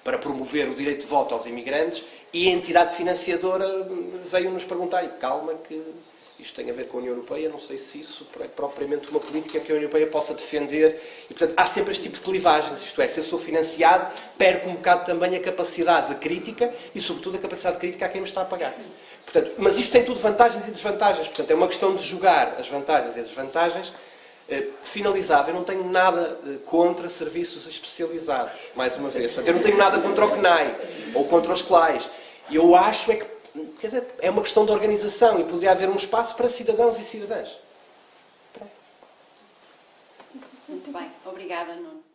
para promover o direito de voto aos imigrantes, e a entidade financiadora veio-nos perguntar, e calma que isto tem a ver com a União Europeia, não sei se isso é propriamente uma política que a União Europeia possa defender, e, portanto, há sempre este tipo de clivagens, isto é, se eu sou financiado, perco um bocado também a capacidade de crítica e, sobretudo, a capacidade de crítica a quem me está a pagar. Portanto, mas isto tem tudo vantagens e desvantagens, portanto, é uma questão de jogar as vantagens e as desvantagens. Finalizava, eu não tenho nada contra serviços especializados, mais uma vez. Portanto, eu não tenho nada contra o CNAE ou contra os CLAIs. Eu acho é que, quer dizer, é uma questão de organização e poderia haver um espaço para cidadãos e cidadãs. Muito bem, obrigada, Nuno.